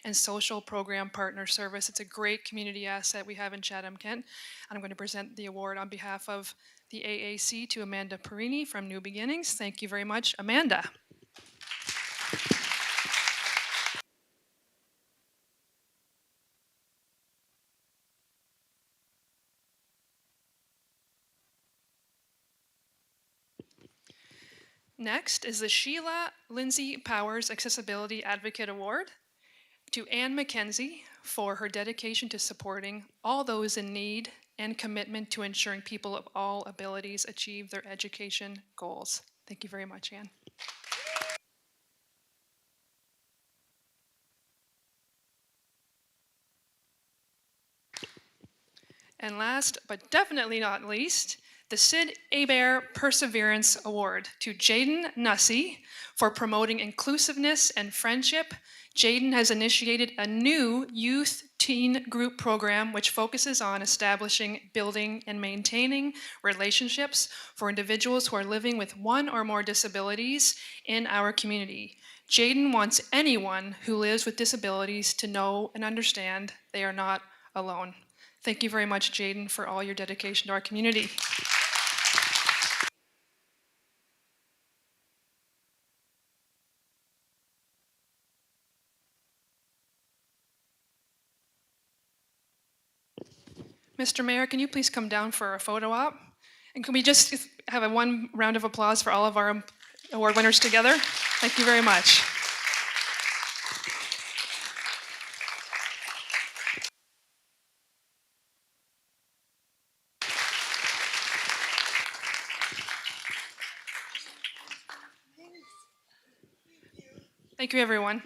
and social program partner service. It's a great community asset we have in Chatham-Kent. I'm going to present the award on behalf of the AAC to Amanda Perini from New Beginnings. Thank you very much, Amanda. Next is the Sheila Lindsay Powers Accessibility Advocate Award to Anne McKenzie for her dedication to supporting all those in need and commitment to ensuring people of all abilities achieve their education goals. Thank you very much, Anne. And last, but definitely not least, the Sid Hebert Perseverance Award to Jaden Nussey for promoting inclusiveness and friendship. Jaden has initiated a new youth teen group program which focuses on establishing, building, and maintaining relationships for individuals who are living with one or more disabilities in our community. Jaden wants anyone who lives with disabilities to know and understand they are not alone. Thank you very much, Jaden, for all your dedication to our community. Mr. Mayor, can you please come down for a photo op? And can we just have one round of applause for all of our award winners together? Thank you very much. Thank you, everyone.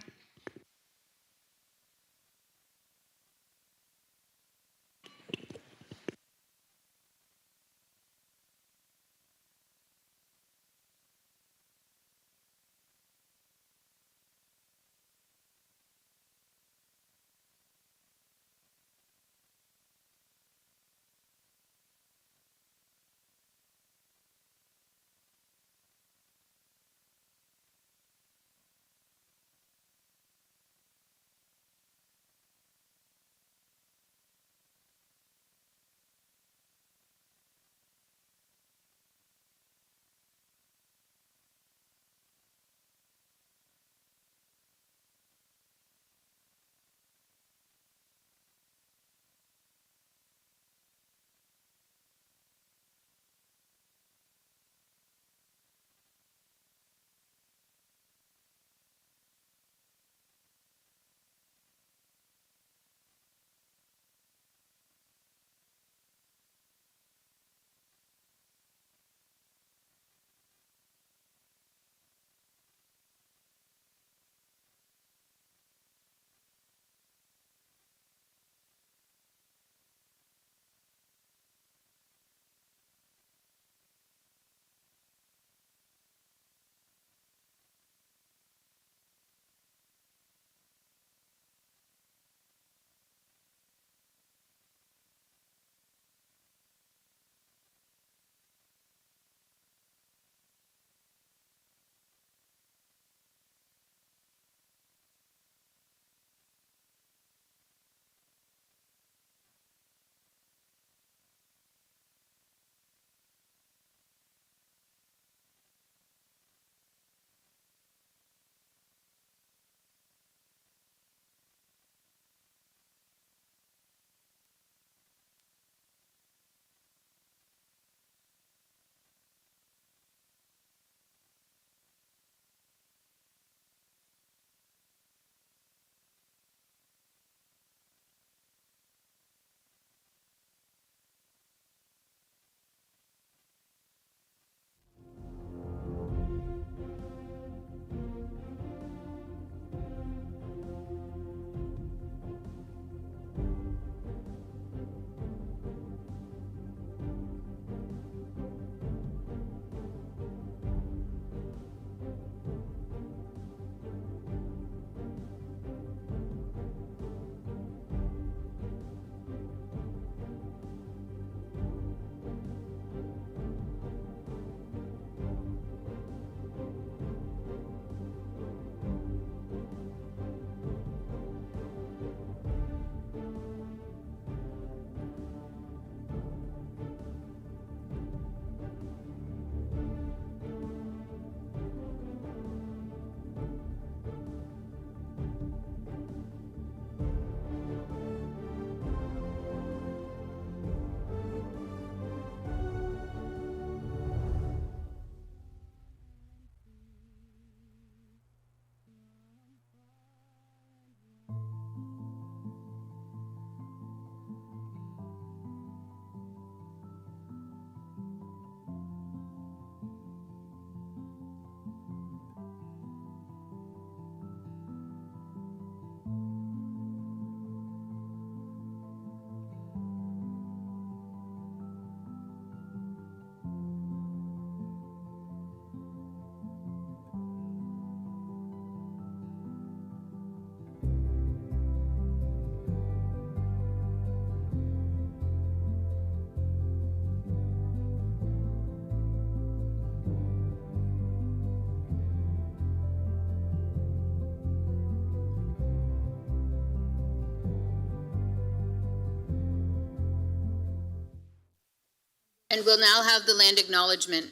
And we'll now have the land acknowledgement.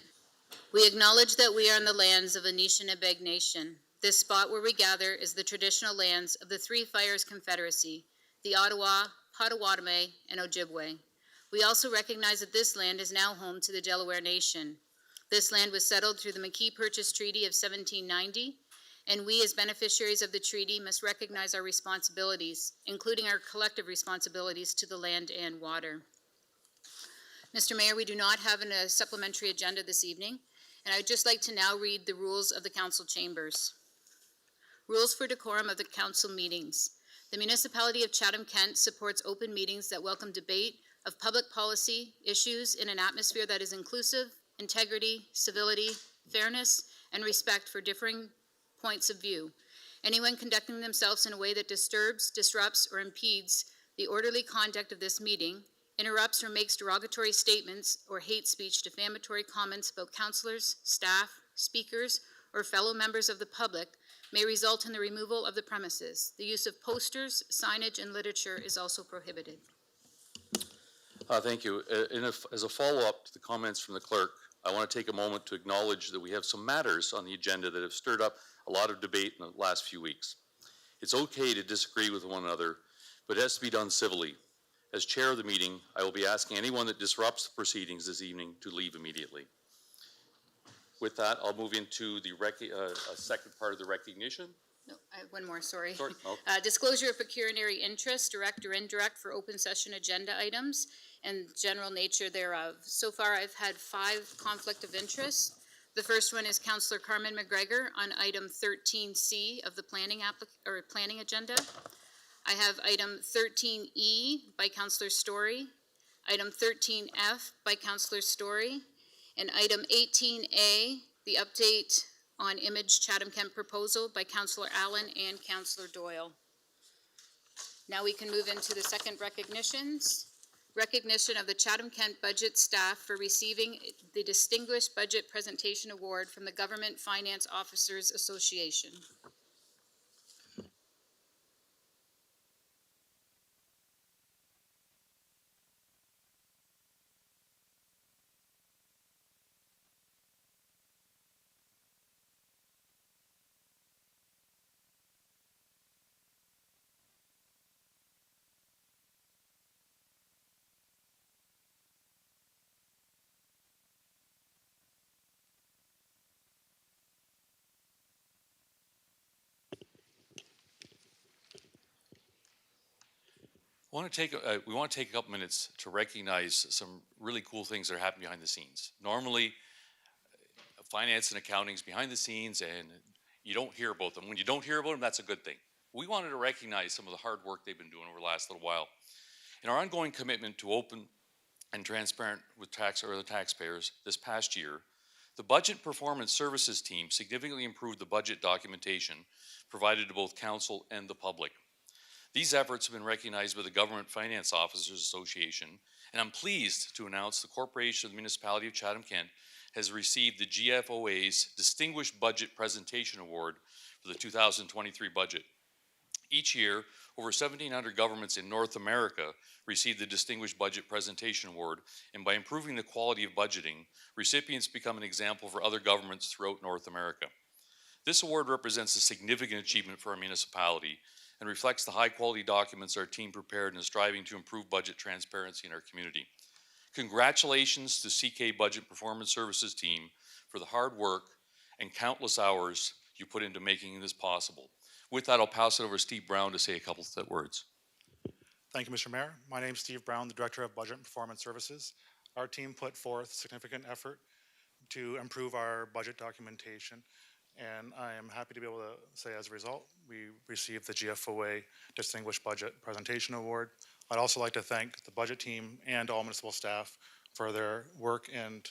We acknowledge that we are on the lands of Anishinaabe Nation. This spot where we gather is the traditional lands of the Three Fires Confederacy, the Ottawa, Potawatomi, and Ojibwe. We also recognize that this land is now home to the Delaware Nation. This land was settled through the McKee Purchase Treaty of 1790, and we as beneficiaries of the treaty must recognize our responsibilities, including our collective responsibilities to the land and water. Mr. Mayor, we do not have a supplementary agenda this evening, and I would just like to now read the rules of the council chambers. Rules for decorum of the council meetings. The municipality of Chatham-Kent supports open meetings that welcome debate of public policy issues in an atmosphere that is inclusive, integrity, civility, fairness, and respect for differing points of view. Anyone conducting themselves in a way that disturbs, disrupts, or impedes the orderly conduct of this meeting, interrupts or makes derogatory statements or hate speech, defamatory comments about councilors, staff, speakers, or fellow members of the public may result in the removal of the premises. The use of posters, signage, and literature is also prohibited. Thank you. As a follow-up to the comments from the clerk, I want to take a moment to acknowledge that we have some matters on the agenda that have stirred up a lot of debate in the last few weeks. It's okay to disagree with one another, but it has to be done civilly. As chair of the meeting, I will be asking anyone that disrupts the proceedings this evening to leave immediately. With that, I'll move into the second part of the recognition. No, I have one more, sorry. Oh. Disclosure of pecuniary interest, direct or indirect, for open session agenda items and general nature thereof. So far, I've had 5 conflict of interest. The first one is Councillor Carmen McGregor on item 13C of the planning agenda. I have item 13E by Councillor Story, item 13F by Councillor Story, and item 18A, the update on image Chatham-Kent proposal by Councillor Allen and Councillor Doyle. Now we can move into the second recognitions. Recognition of the Chatham-Kent budget staff for receiving the Distinguished Budget Presentation Award from the Government Finance Officers Association. We want to take a couple minutes to recognize some really cool things that are happening behind the scenes. Normally, finance and accounting is behind the scenes and you don't hear about them. When you don't hear about them, that's a good thing. We wanted to recognize some of the hard work they've been doing over the last little while. In our ongoing commitment to open and transparent with the taxpayers this past year, the Budget Performance Services team significantly improved the budget documentation provided to both council and the public. These efforts have been recognized by the Government Finance Officers Association, and I'm pleased to announce the Corporation of the Municipality of Chatham-Kent has received the GFOA's Distinguished Budget Presentation Award for the 2023 budget. Each year, over 1,700 governments in North America receive the Distinguished Budget Presentation Award, and by improving the quality of budgeting, recipients become an example for other governments throughout North America. This award represents a significant achievement for our municipality and reflects the high-quality documents our team prepared and is striving to improve budget transparency in our community. Congratulations to CK Budget Performance Services team for the hard work and countless hours you put into making this possible. With that, I'll pass it over to Steve Brown to say a couple of words. Thank you, Mr. Mayor. My name is Steve Brown, the Director of Budget and Performance Services. Our team put forth significant effort to improve our budget documentation, and I am happy to be able to say as a result, we received the GFOA Distinguished Budget Presentation Award. I'd also like to thank the budget team and all municipal staff for their work and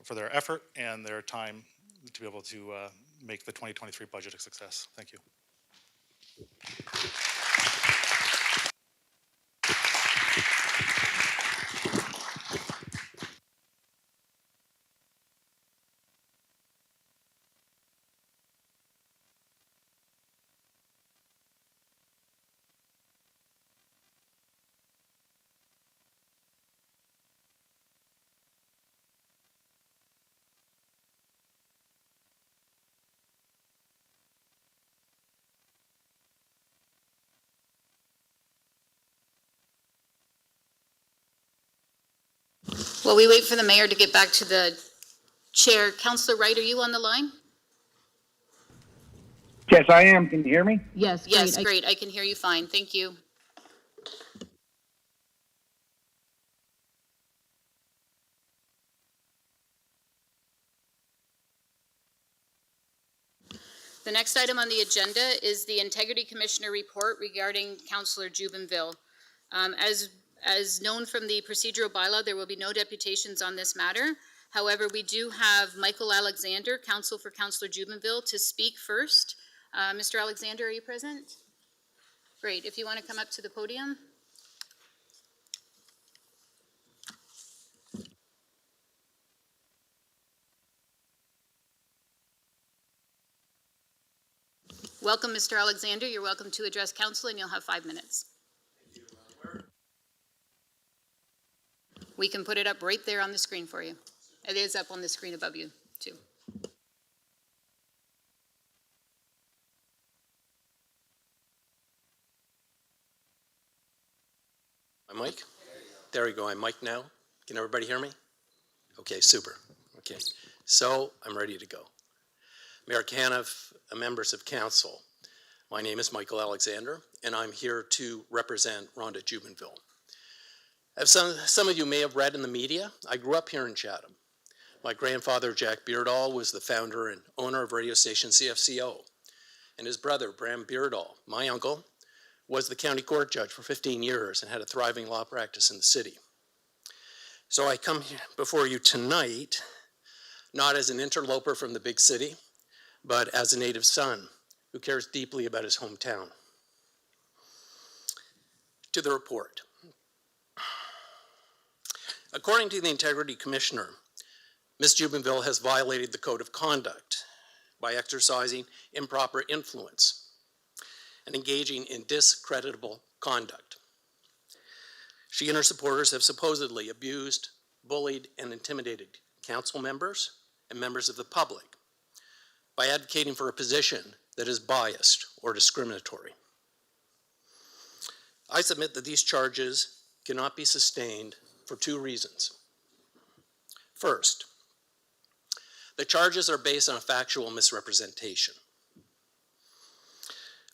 for their effort and their time to be able to make the 2023 budget a success. Thank you. While we wait for the mayor to get back to the chair, Councillor Wright, are you on the line? Yes, I am. Can you hear me? Yes, great. I can hear you fine. Thank you. The next item on the agenda is the Integrity Commissioner report regarding Councillor Jubenville. As known from the procedural bylaw, there will be no deputations on this matter. However, we do have Michael Alexander, counsel for Councillor Jubenville, to speak first. Mr. Alexander, are you present? Great. If you want to come up to the podium. Welcome, Mr. Alexander. You're welcome to address council, and you'll have 5 minutes. We can put it up right there on the screen for you. It is up on the screen above you, too. My mic? There we go. I'm mic now. Can everybody hear me? Okay, super. Okay, so I'm ready to go. Mayor Caniff, members of council, my name is Michael Alexander, and I'm here to represent Rhonda Jubenville. As some of you may have read in the media, I grew up here in Chatham. My grandfather, Jack Beardall, was the founder and owner of radio station CFCO, and his brother, Bram Beardall, my uncle, was the county court judge for 15 years and had a thriving law practice in the city. So I come here before you tonight, not as an interloper from the big city, but as a native son who cares deeply about his hometown. To the report. According to the Integrity Commissioner, Ms. Jubenville has violated the Code of Conduct by exercising improper influence and engaging in discreditable conduct. She and her supporters have supposedly abused, bullied, and intimidated council members and members of the public by advocating for a position that is biased or discriminatory. I submit that these charges cannot be sustained for 2 reasons. First, the charges are based on a factual misrepresentation,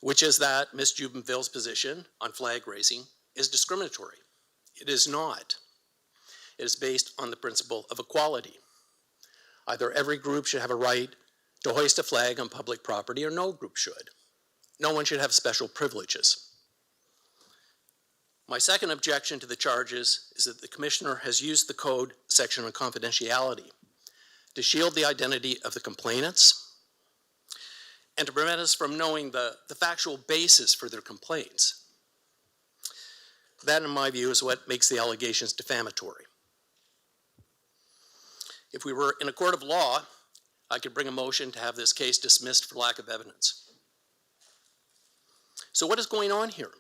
which is that Ms. Jubenville's position on flag raising is discriminatory. It is not. It is based on the principle of equality. Either every group should have a right to hoist a flag on public property or no group should. No one should have special privileges. My second objection to the charges is that the commissioner has used the code section on confidentiality to shield the identity of the complainants and to prevent us from knowing the factual basis for their complaints. That, in my view, is what makes the allegations defamatory. If we were in a court of law, I could bring a motion to have this case dismissed for lack of evidence. So what is going on here?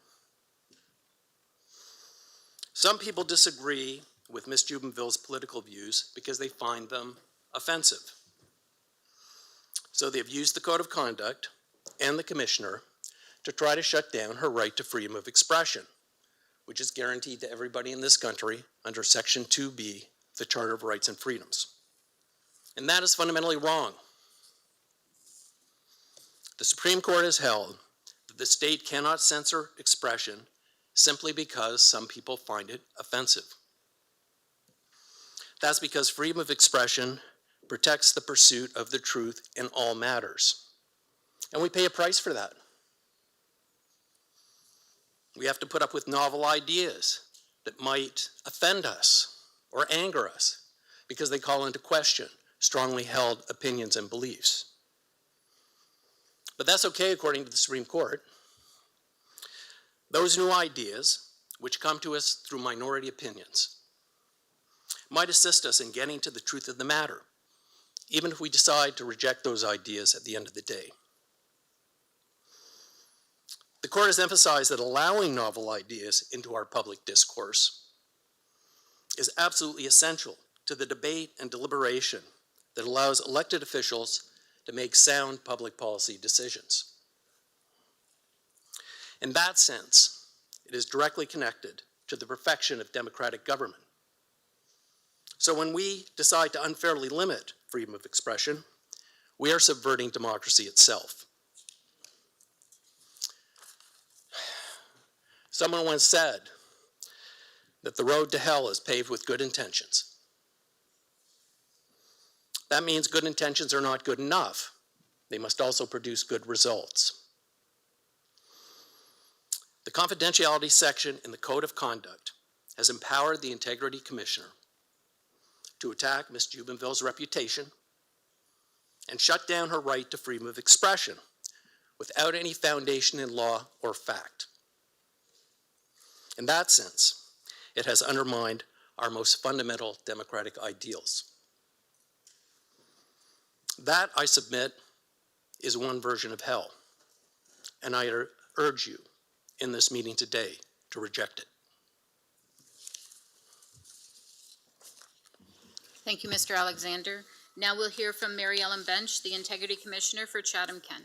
Some people disagree with Ms. Jubenville's political views because they find them offensive. So they've used the Code of Conduct and the Commissioner to try to shut down her right to freedom of expression, which is guaranteed to everybody in this country under Section 2B, the Charter of Rights and Freedoms. And that is fundamentally wrong. The Supreme Court has held that the state cannot censor expression simply because some people find it offensive. That's because freedom of expression protects the pursuit of the truth in all matters. And we pay a price for that. We have to put up with novel ideas that might offend us or anger us because they call into question strongly held opinions and beliefs. But that's okay according to the Supreme Court. Those new ideas, which come to us through minority opinions, might assist us in getting to the truth of the matter, even if we decide to reject those ideas at the end of the day. The court has emphasized that allowing novel ideas into our public discourse is absolutely essential to the debate and deliberation that allows elected officials to make sound public policy decisions. In that sense, it is directly connected to the perfection of democratic government. So when we decide to unfairly limit freedom of expression, we are subverting democracy itself. Someone once said that the road to hell is paved with good intentions. That means good intentions are not good enough. They must also produce good results. The confidentiality section in the Code of Conduct has empowered the Integrity Commissioner to attack Ms. Jubenville's reputation and shut down her right to freedom of expression without any foundation in law or fact. In that sense, it has undermined our most fundamental democratic ideals. That, I submit, is one version of hell, and I urge you in this meeting today to reject it. Thank you, Mr. Alexander. Now we'll hear from Mary Ellen Bench, the Integrity Commissioner for Chatham-Kent.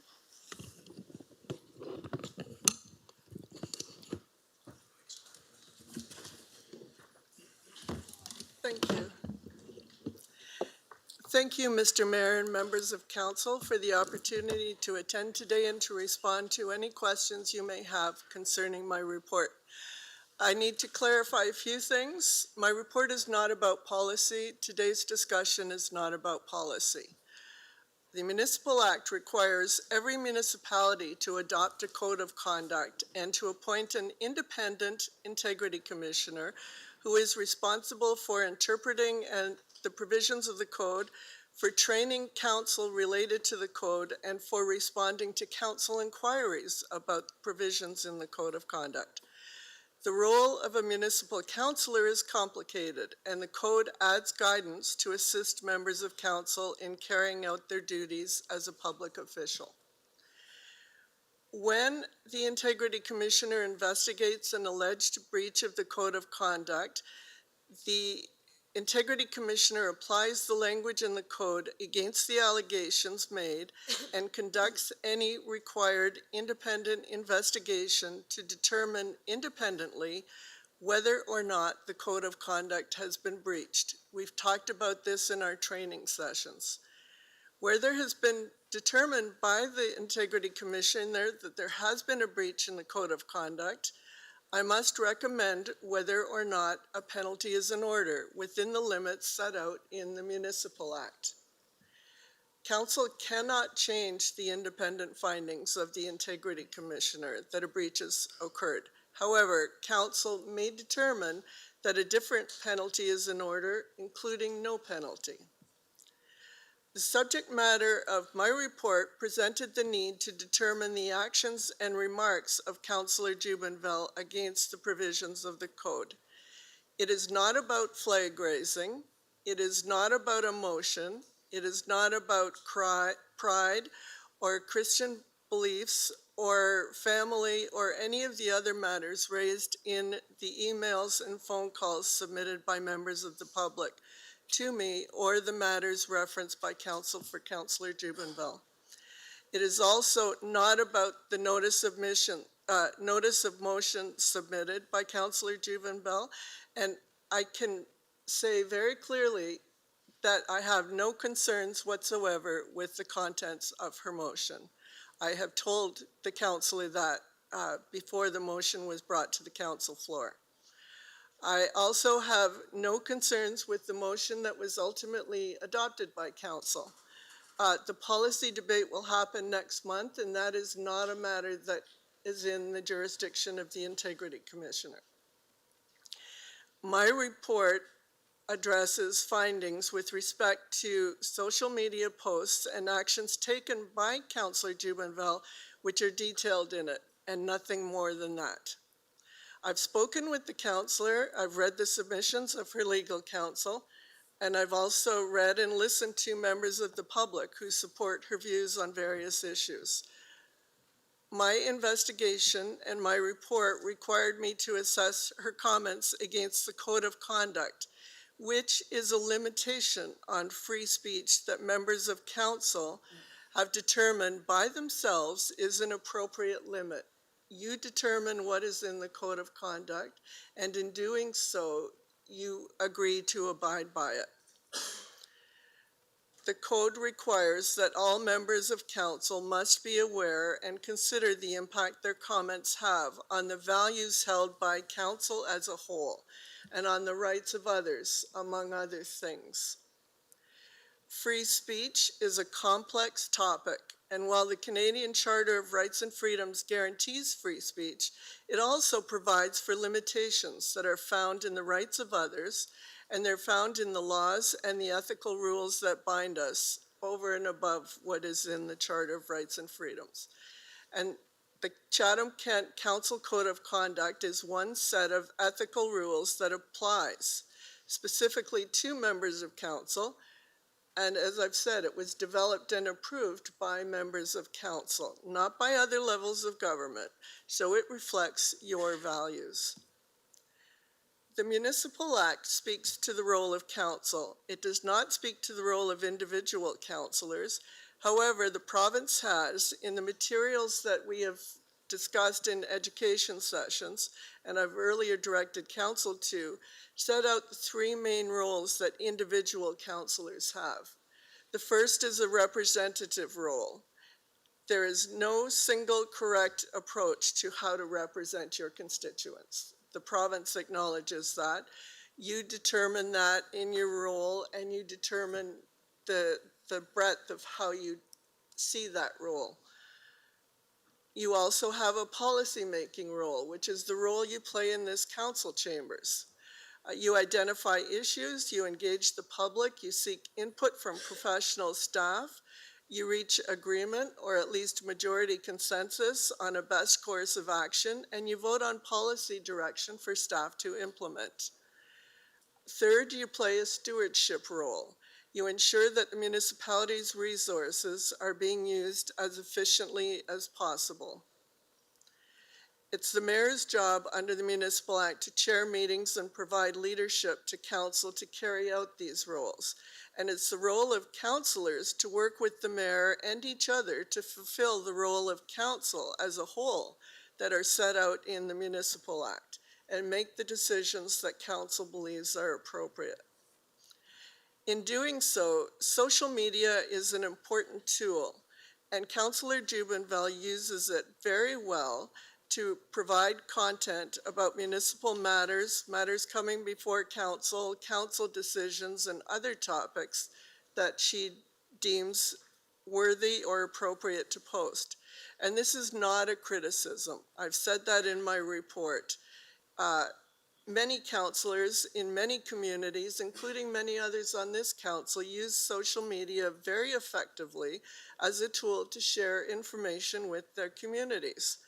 Thank you. Thank you, Mr. Mayor and members of council, for the opportunity to attend today and to respond to any questions you may have concerning my report. I need to clarify a few things. My report is not about policy. Today's discussion is not about policy. The Municipal Act requires every municipality to adopt a code of conduct and to appoint an independent integrity commissioner who is responsible for interpreting and the provisions of the code, for training council related to the code, and for responding to council inquiries about provisions in the code of conduct. The role of a municipal councillor is complicated, and the code adds guidance to assist members of council in carrying out their duties as a public official. When the Integrity Commissioner investigates an alleged breach of the code of conduct, the Integrity Commissioner applies the language in the code against the allegations made and conducts any required independent investigation to determine independently whether or not the code of conduct has been breached. We've talked about this in our training sessions. Where there has been determined by the Integrity Commissioner that there has been a breach in the code of conduct, I must recommend whether or not a penalty is in order within the limits set out in the Municipal Act. Council cannot change the independent findings of the Integrity Commissioner that a breach has occurred. However, Council may determine that a different penalty is in order, including no penalty. The subject matter of my report presented the need to determine the actions and remarks of Councillor Jubenville against the provisions of the code. It is not about flag raising. It is not about emotion. It is not about pride or Christian beliefs or family or any of the other matters raised in the emails and phone calls submitted by members of the public to me, or the matters referenced by counsel for Councillor Jubenville. It is also not about the notice of motion submitted by Councillor Jubenville, and I can say very clearly that I have no concerns whatsoever with the contents of her motion. I have told the councillor that before the motion was brought to the council floor. I also have no concerns with the motion that was ultimately adopted by council. The policy debate will happen next month, and that is not a matter that is in the jurisdiction of the Integrity Commissioner. My report addresses findings with respect to social media posts and actions taken by Councillor Jubenville, which are detailed in it, and nothing more than that. I've spoken with the councillor, I've read the submissions of her legal counsel, and I've also read and listened to members of the public who support her views on various issues. My investigation and my report required me to assess her comments against the Code of Conduct, which is a limitation on free speech that members of council have determined by themselves is an appropriate limit. You determine what is in the Code of Conduct, and in doing so, you agree to abide by it. The code requires that all members of council must be aware and consider the impact their comments have on the values held by council as a whole and on the rights of others, among other things. Free speech is a complex topic, and while the Canadian Charter of Rights and Freedoms guarantees free speech, it also provides for limitations that are found in the rights of others, and they're found in the laws and the ethical rules that bind us over and above what is in the Charter of Rights and Freedoms. And the Chatham-Kent Council Code of Conduct is one set of ethical rules that applies specifically to members of council. And as I've said, it was developed and approved by members of council, not by other levels of government. So it reflects your values. The Municipal Act speaks to the role of council. It does not speak to the role of individual councillors. However, the province has, in the materials that we have discussed in education sessions, and I've earlier directed council to, set out the three main roles that individual councillors have. The first is a representative role. There is no single correct approach to how to represent your constituents. The province acknowledges that. You determine that in your role, and you determine the breadth of how you see that role. You also have a policy-making role, which is the role you play in this council chambers. You identify issues, you engage the public, you seek input from professional staff, you reach agreement or at least majority consensus on a best course of action, and you vote on policy direction for staff to implement. Third, you play a stewardship role. You ensure that the municipality's resources are being used as efficiently as possible. It's the mayor's job under the Municipal Act to chair meetings and provide leadership to council to carry out these roles. And it's the role of councillors to work with the mayor and each other to fulfill the role of council as a whole that are set out in the Municipal Act and make the decisions that council believes are appropriate. In doing so, social media is an important tool, and Councillor Jubenville uses it very well to provide content about municipal matters, matters coming before council, council decisions, and other topics that she deems worthy or appropriate to post. And this is not a criticism. I've said that in my report. Many councillors in many communities, including many others on this council, use social media very effectively as a tool to share information with their communities.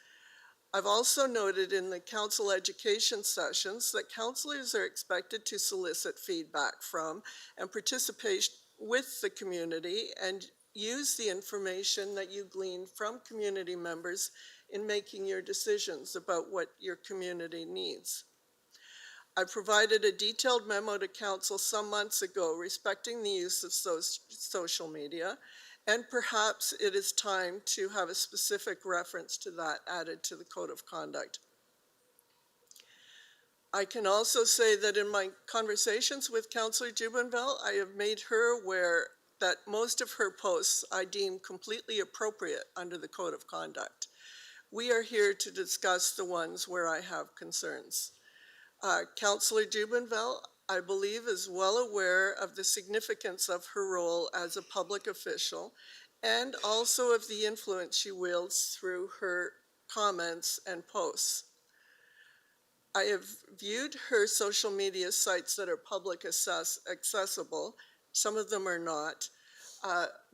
I've also noted in the council education sessions that councillors are expected to solicit feedback from and participate with the community and use the information that you glean from community members in making your decisions about what your community needs. I provided a detailed memo to council some months ago respecting the use of social media, and perhaps it is time to have a specific reference to that added to the Code of Conduct. I can also say that in my conversations with Councillor Jubenville, I have made her aware that most of her posts I deem completely appropriate under the Code of Conduct. We are here to discuss the ones where I have concerns. Councillor Jubenville, I believe, is well aware of the significance of her role as a public official and also of the influence she wields through her comments and posts. I have viewed her social media sites that are public accessible. Some of them are not.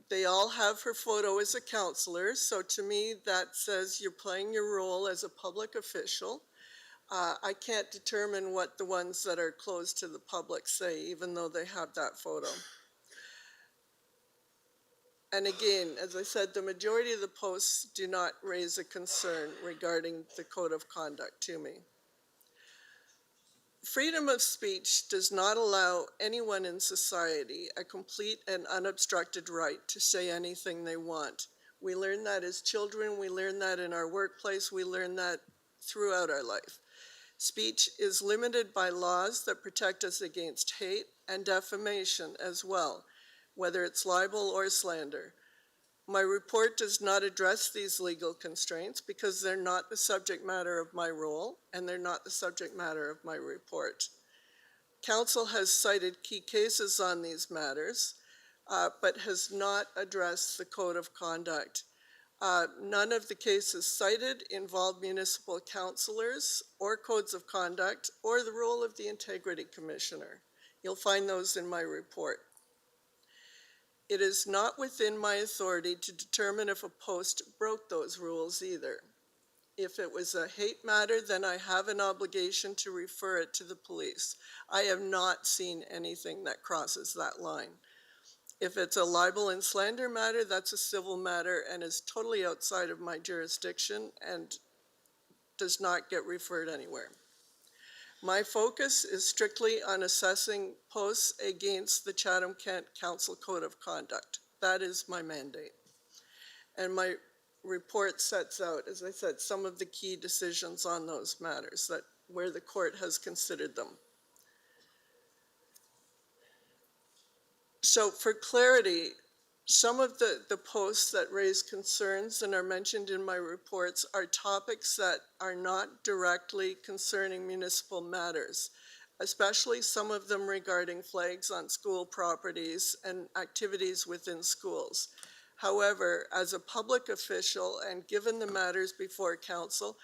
They all have her photo as a councillor, so to me that says you're playing your role as a public official. I can't determine what the ones that are closed to the public say, even though they have that photo. And again, as I said, the majority of the posts do not raise a concern regarding the Code of Conduct to me. Freedom of speech does not allow anyone in society a complete and unobstructed right to say anything they want. We learn that as children, we learn that in our workplace, we learn that throughout our life. Speech is limited by laws that protect us against hate and defamation as well, whether it's libel or slander. My report does not address these legal constraints because they're not the subject matter of my role and they're not the subject matter of my report. Council has cited key cases on these matters, but has not addressed the code of conduct. None of the cases cited involve municipal councilors or codes of conduct or the role of the integrity commissioner. You'll find those in my report. It is not within my authority to determine if a post broke those rules either. If it was a hate matter, then I have an obligation to refer it to the police. I have not seen anything that crosses that line. If it's a libel and slander matter, that's a civil matter and is totally outside of my jurisdiction and does not get referred anywhere. My focus is strictly on assessing posts against the Chatham-Kent Council Code of Conduct. That is my mandate. And my report sets out, as I said, some of the key decisions on those matters where the court has considered them. So for clarity, some of the posts that raise concerns and are mentioned in my reports are topics that are not directly concerning municipal matters, especially some of them regarding flags on school properties and activities within schools. However, as a public official and given the matters before council,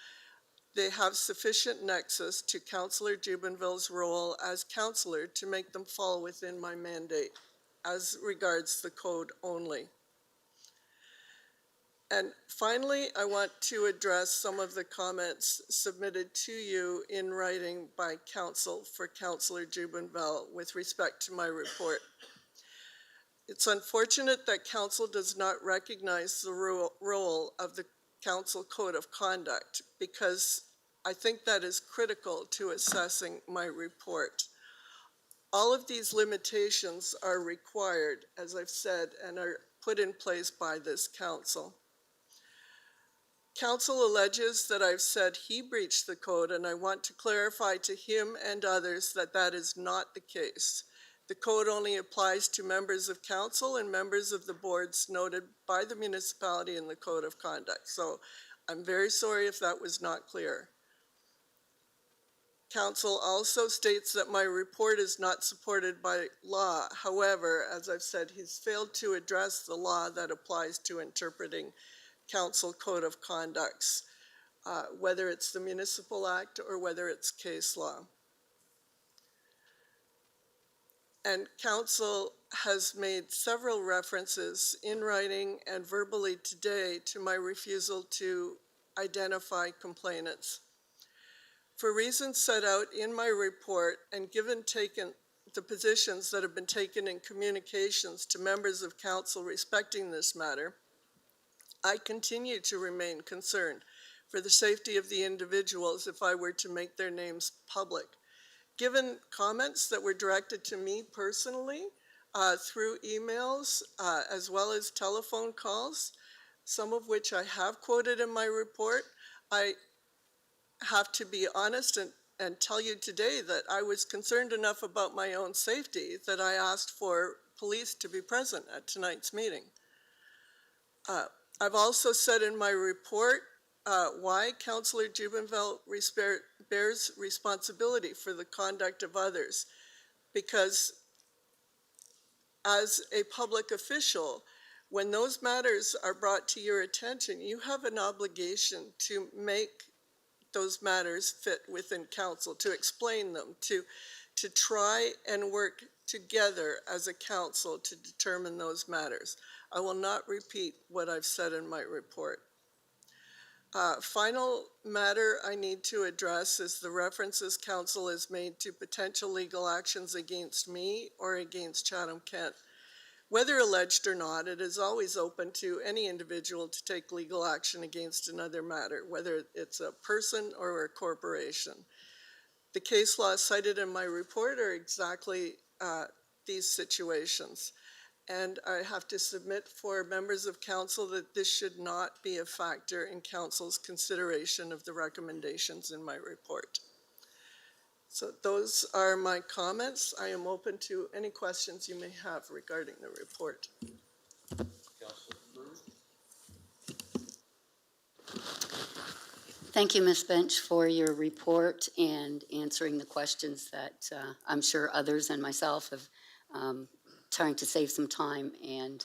they have sufficient nexus to Councillor Jubenville's role as councillor to make them fall within my mandate as regards the code only. And finally, I want to address some of the comments submitted to you in writing by council for Councillor Jubenville with respect to my report. It's unfortunate that council does not recognize the role of the council code of conduct because I think that is critical to assessing my report. All of these limitations are required, as I've said, and are put in place by this council. Council alleges that I've said he breached the code, and I want to clarify to him and others that that is not the case. The code only applies to members of council and members of the boards noted by the municipality in the code of conduct. So I'm very sorry if that was not clear. Council also states that my report is not supported by law. However, as I've said, he's failed to address the law that applies to interpreting council code of conducts, whether it's the Municipal Act or whether it's case law. And council has made several references in writing and verbally today to my refusal to identify complainants. For reasons set out in my report and given the positions that have been taken in communications to members of council respecting this matter, I continue to remain concerned for the safety of the individuals if I were to make their names public. Given comments that were directed to me personally through emails as well as telephone calls, some of which I have quoted in my report, I have to be honest and tell you today that I was concerned enough about my own safety that I asked for police to be present at tonight's meeting. I've also said in my report why Councillor Jubenville bears responsibility for the conduct of others, because as a public official, when those matters are brought to your attention, you have an obligation to make those matters fit within council, to explain them, to try and work together as a council to determine those matters. I will not repeat what I've said in my report. Final matter I need to address is the references council has made to potential legal actions against me or against Chatham-Kent. Whether alleged or not, it is always open to any individual to take legal action against another matter, whether it's a person or a corporation. The case law cited in my report are exactly these situations. And I have to submit for members of council that this should not be a factor in council's consideration of the recommendations in my report. So those are my comments. I am open to any questions you may have regarding the report. Thank you, Ms. Bench, for your report and answering the questions that I'm sure others and myself have trying to save some time and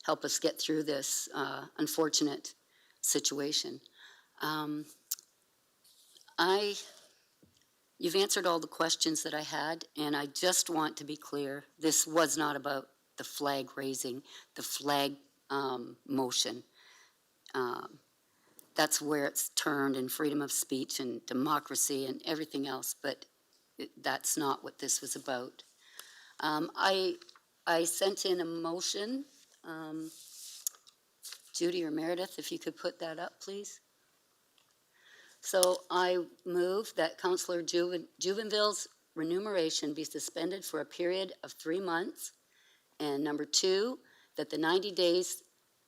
help us get through this unfortunate situation. You've answered all the questions that I had, and I just want to be clear, this was not about the flag raising, the flag motion. That's where it's turned, and freedom of speech and democracy and everything else, but that's not what this was about. I sent in a motion. Judy or Meredith, if you could put that up, please. So I move that Councillor Juvenville's remuneration be suspended for a period of 3 months. And number 2, that the 90 days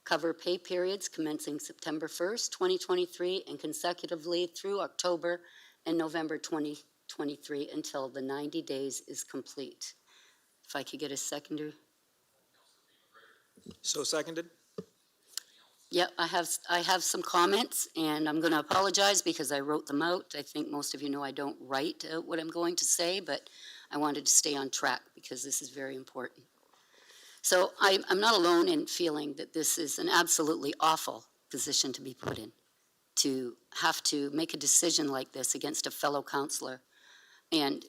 cover pay periods commencing September 1st, 2023, and consecutively through October and November 2023 until the 90 days is complete. If I could get a seconder. So seconded? Yeah, I have some comments, and I'm going to apologize because I wrote them out. I think most of you know I don't write what I'm going to say, but I wanted to stay on track because this is very important. So I'm not alone in feeling that this is an absolutely awful position to be put in, to have to make a decision like this against a fellow councillor. And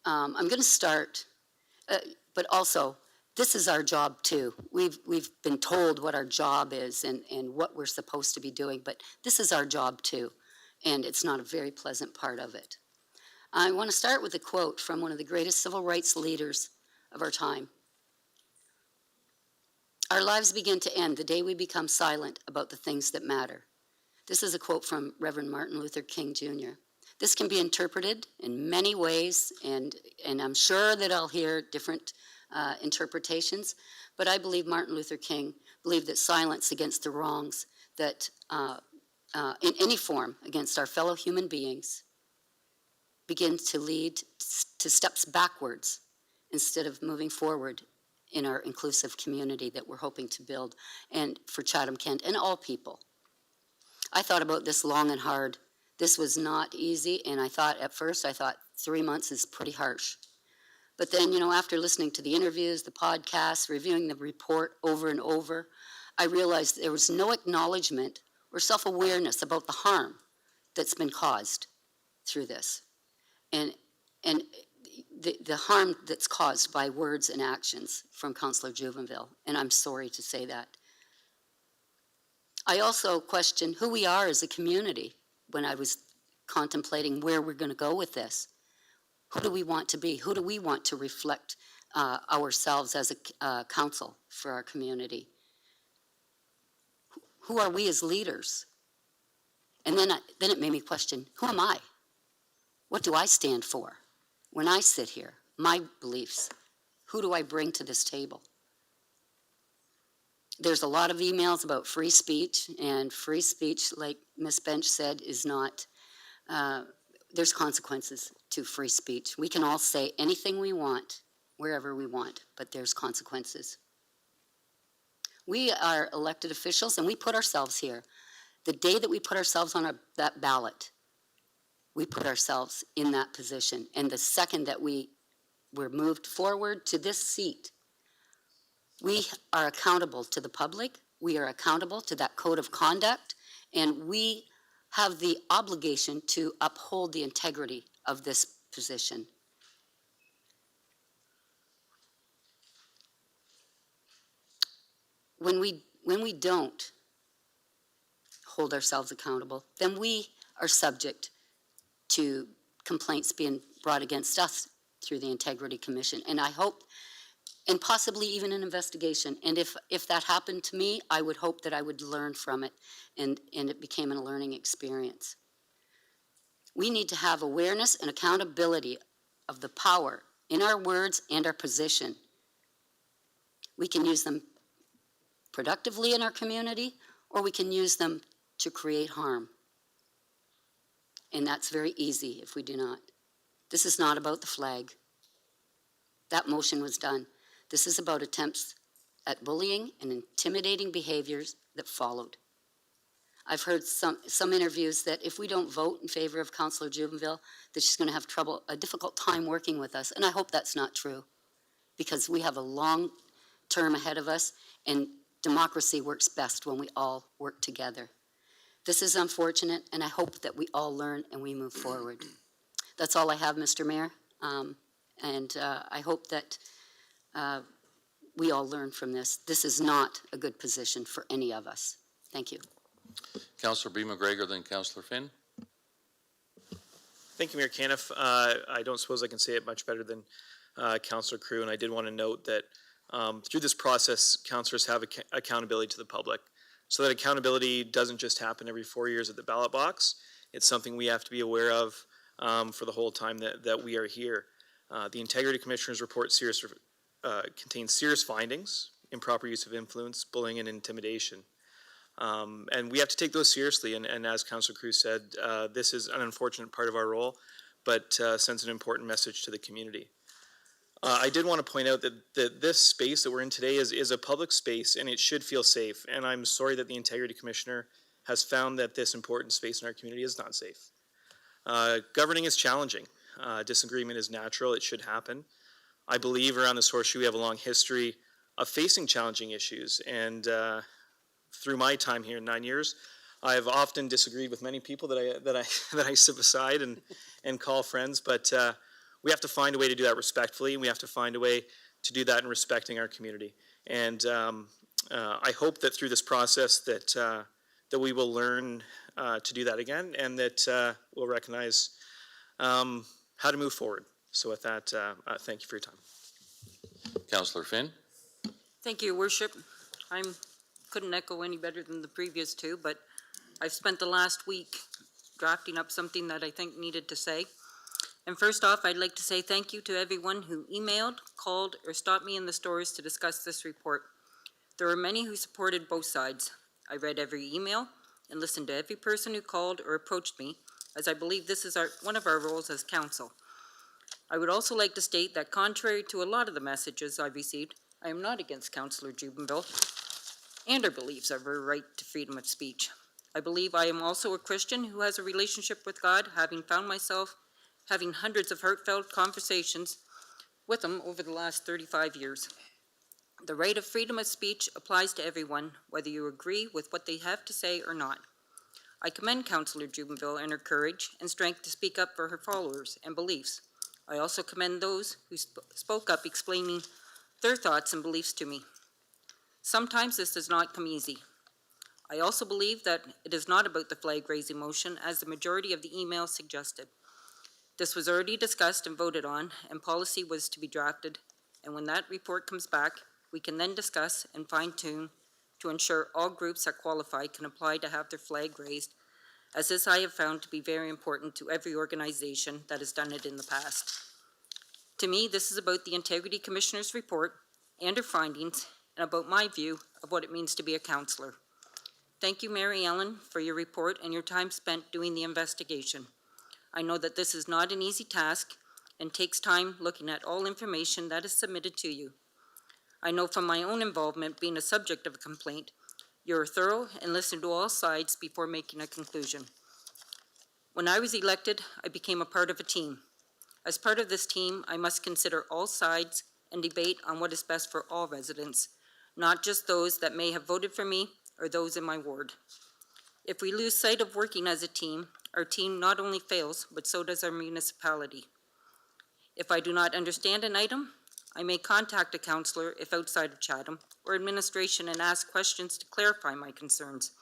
I'm going to start, but also, this is our job too. We've been told what our job is and what we're supposed to be doing, but this is our job too, and it's not a very pleasant part of it. I want to start with a quote from one of the greatest civil rights leaders of our time. Our lives begin to end the day we become silent about the things that matter. This is a quote from Reverend Martin Luther King Jr. This can be interpreted in many ways, and I'm sure that I'll hear different interpretations, but I believe Martin Luther King believed that silence against the wrongs that in any form against our fellow human beings begins to lead to steps backwards instead of moving forward in our inclusive community that we're hoping to build, and for Chatham-Kent and all people. I thought about this long and hard. This was not easy, and at first I thought 3 months is pretty harsh. But then, after listening to the interviews, the podcasts, reviewing the report over and over, I realized there was no acknowledgement or self-awareness about the harm that's been caused through this. And the harm that's caused by words and actions from Councillor Juvenville, and I'm sorry to say that. I also questioned who we are as a community when I was contemplating where we're going to go with this. Who do we want to be? Who do we want to reflect ourselves as a council for our community? Who are we as leaders? And then it made me question, who am I? What do I stand for when I sit here? My beliefs. Who do I bring to this table? There's a lot of emails about free speech, and free speech, like Ms. Bench said, is not, there's consequences to free speech. We can all say anything we want, wherever we want, but there's consequences. We are elected officials, and we put ourselves here. The day that we put ourselves on that ballot, we put ourselves in that position. And the second that we were moved forward to this seat, we are accountable to the public, we are accountable to that code of conduct, and we have the obligation to uphold the integrity of this position. When we don't hold ourselves accountable, then we are subject to complaints being brought against us through the Integrity Commission. And I hope, and possibly even an investigation. And if that happened to me, I would hope that I would learn from it and it became a learning experience. We need to have awareness and accountability of the power in our words and our position. We can use them productively in our community, or we can use them to create harm. And that's very easy if we do not. This is not about the flag. That motion was done. This is about attempts at bullying and intimidating behaviors that followed. I've heard some interviews that if we don't vote in favor of Councillor Jubenville, that she's going to have a difficult time working with us. And I hope that's not true, because we have a long term ahead of us, and democracy works best when we all work together. This is unfortunate, and I hope that we all learn and we move forward. That's all I have, Mr. Mayor. I hope that we all learn from this. This is not a good position for any of us. Thank you. Councillor B. McGregor, then Councillor Finn. Thank you, Mayor Caniff. I don't suppose I can say it much better than Councillor Crew, and I did want to note that through this process, councillors have accountability to the public. So that accountability doesn't just happen every 4 years at the ballot box. It's something we have to be aware of for the whole time that we are here. The Integrity Commissioner's report contains serious findings: improper use of influence, bullying, and intimidation. And we have to take those seriously. And as Councillor Cruz said, this is an unfortunate part of our role, but sends an important message to the community. I did want to point out that this space that we're in today is a public space, and it should feel safe. And I'm sorry that the Integrity Commissioner has found that this important space in our community is not safe. Governing is challenging. Disagreement is natural. It should happen. I believe around this horseshoe we have a long history of facing challenging issues, and through my time here in 9 years, I have often disagreed with many people that I sit beside and call friends, but we have to find a way to do that respectfully, and we have to find a way to do that in respecting our community. And I hope that through this process that we will learn to do that again, and that we'll recognize how to move forward. So with that, thank you for your time. Councillor Finn. Thank you, Your Worship. I couldn't echo any better than the previous two, but I've spent the last week drafting up something that I think needed to say. And first off, I'd like to say thank you to everyone who emailed, called, or stopped me in the stores to discuss this report. There were many who supported both sides. I read every email and listened to every person who called or approached me, as I believe this is one of our roles as council. I would also like to state that contrary to a lot of the messages I've received, I am not against Councillor Jubenville and her beliefs of her right to freedom of speech. I believe I am also a Christian who has a relationship with God, having found myself having hundreds of heartfelt conversations with him over the last 35 years. The right of freedom of speech applies to everyone, whether you agree with what they have to say or not. I commend Councillor Jubenville and her courage and strength to speak up for her followers and beliefs. I also commend those who spoke up explaining their thoughts and beliefs to me. Sometimes this does not come easy. I also believe that it is not about the flag raising motion, as the majority of the emails suggested. This was already discussed and voted on, and policy was to be drafted, and when that report comes back, we can then discuss and fine-tune to ensure all groups that qualify can apply to have their flag raised, as this I have found to be very important to every organization that has done it in the past. To me, this is about the Integrity Commissioner's report and her findings, and about my view of what it means to be a councillor. Thank you, Mary Ellen, for your report and your time spent doing the investigation. I know that this is not an easy task and takes time looking at all information that is submitted to you. I know from my own involvement being a subject of a complaint, you're thorough and listen to all sides before making a conclusion. When I was elected, I became a part of a team. As part of this team, I must consider all sides and debate on what is best for all residents, not just those that may have voted for me or those in my ward. If we lose sight of working as a team, our team not only fails, but so does our municipality. If I do not understand an item, I may contact a councillor if outside of Chatham or administration and ask questions to clarify my concerns.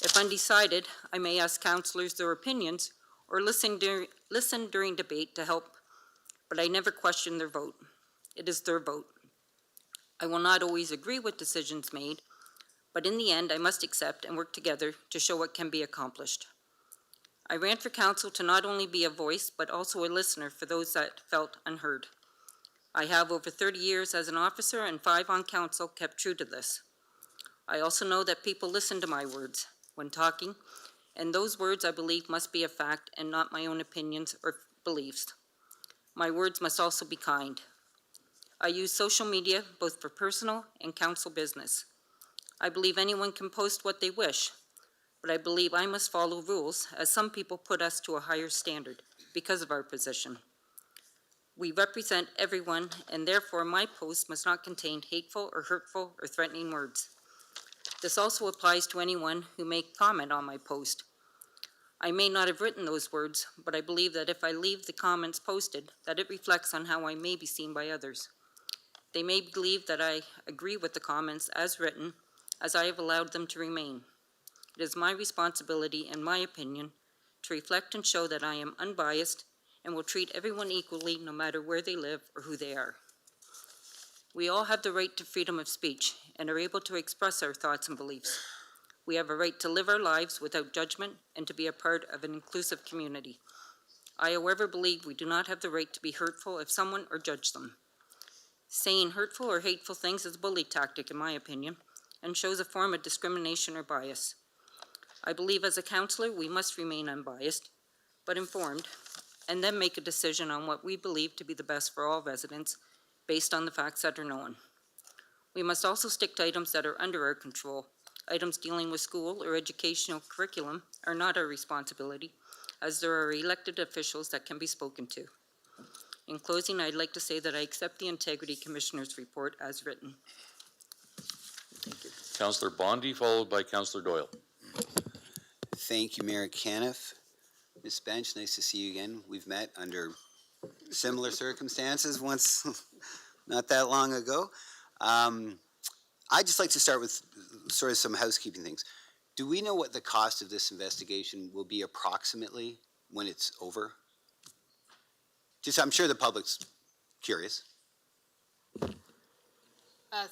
If undecided, I may ask councillors their opinions or listen during debate to help, but I never question their vote. It is their vote. I will not always agree with decisions made, but in the end, I must accept and work together to show what can be accomplished. I ran for council to not only be a voice, but also a listener for those that felt unheard. I have over 30 years as an officer and 5 on council kept true to this. I also know that people listen to my words when talking, And those words, I believe, must be a fact and not my own opinions or beliefs. My words must also be kind. I use social media both for personal and council business. I believe anyone can post what they wish, but I believe I must follow rules, as some people put us to a higher standard because of our position. We represent everyone, and therefore my post must not contain hateful or hurtful or threatening words. This also applies to anyone who may comment on my post. I may not have written those words, but I believe that if I leave the comments posted, that it reflects on how I may be seen by others. They may believe that I agree with the comments as written, as I have allowed them to remain. It is my responsibility, in my opinion, to reflect and show that I am unbiased and will treat everyone equally no matter where they live or who they are. We all have the right to freedom of speech and are able to express our thoughts and beliefs. We have a right to live our lives without judgment and to be a part of an inclusive community. I, however, believe we do not have the right to be hurtful of someone or judge them. Saying hurtful or hateful things is a bully tactic, in my opinion, and shows a form of discrimination or bias. I believe as a councillor we must remain unbiased, but informed, and then make a decision on what we believe to be the best for all residents based on the facts that are known. We must also stick to items that are under our control. Items dealing with school or educational curriculum are not our responsibility, as there are elected officials that can be spoken to. In closing, I'd like to say that I accept the Integrity Commissioner's report as written. Thank you. Councillor Bondi, followed by Councillor Doyle. Thank you, Mayor Caniff. Ms. Bench, nice to see you again. We've met under similar circumstances once, not that long ago. I'd just like to start with sort of some housekeeping things. Do we know what the cost of this investigation will be approximately when it's over? Just, I'm sure the public's curious.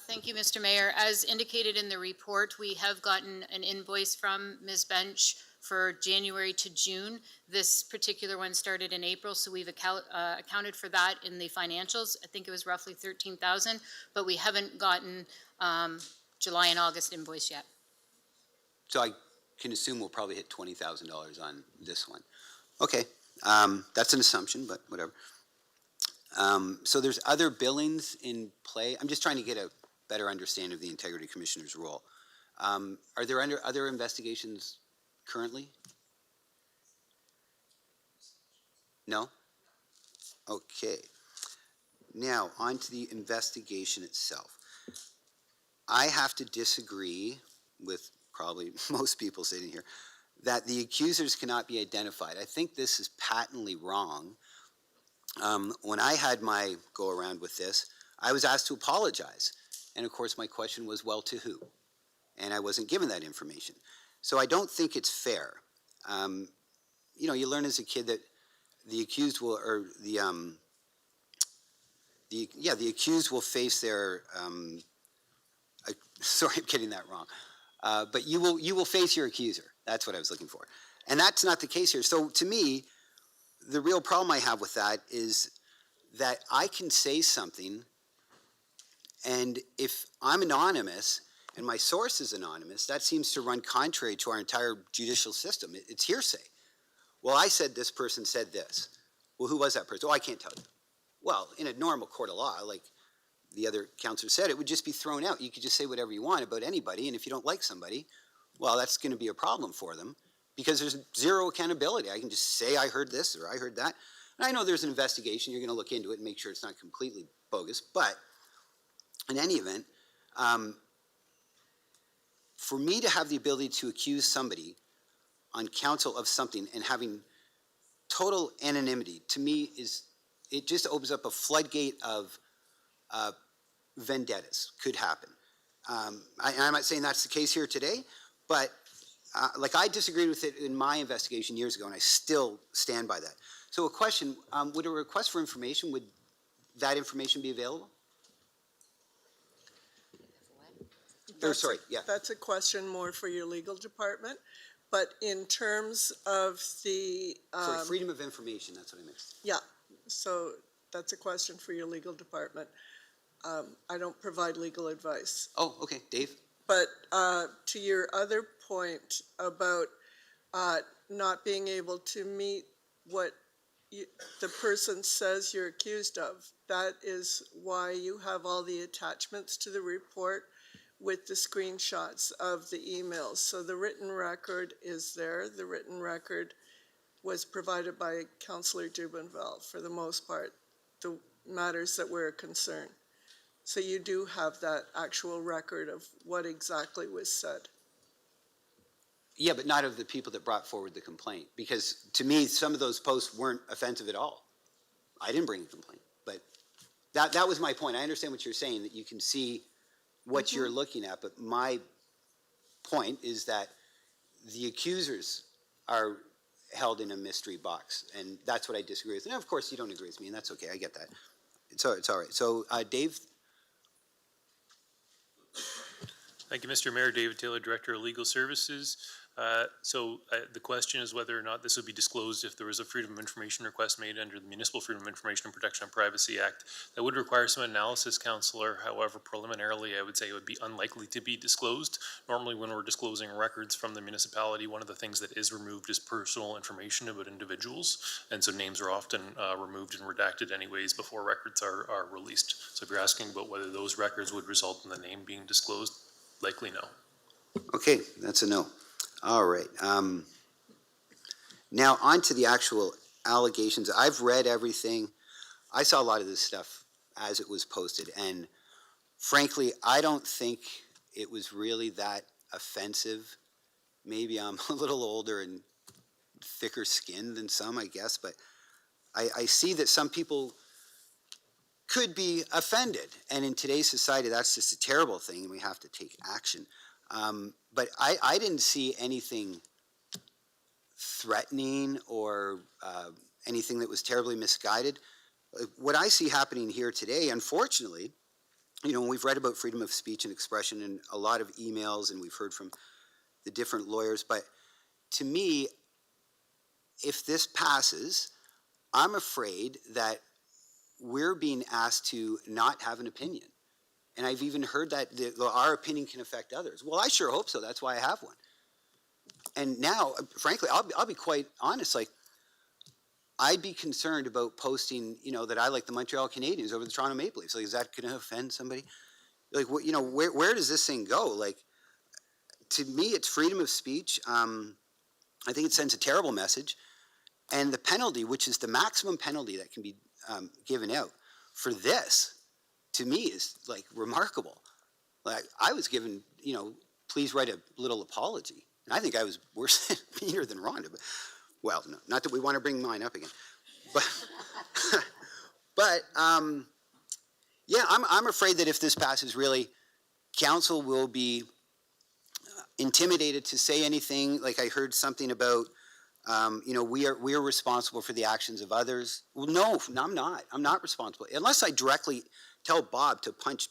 Thank you, Mr. Mayor. As indicated in the report, we have gotten an invoice from Ms. Bench for January to June. This particular one started in April, so we've accounted for that in the financials. I think it was roughly $13,000, but we haven't gotten July and August invoice yet. So I can assume we'll probably hit $20,000 on this one. Okay, that's an assumption, but whatever. So there's other billings in play. I'm just trying to get a better understanding of the Integrity Commissioner's role. Are there other investigations currently? No? Okay. Now, on to the investigation itself. I have to disagree with probably most people sitting here that the accusers cannot be identified. I think this is patently wrong. When I had my go around with this, I was asked to apologize. And of course, my question was, well, to who? And I wasn't given that information. So I don't think it's fair. You know, you learn as a kid that the accused will, or the accused will face their, sorry, I'm getting that wrong. But you will face your accuser. That's what I was looking for. And that's not the case here. So to me, the real problem I have with that is that I can say something, and if I'm anonymous and my source is anonymous, that seems to run contrary to our entire judicial system. It's hearsay. Well, I said this person said this. Well, who was that person? Oh, I can't tell you. Well, in a normal court of law, like the other counselor said, it would just be thrown out. You could just say whatever you want about anybody, and if you don't like somebody, well, that's going to be a problem for them because there's zero accountability. I can just say I heard this or I heard that. And I know there's an investigation. You're going to look into it and make sure it's not completely bogus. But in any event, for me to have the ability to accuse somebody on counsel of something and having total anonymity, to me, it just opens up a floodgate of vendettas could happen. I'm not saying that's the case here today, but like I disagreed with it in my investigation years ago, and I still stand by that. So a question, would a request for information, would that information be available? Sorry, yeah. That's a question more for your legal department. But in terms of the... Sorry, freedom of information, that's what I meant. Yeah, so that's a question for your legal department. I don't provide legal advice. Oh, okay, Dave? But to your other point about not being able to meet what the person says you're accused of. That is why you have all the attachments to the report with the screenshots of the emails. So the written record is there. The written record was provided by Councillor Jubenville for the most part, the matters that were a concern. So you do have that actual record of what exactly was said. Yeah, but not of the people that brought forward the complaint, because to me, some of those posts weren't offensive at all. I didn't bring a complaint, but that was my point. I understand what you're saying, that you can see what you're looking at, but my point is that the accusers are held in a mystery box, and that's what I disagree with. And of course, you don't agree with me, and that's okay. I get that. It's all right. So, Dave? Thank you, Mr. Mayor. David Taylor, Director of Legal Services. The question is whether or not this would be disclosed if there was a Freedom of Information request made under the Municipal Freedom of Information and Protection of Privacy Act. That would require some analysis, Councillor. However, preliminarily, I would say it would be unlikely to be disclosed. Normally, when we're disclosing records from the municipality, one of the things that is removed is personal information about individuals. And so names are often removed and redacted anyways before records are released. So if you're asking about whether those records would result in the name being disclosed, likely no. Okay, that's a no. All right. Now on to the actual allegations. I've read everything. I saw a lot of this stuff as it was posted, and frankly, I don't think it was really that offensive. Maybe I'm a little older and thicker skinned than some, I guess, but I see that some people could be offended, and in today's society, that's just a terrible thing, and we have to take action. But I didn't see anything threatening or anything that was terribly misguided. What I see happening here today, unfortunately, you know, we've read about freedom of speech and expression in a lot of emails, and we've heard from the different lawyers, but to me, if this passes, I'm afraid that we're being asked to not have an opinion. And I've even heard that our opinion can affect others. Well, I sure hope so. That's why I have one. And now, frankly, I'll be quite honest. Like, I'd be concerned about posting, you know, that I like the Montreal Canadiens over the Toronto Maple Leafs. Like, is that going to offend somebody? Like, you know, where does this thing go? Like, to me, it's freedom of speech. I think it sends a terrible message. And the penalty, which is the maximum penalty that can be given out for this, to me, is like remarkable. Like, I was given, you know, please write a little apology. And I think I was worse, meaner than Rhonda. But, well, no, not that we want to bring mine up again. But, yeah, I'm afraid that if this passes, really, council will be intimidated to say anything. Like, I heard something about, you know, we are responsible for the actions of others. Well, no, I'm not. I'm not responsible. Unless I directly tell Bob to punch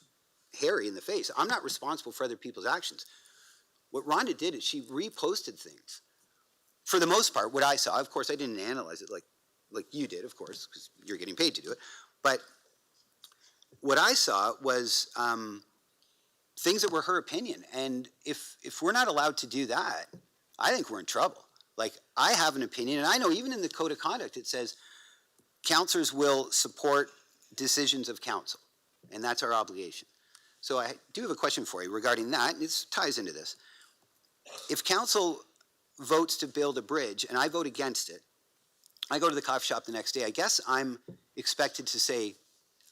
Harry in the face, I'm not responsible for other people's actions. What Rhonda did is she reposted things. For the most part, what I saw, of course, I didn't analyze it like you did, of course, because you're getting paid to do it. But what I saw was things that were her opinion. And if we're not allowed to do that, I think we're in trouble. Like, I have an opinion, and I know even in the code of conduct it says councillors will support decisions of council, and that's our obligation. So I do have a question for you regarding that, and it ties into this. If council votes to build a bridge and I vote against it, I go to the coffee shop the next day, I guess I'm expected to say,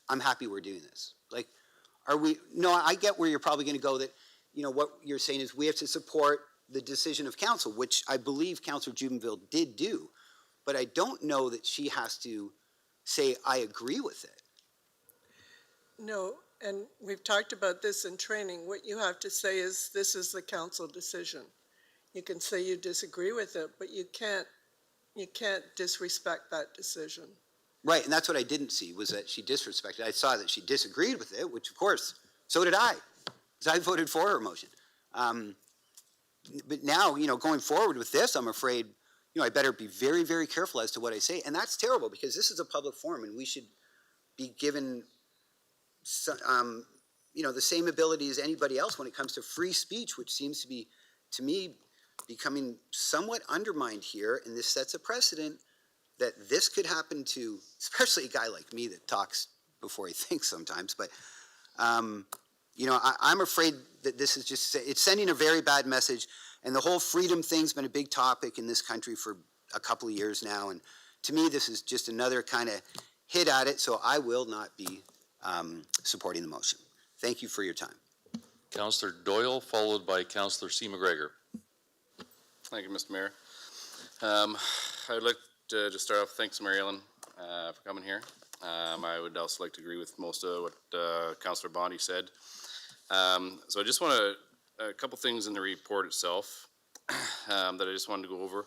I'm happy we're doing this. Like, are we, no, I get where you're probably going to go, that, you know, what you're saying is we have to support the decision of council, which I believe Councillor Jubenville did do, but I don't know that she has to say, I agree with it. No, and we've talked about this in training. What you have to say is, this is the council decision. You can say you disagree with it, but you can't disrespect that decision. Right, and that's what I didn't see, was that she disrespected. I saw that she disagreed with it, which of course, so did I, because I voted for her motion. But now, you know, going forward with this, I'm afraid, you know, I better be very, very careful as to what I say. And that's terrible, because this is a public forum and we should be given, you know, the same ability as anybody else when it comes to free speech, which seems to be, to me, becoming somewhat undermined here, and this sets a precedent that this could happen to, especially a guy like me that talks before he thinks sometimes, but you know, I'm afraid that this is just, it's sending a very bad message, and the whole freedom thing's been a big topic in this country for a couple of years now, and to me, this is just another kind of hit at it, so I will not be supporting the motion. Thank you for your time. Councillor Doyle, followed by Councillor C. McGregor. Thank you, Mr. Mayor. I would like to just start off, thanks Mary Ellen for coming here. I would also like to agree with most of what Councillor Bondi said. So I just want a couple things in the report itself that I just wanted to go over.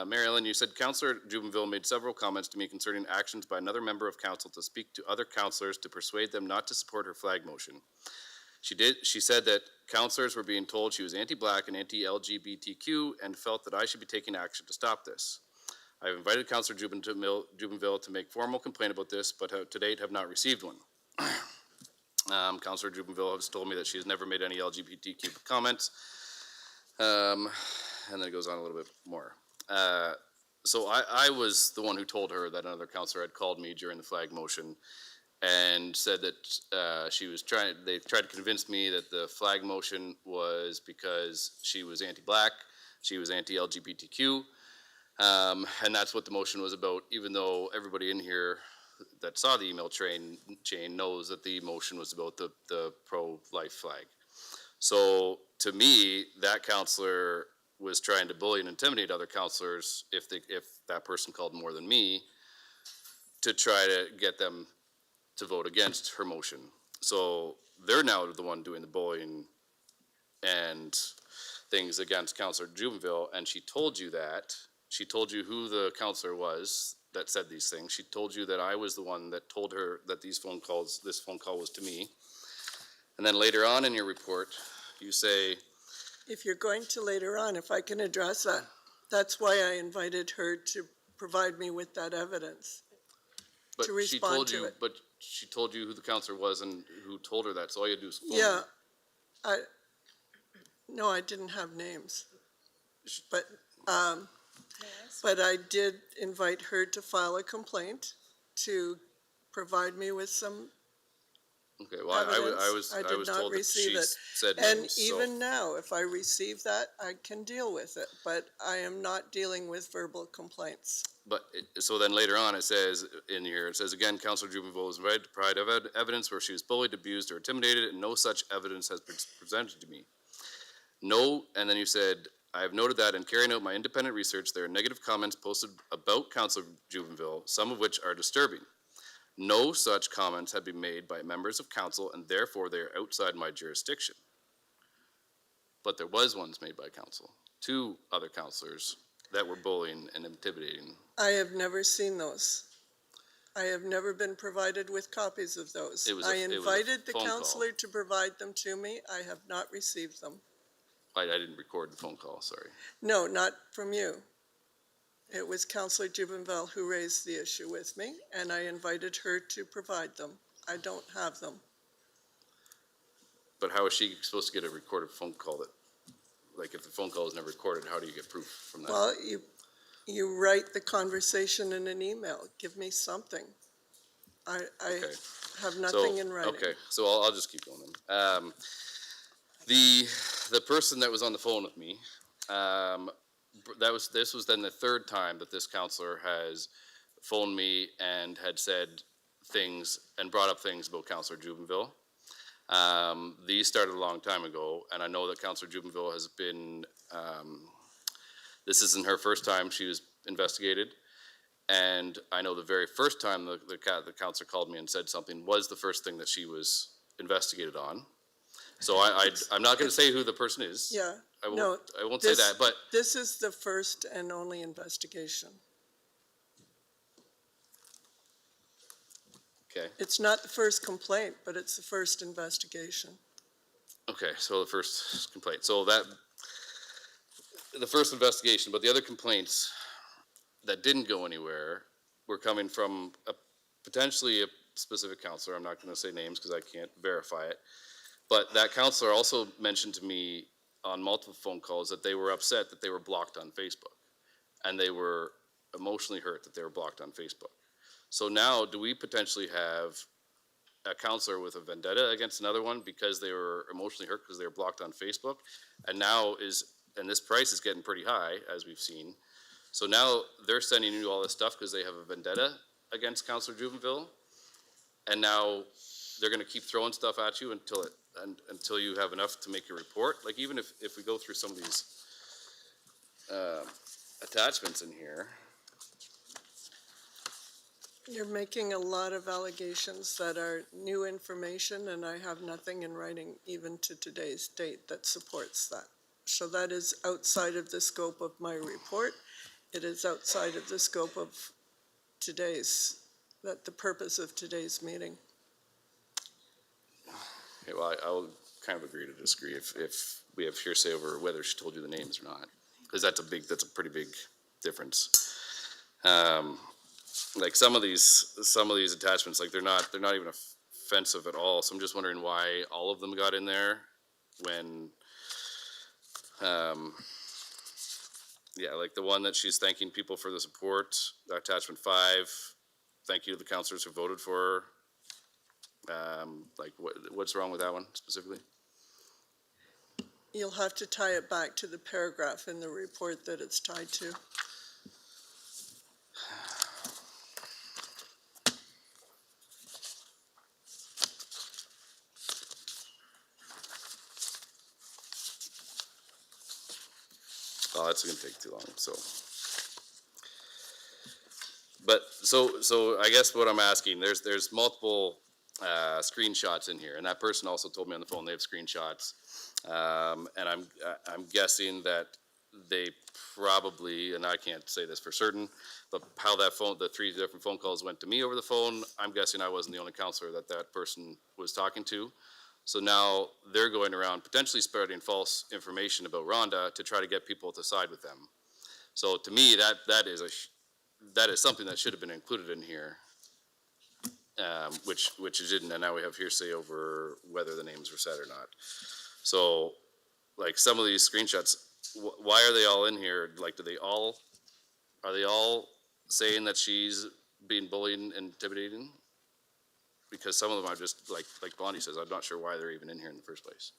Mary Ellen, you said Councillor Jubenville made several comments to me concerning actions by another member of council to speak to other councillors to persuade them not to support her flag motion. She said that councillors were being told she was anti-black and anti-LGBTQ and felt that I should be taking action to stop this. I have invited Councillor Jubenville to make formal complaint about this, but to date have not received one. Councillor Jubenville has told me that she has never made any LGBTQ comments, and then it goes on a little bit more. So I was the one who told her that another councillor had called me during the flag motion and said that they tried to convince me that the flag motion was because she was anti-black, she was anti-LGBTQ, and that's what the motion was about, even though everybody in here that saw the email chain knows that the motion was about the pro-life flag. So to me, that councillor was trying to bully and intimidate other councillors if that person called more than me to try to get them to vote against her motion. So they're now the one doing the bullying and things against Councillor Jubenville, and she told you that. She told you who the councillor was that said these things. She told you that I was the one that told her that this phone call was to me. And then later on in your report, you say, If you're going to later on, if I can address that, that's why I invited her to provide me with that evidence. but To respond to it. But she told you who the councillor was and who told her that, so all you had to do is phone Yeah, her. no, I didn't have names, but I did invite her to file a complaint to provide me with some Okay, well, evidence. I was did not told that receive she it. said And names, so. even now, if I receive that, I can deal with it, but I am not dealing with verbal complaints. But, so then later on, it says in here, it says again, Councillor Jubenville was invited to provide evidence where she was bullied, abused, or intimidated, and no such evidence has been presented to me. No, and then you said, I have noted that in carrying out my independent research, there are negative comments posted about Councillor Jubenville, some of which are disturbing. No such comments have been made by members of council, and therefore they are outside my jurisdiction. But there was ones made by council, 2 other councillors that were bullying and intimidating. I have never seen those. I have never been provided with copies of those. I invited the phone call. counselor to provide them to me. I have not received them. I didn't record the phone call, sorry. No, not from you. It was Councillor Jubenville who raised the issue with me, and I invited her to provide them. I don't have them. But how is she supposed to get a recorded phone call that, like if the phone call is never recorded, how do you get proof from that? Well, you write the conversation in an email. Give me something. I Okay. have nothing in writing. Okay, so I'll just keep going then. The person that was on the phone with me, this was then the 3rd time that this councillor has phoned me and had said things and brought up things about Councillor Jubenville. These started a long time ago, and I know that Councillor Jubenville has been, this isn't her first time she was investigated, and I know the very first time the councillor called me and said something was the first thing that she was investigated on. So I'm not going to say who the person is. Yeah. I No, won't say that, but this is the first and only investigation. okay. It's not the first complaint, but it's the first investigation. Okay, so the first complaint. So the first investigation, but the other complaints that didn't go anywhere were coming from potentially a specific councillor. I'm not going to say names because I can't verify it. But that councillor also mentioned to me on multiple phone calls that they were upset that they were blocked on Facebook. And they were emotionally hurt that they were blocked on Facebook. So now, do we potentially have a counselor with a vendetta against another one because they were emotionally hurt because they were blocked on Facebook? And now and this price is getting pretty high, as we've seen. So now they're sending you all this stuff because they have a vendetta against Councillor Jubenville. And now they're going to keep throwing stuff at you until you have enough to make your report. Like, even if we go through some of these attachments in here. You're making a lot of allegations that are new information, and I have nothing in writing even to today's date that supports that. So that is outside of the scope of my report. It is outside of the scope of the purpose of today's meeting. Okay, well, I will kind of agree to disagree if we have hearsay over whether she told you the names or not, because that's a pretty big difference. Like some of these attachments, like they're not even offensive at all. So I'm just wondering why all of them got in there when, yeah, like the one that she's thanking people for the support, attachment 5. Thank you to the councillors who voted for her. Like what's wrong with that one specifically? You'll have to tie it back to the paragraph in the report that it's tied to. Oh, that's gonna take too long, so. But, so I guess what I'm asking, there's multiple, screenshots in here, and that person also told me on the phone they have screenshots. And I'm guessing that they probably, and I can't say this for certain, but how the 3 different phone calls went to me over the phone, I'm guessing I wasn't the only counselor that person was talking to. So now they're going around potentially spreading false information about Rhonda to try to get people to side with them. So to me, that is something that should have been included in here, which it didn't, and now we have hearsay over whether the names were said or not. So, like some of these screenshots, why are they all in here? Like, are they all saying that she's being bullied and intimidating? Because some of them are just, like Bonnie says, I'm not sure why they're even in here in the first place.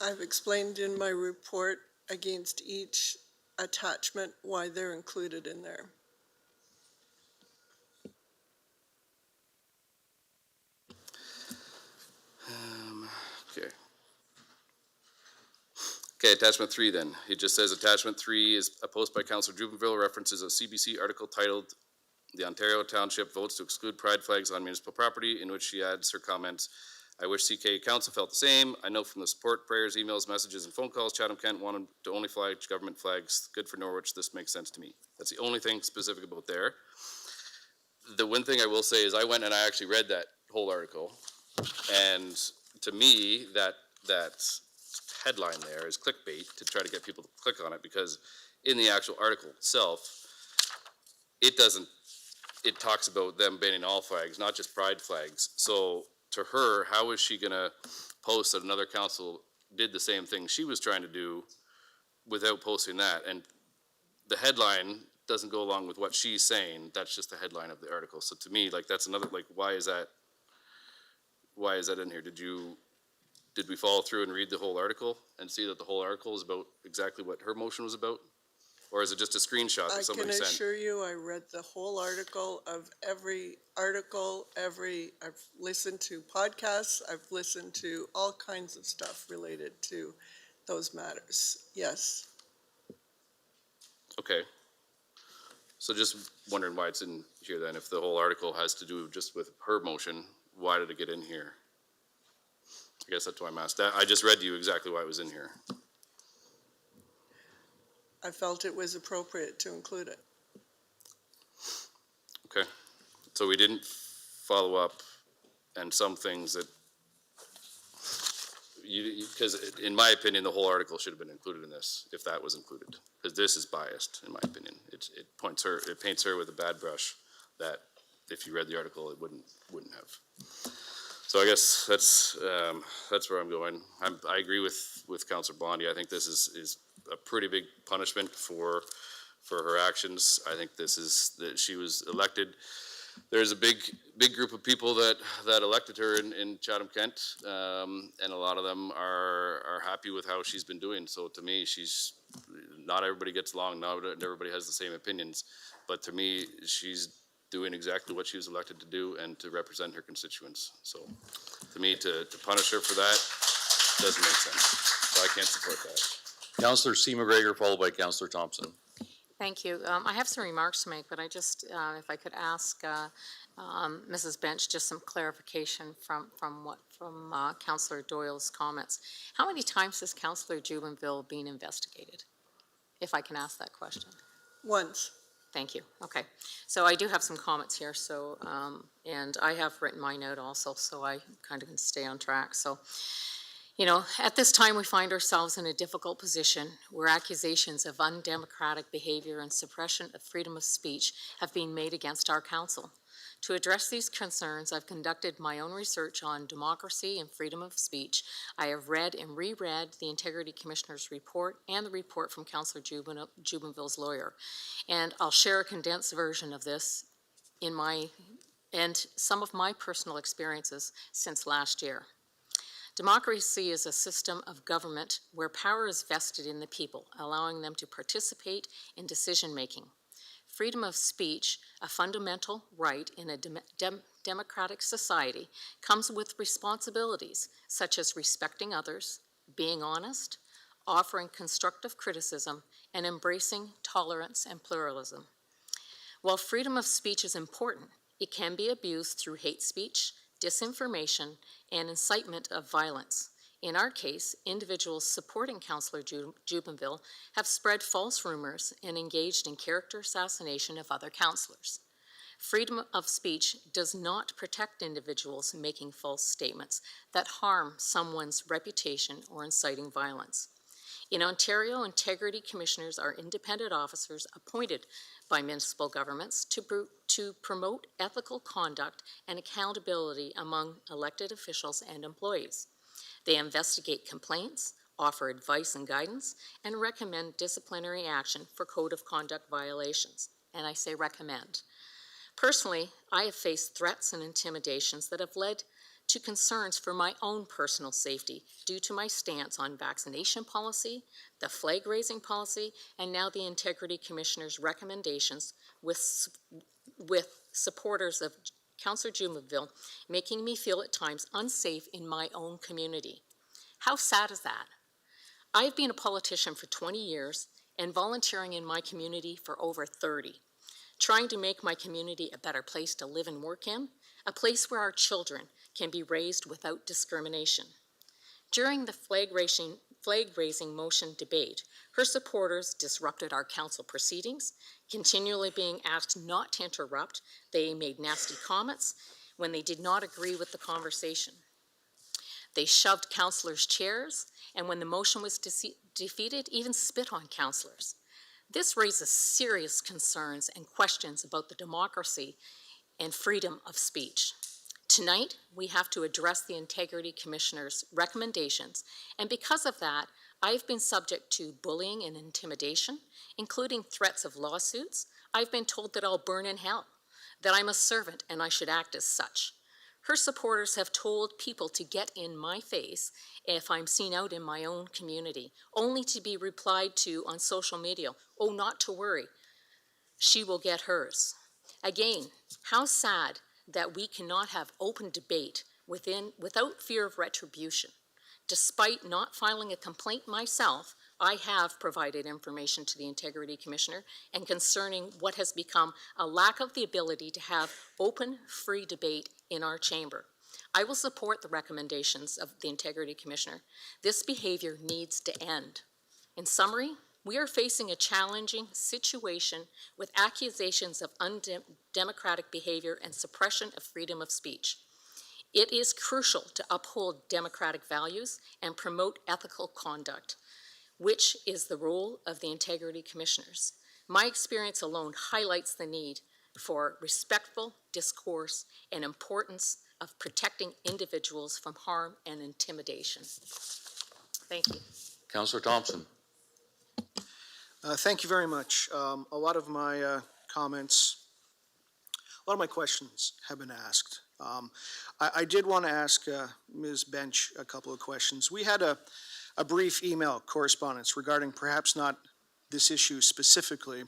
I've explained in my report against each attachment why they're included in there. Okay. Okay, attachment 3 then. It just says attachment 3 is a post by Councillor Jubenville, references a CBC article titled "The Ontario Township Votes to Exclude Pride Flags on Municipal Property," in which she adds her comments. I wish CK Council felt the same. I know from the support, prayers, emails, messages, and phone calls, Chatham-Kent wanted to only fly government flags. Good for Norwich. This makes sense to me. That's the only thing specific about there. The one thing I will say is I went and I actually read that whole article, and to me, that headline there is clickbait to try to get people to click on it, because in the actual article itself, it talks about them banning all flags, not just pride flags. So to her, how is she gonna post that another council did the same thing she was trying to do without posting that? And the headline doesn't go along with what she's saying. That's just the headline of the article. So to me, like, that's another, like, why is that in here? Did we follow through and read the whole article and see that the whole article is about exactly what her motion was about? Or is it just a screenshot that somebody sent? I can assure you I read the whole article of every article, I've listened to podcasts, I've listened to all kinds of stuff related to those matters. Yes. Okay. So just wondering why it's in here then. If the whole article has to do just with her motion, why did it get in here? I guess that's why I'm asked that. I just read to you exactly why it was in here. I felt it was appropriate to include it. Okay. So we didn't follow up, and some things that because in my opinion, the whole article should have been included in this, if that was included, because this is biased, in my opinion. It paints her with a bad brush that if you read the article, it wouldn't have. So I guess that's where I'm going. I agree with Councillor Blondie. I think this is a pretty big punishment for her actions. I think this is that she was elected. There's a big group of people that elected her in Chatham-Kent, and a lot of them are happy with how she's been doing. So to me, not everybody gets along. Not everybody has the same opinions, but to me, she's doing exactly what she was elected to do and to represent her constituents. So to me, to punish her for that doesn't make sense. So I can't support that. Councillor C. McGregor, followed by Councillor Thompson. Thank you. I have some remarks to make, but I just, if I could ask Mrs. Bench just some clarification from Councillor Doyle's comments. How many times has Councillor Jubenville been investigated? If I can ask that question. Once. Thank you. Okay. So I do have some comments here. So, and I have written my note also, so I kind of can stay on track. So, you know, at this time we find ourselves in a difficult position where accusations of undemocratic behavior and suppression of freedom of speech have been made against our council. To address these concerns, I've conducted my own research on democracy and freedom of speech. I have read and reread the Integrity Commissioner's report and the report from Councillor Jubenville's lawyer. And I'll share a condensed version of this and some of my personal experiences since last year. Democracy is a system of government where power is vested in the people, allowing them to participate in decision-making. Freedom of speech, a fundamental right in a democratic society, comes with responsibilities such as respecting others, being honest, offering constructive criticism, and embracing tolerance and pluralism. While freedom of speech is important, it can be abused through hate speech, disinformation, and incitement of violence. In our case, individuals supporting Councillor Jubenville have spread false rumors and engaged in character assassination of other councillors. Freedom of speech does not protect individuals making false statements that harm someone's reputation or inciting violence. In Ontario, integrity commissioners are independent officers appointed by municipal governments to promote ethical conduct and accountability among elected officials and employees. They investigate complaints, offer advice and guidance, and recommend disciplinary action for code of conduct violations. And I say recommend. Personally, I have faced threats and intimidations that have led to concerns for my own personal safety due to my stance on vaccination policy, the flag raising policy, and now the Integrity Commissioner's recommendations with supporters of Councillor Jubenville making me feel at times unsafe in my own community. How sad is that? I've been a politician for 20 years and volunteering in my community for over 30, trying to make my community a better place to live and work in, a place where our children can be raised without discrimination. During the flag raising motion debate, her supporters disrupted our council proceedings, continually being asked not to interrupt. They made nasty comments when they did not agree with the conversation. They shoved councillors' chairs, and when the motion was defeated, even spit on councillors. This raises serious concerns and questions about the democracy and freedom of speech. Tonight, we have to address the Integrity Commissioner's recommendations, and because of that, I've been subject to bullying and intimidation, including threats of lawsuits. I've been told that I'll burn in hell, that I'm a servant and I should act as such. Her supporters have told people to get in my face if I'm seen out in my own community, only to be replied to on social media, "Oh, not to worry, she will get hers." Again, how sad that we cannot have open debate without fear of retribution. Despite not filing a complaint myself, I have provided information to the Integrity Commissioner and concerning what has become a lack of the ability to have open, free debate in our chamber. I will support the recommendations of the Integrity Commissioner. This behavior needs to end. In summary, we are facing a challenging situation with accusations of undemocratic behavior and suppression of freedom of speech. It is crucial to uphold democratic values and promote ethical conduct, which is the role of the Integrity Commissioners. My experience alone highlights the need for respectful discourse and importance of protecting individuals from harm and intimidation. Thank you. Councillor Thompson. Thank you very much. A lot of my comments, a lot of my questions have been asked. I did want to ask Ms. Bench a couple of questions. We had a brief email correspondence regarding perhaps not this issue specifically,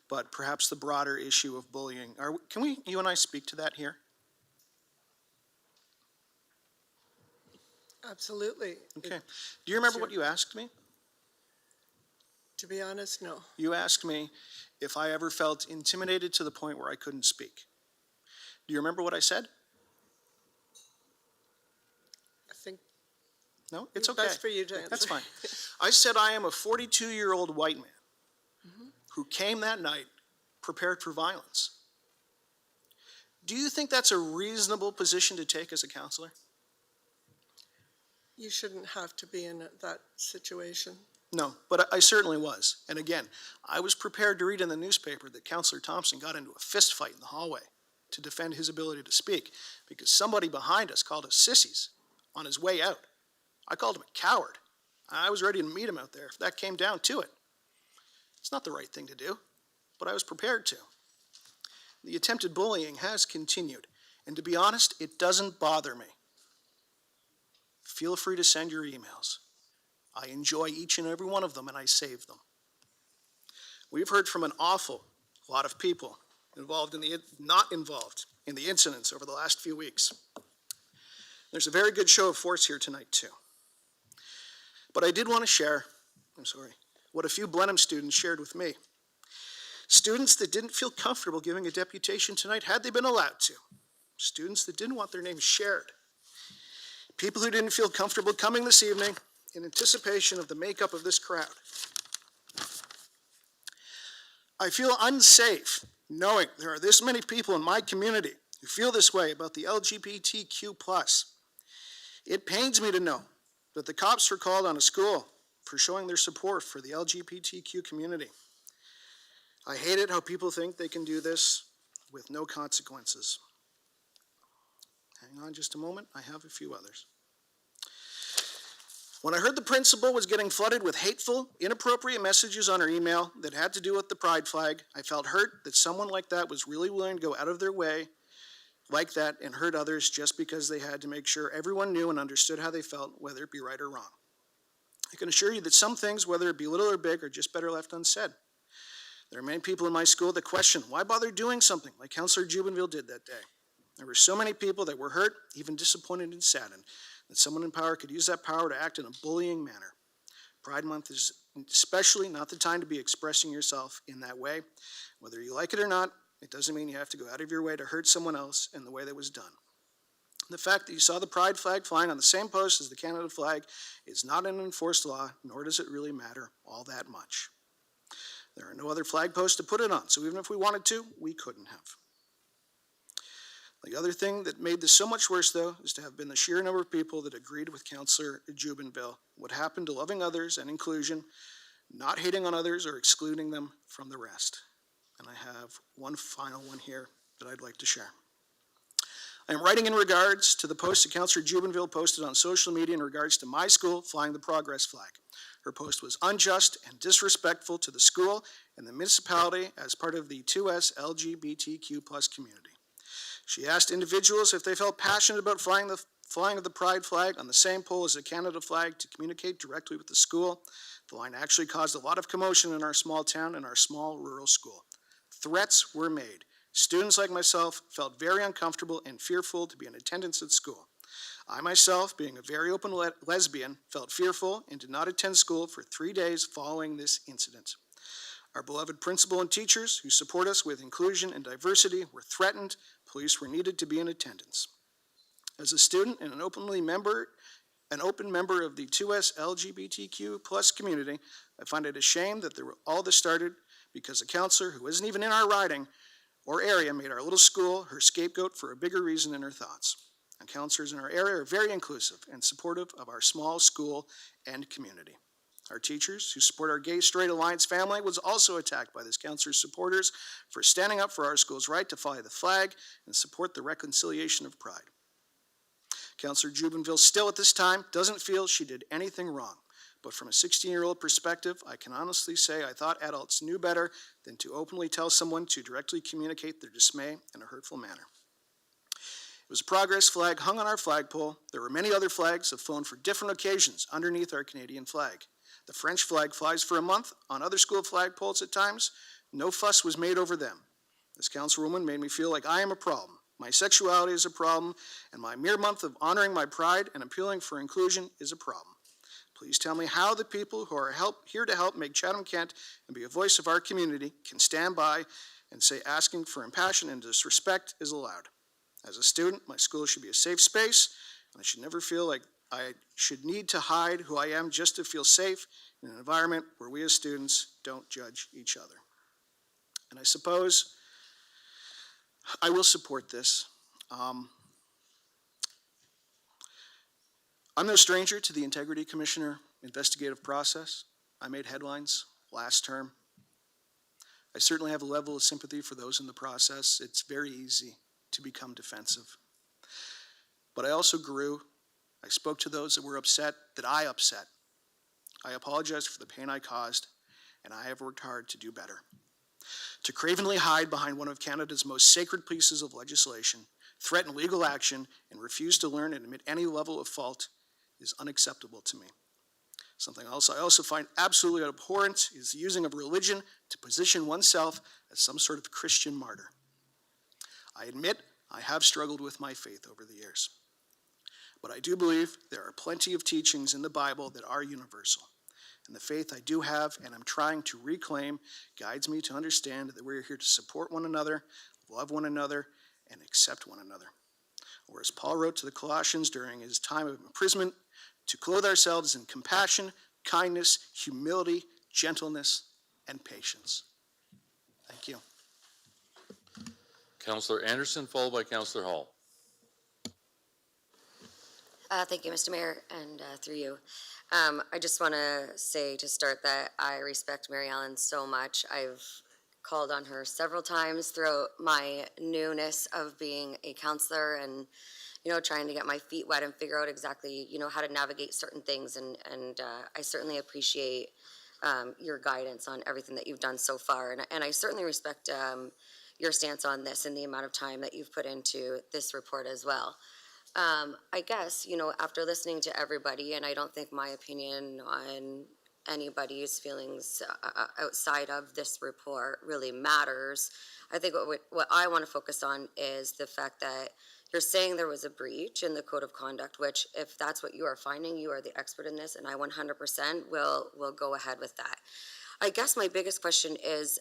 but perhaps the broader issue of bullying. Can you and I speak to that here? Absolutely. Okay. Do you remember what you asked me? To be honest, no. You asked me if I ever felt intimidated to the point where I couldn't speak. Do you remember what I said? I think No? It's okay. best for you to answer. That's fine. I said I am a 42-year-old white man who came that night prepared for violence. Do you think that's a reasonable position to take as a counselor? You shouldn't have to be in that situation. No, but I certainly was. And again, I was prepared to read in the newspaper that Councillor Thompson got into a fist fight in the hallway to defend his ability to speak because somebody behind us called us sissies on his way out. I called him a coward. I was ready to meet him out there if that came down to it. It's not the right thing to do, but I was prepared to. The attempted bullying has continued, and to be honest, it doesn't bother me. Feel free to send your emails. I enjoy each and every one of them, and I save them. We've heard from an awful lot of people not involved in the incidents over the last few weeks. There's a very good show of force here tonight, too. But I did want to share, what a few Blenheim students shared with me. Students that didn't feel comfortable giving a deputation tonight had they been allowed to. Students that didn't want their names shared. People who didn't feel comfortable coming this evening in anticipation of the makeup of this crowd. I feel unsafe knowing there are this many people in my community who feel this way about the LGBTQ+. It pains me to know that the cops were called on a school for showing their support for the LGBTQ community. I hate it how people think they can do this with no consequences. Hang on just a moment, I have a few others. When I heard the principal was getting flooded with hateful, inappropriate messages on her email that had to do with the pride flag, I felt hurt that someone like that was really willing to go out of their way like that and hurt others just because they had to make sure everyone knew and understood how they felt, whether it be right or wrong. I can assure you that some things, whether it be little or big, are just better left unsaid. There are many people in my school that question, why bother doing something like Councillor Jubenville did that day? There were so many people that were hurt, even disappointed and saddened, that someone in power could use that power to act in a bullying manner. Pride Month is especially not the time to be expressing yourself in that way. Whether you like it or not, it doesn't mean you have to go out of your way to hurt someone else in the way that was done. The fact that you saw the pride flag flying on the same post as the Canada flag is not an enforced law, nor does it really matter all that much. There are no other flag posts to put it on, so even if we wanted to, we couldn't have. The other thing that made this so much worse, though, is to have been the sheer number of people that agreed with Councillor Jubenville. What happened to loving others and inclusion, not hating on others or excluding them from the rest. And I have one final one here that I'd like to share. I am writing in regards to the post that Councillor Jubenville posted on social media in regards to my school flying the progress flag. Her post was unjust and disrespectful to the school and the municipality as part of the 2S LGBTQ+ community. She asked individuals if they felt passionate about flying of the pride flag on the same pole as the Canada flag to communicate directly with the school. The line actually caused a lot of commotion in our small town and our small rural school. Threats were made. Students like myself felt very uncomfortable and fearful to be in attendance at school. I myself, being a very open lesbian, felt fearful and did not attend school for 3 days following this incident. Our beloved principal and teachers who support us with inclusion and diversity were threatened. Police were needed to be in attendance. As a student and an open member of the 2S LGBTQ+ community, I find it a shame that all this started because a counselor who isn't even in our riding or area made our little school her scapegoat for a bigger reason in her thoughts. And counselors in our area are very inclusive and supportive of our small school and community. Our teachers, who support our Gay Straight Alliance family, was also attacked by this counselor's supporters for standing up for our school's right to fly the flag and support the reconciliation of pride. Counselor Jubenville still at this time doesn't feel she did anything wrong. But from a 16-year-old perspective, I can honestly say I thought adults knew better than to openly tell someone to directly communicate their dismay in a hurtful manner. It was a progress flag hung on our flagpole. There were many other flags that flown for different occasions underneath our Canadian flag. The French flag flies for a month on other school flagpoles at times. No fuss was made over them. This councilwoman made me feel like I am a problem. My sexuality is a problem, and my mere month of honoring my pride and appealing for inclusion is a problem. Please tell me how the people who are here to help make Chatham-Kent and be a voice of our community can stand by and say asking for impassion and disrespect is allowed. As a student, my school should be a safe space, and I should never feel like I should need to hide who I am just to feel safe in an environment where we as students don't judge each other. And I suppose I will support this. I'm no stranger to the Integrity Commissioner investigative process. I made headlines last term. I certainly have a level of sympathy for those in the process. It's very easy to become defensive. But I also grew. I spoke to those that were upset that I upset. I apologize for the pain I caused, and I have worked hard to do better. To cravenly hide behind one of Canada's most sacred pieces of legislation, threaten legal action, and refuse to learn and admit any level of fault is unacceptable to me. Something else I also find absolutely abhorrent is the using of religion to position oneself as some sort of Christian martyr. I admit I have struggled with my faith over the years. But I do believe there are plenty of teachings in the Bible that are universal. And the faith I do have and I'm trying to reclaim guides me to understand that we're here to support one another, love one another, and accept one another. Or as Paul wrote to the Colossians during his time of imprisonment, to clothe ourselves in compassion, kindness, humility, gentleness, and patience. Thank you. Councillor Anderson, followed by Councillor Hall. Thank you, Mr. Mayor, and through you. I just want to say to start that I respect Mary Ellen so much. I've called on her several times throughout my newness of being a counselor and, trying to get my feet wet and figure out exactly, how to navigate certain things. And I certainly appreciate your guidance on everything that you've done so far. And I certainly respect your stance on this and the amount of time that you've put into this report as well. I guess, after listening to everybody, and I don't think my opinion on anybody's feelings outside of this report really matters. I think what I want to focus on is the fact that you're saying there was a breach in the code of conduct, which if that's what you are finding, you are the expert in this, and I 100% will go ahead with that. I guess my biggest question is,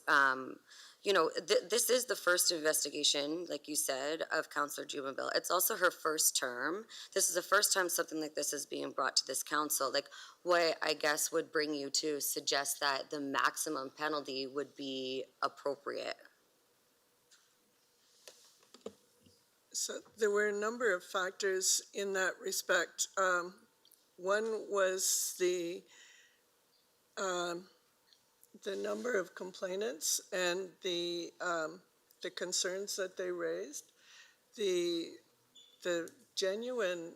this is the first investigation, like you said, of Councillor Jubenville. It's also her first term. This is the first time something like this is being brought to this council. Like, what I guess would bring you to suggest that the maximum penalty would be appropriate? So there were a number of factors in that respect. One was the number of complainants and the concerns that they raised, the genuine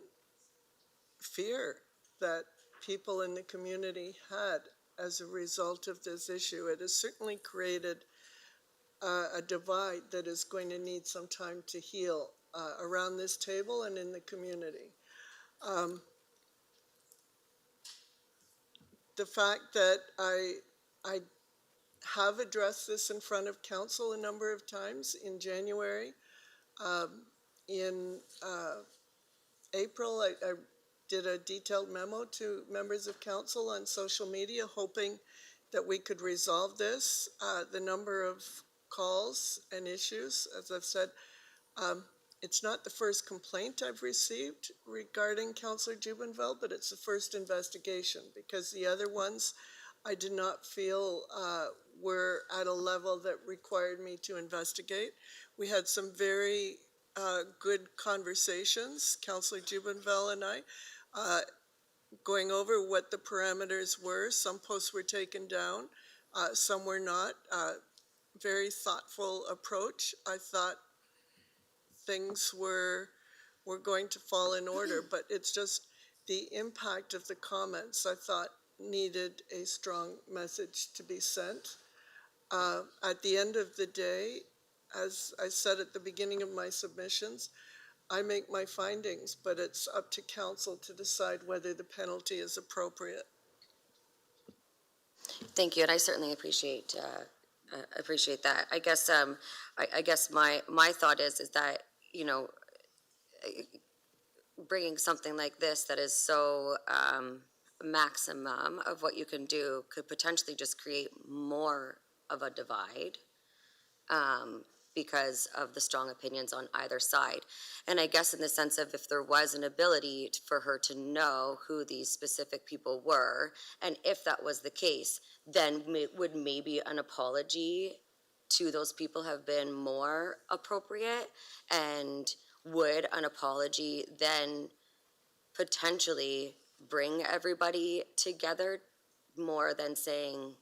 fear that people in the community had as a result of this issue. It has certainly created a divide that is going to need some time to heal around this table and in the community. The fact that I have addressed this in front of council a number of times in January. In April, I did a detailed memo to members of council on social media, hoping that we could resolve this. The number of calls and issues, as I've said, it's not the first complaint I've received regarding Councillor Jubenville, but it's the first investigation, because the other ones I did not feel were at a level that required me to investigate. We had some very good conversations, Councillor Jubenville and I, going over what the parameters were. Some posts were taken down, some were not. Very thoughtful approach. I thought things were we're going to fall in order, but it's just the impact of the comments I thought needed a strong message to be sent. At the end of the day, as I said at the beginning of my submissions, I make my findings, but it's up to council to decide whether the penalty is appropriate. Thank you, and I certainly appreciate that. I guess I guess my thought is that, you know, bringing something like this that is so maximum of what you can do could potentially just create more of a divide because of the strong opinions on either side. And I guess in the sense of if there was an ability for her to know who these specific people were, and if that was the case, then would maybe an apology to those people have been more appropriate? And would an apology then potentially bring everybody together more than saying,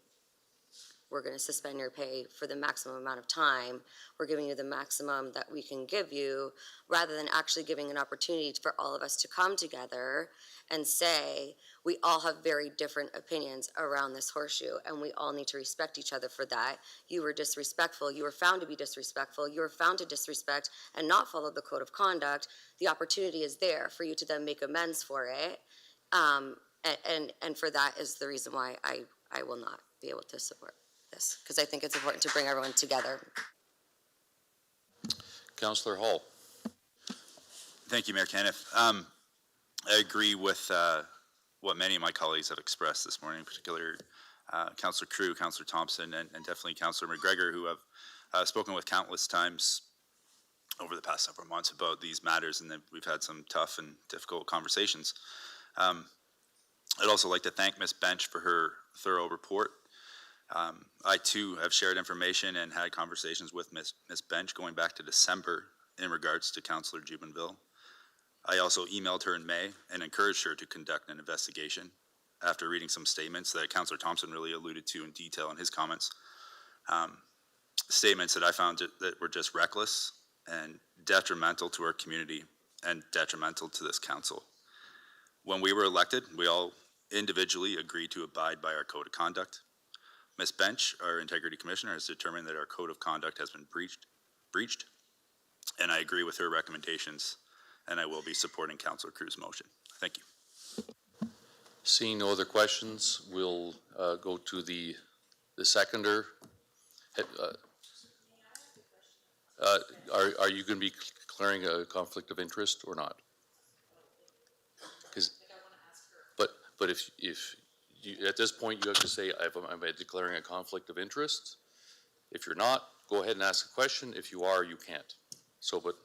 we're going to suspend your pay for the maximum amount of time, we're giving you the maximum that we can give you, rather than actually giving an opportunity for all of us to come together and say, we all have very different opinions around this horseshoe, and we all need to respect each other for that. You were disrespectful. You were found to be disrespectful. You were found to disrespect and not follow the code of conduct. The opportunity is there for you to then make amends for it. And for that is the reason why I will not be able to support this, because I think it's important to bring everyone together. Councillor Hall. Thank you, Mayor Caniff. I agree with what many of my colleagues have expressed this morning, in particular Councillor Crew, Councillor Thompson, and definitely Councillor McGregor, who have spoken with countless times over the past several months about these matters, and we've had some tough and difficult conversations. I'd also like to thank Ms. Bench for her thorough report. I too have shared information and had conversations with Ms. Bench going back to December in regards to Councillor Jubinville. I also emailed her in May and encouraged her to conduct an investigation after reading some statements that Councillor Thompson really alluded to in detail in his comments. Statements that I found that were just reckless and detrimental to our community and detrimental to this council. When we were elected, we all individually agreed to abide by our code of conduct. Ms. Bench, our integrity commissioner, has determined that our code of conduct has been breached, and I agree with her recommendations, and I will be supporting Councillor Crew's motion. Thank you. Seeing no other questions, we'll go to the seconder. Are you going to be declaring a conflict of interest or not? But if you, at this point you have to say, I'm declaring a conflict of interest. If you're not, go ahead and ask a question. If you are, you can't. So, but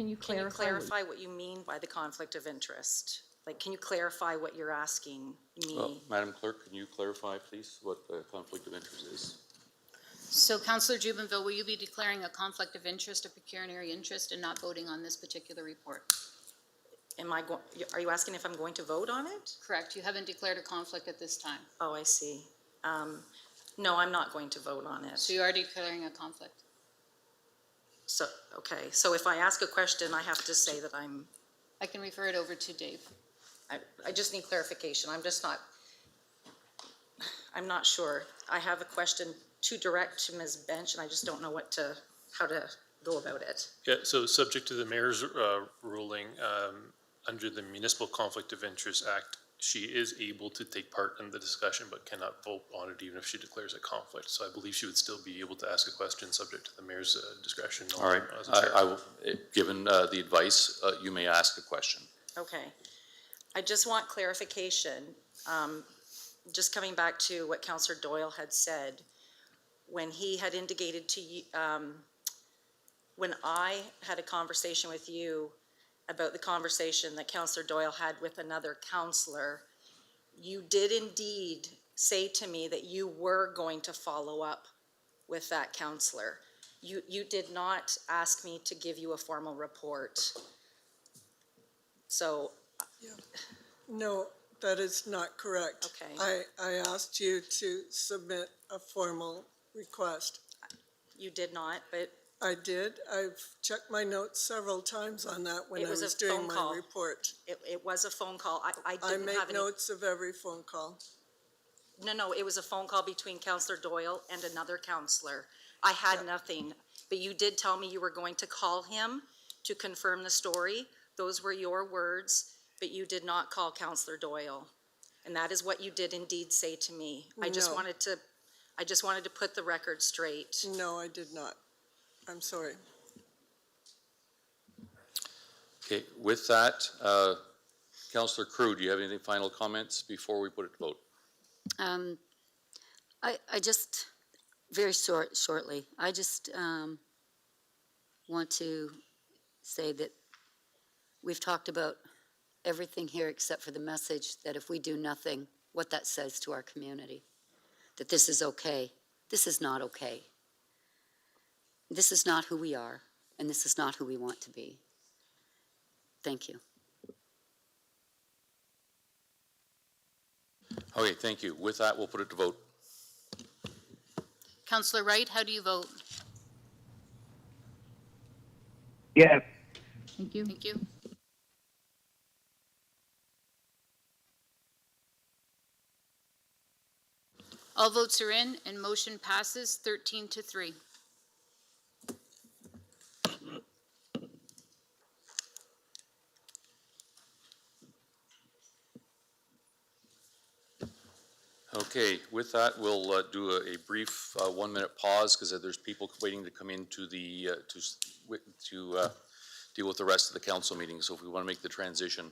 Can you clarify what you mean by the conflict of interest? Like, can you clarify what you're asking me? Madam Clerk, can you clarify, please, what the conflict of interest is? So Councillor Jubinville, will you be declaring a conflict of interest, a pecuniary interest, and not voting on this particular report? Are you asking if I'm going to vote on it? Correct. You haven't declared a conflict at this time. Oh, I see. No, I'm not going to vote on it. So you are declaring a conflict? So, okay. So if I ask a question, I have to say that I can refer it over to Dave. I just need clarification. I'm not sure. I have a question to direct to Ms. Bench, and I just don't know how to go about it. Yeah, so subject to the mayor's ruling, under the Municipal Conflict of Interest Act, she is able to take part in the discussion but cannot vote on it even if she declares a conflict. So I believe she would still be able to ask a question subject to the mayor's discretion. All right, I will, given the advice, you may ask a question. Okay. I just want clarification. Just coming back to what Councillor Doyle had said, when he had indicated to you, when I had a conversation with you about the conversation that Councillor Doyle had with another councillor, you did indeed say to me that you were going to follow up with that counselor. You did not ask me to give you a formal report. So, No, that is not correct. okay, I asked you to submit a formal request. you did not, but I did. I've checked my notes several times on that when It I was a was doing phone my call. report. it was a phone call. I I didn't make have any. notes of every phone call. No, it was a phone call between Counselor Doyle and another counselor. I had nothing, but you did tell me you were going to call him to confirm the story. Those were your words, but you did not call Counselor Doyle. And that is what you did indeed say to me. I just No. wanted to put the record straight. No, I did not. I'm sorry. Okay, with that, Councillor Crew, do you have any final comments before we put it to vote? I just, very shortly, I just want to say that we've talked about everything here except for the message that if we do nothing, what that says to our community, that this is okay. This is not okay. This is not who we are, and this is not who we want to be. Thank you. Okay, thank you. With that, we'll put it to vote. Counselor Wright, how do you vote? Yes. Thank you. Thank you. All votes are in and motion passes 13-3. Okay, with that, we'll do a brief 1-minute pause because there's people waiting to come in to the to deal with the rest of the council meeting. So if we want to make the transition.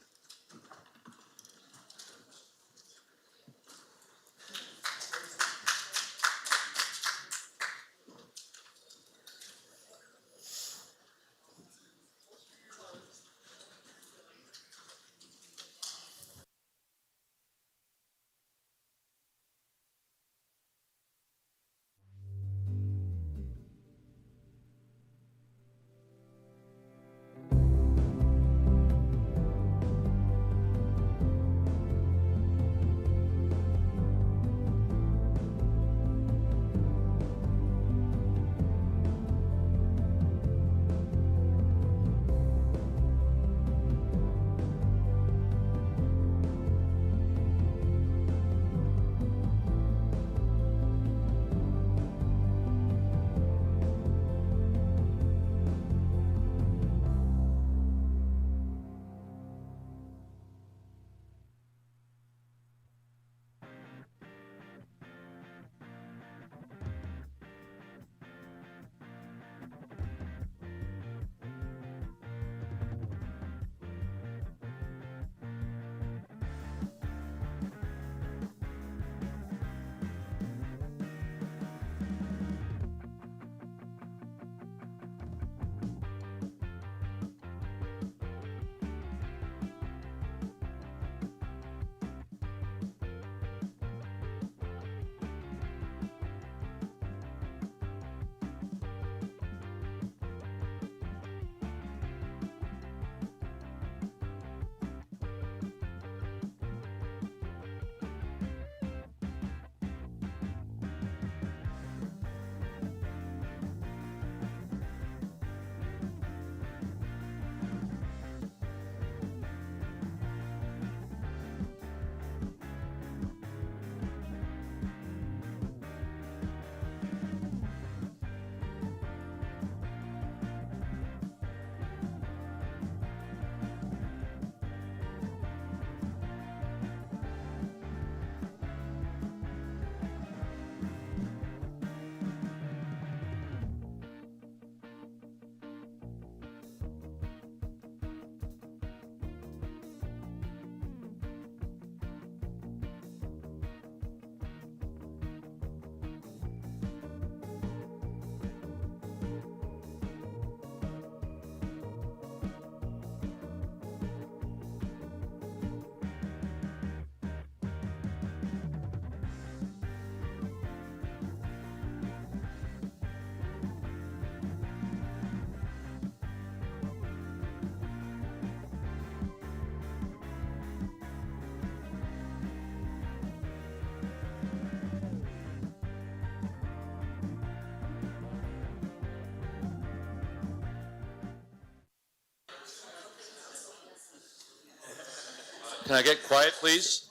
can I get quiet, please?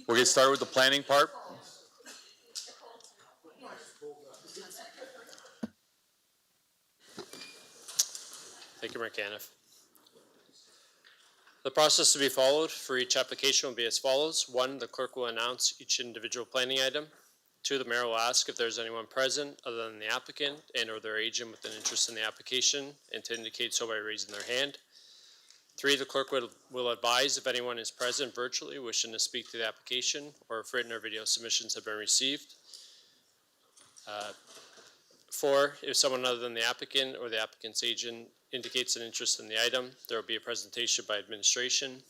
We'll get started with the planning part. Thank you, Mayor Caniff. The process to be followed for each application will be as follows. 1, the clerk will announce each individual planning item. 2, the mayor will ask if there's anyone present other than the applicant and or their agent with an interest in the application and to indicate so by raising their hand. 3, the clerk will advise if anyone is present virtually wishing to speak to the application or if written or video submissions have been received. 4, if someone other than the applicant or the applicant's agent indicates an interest in the item, there will be a presentation by administration.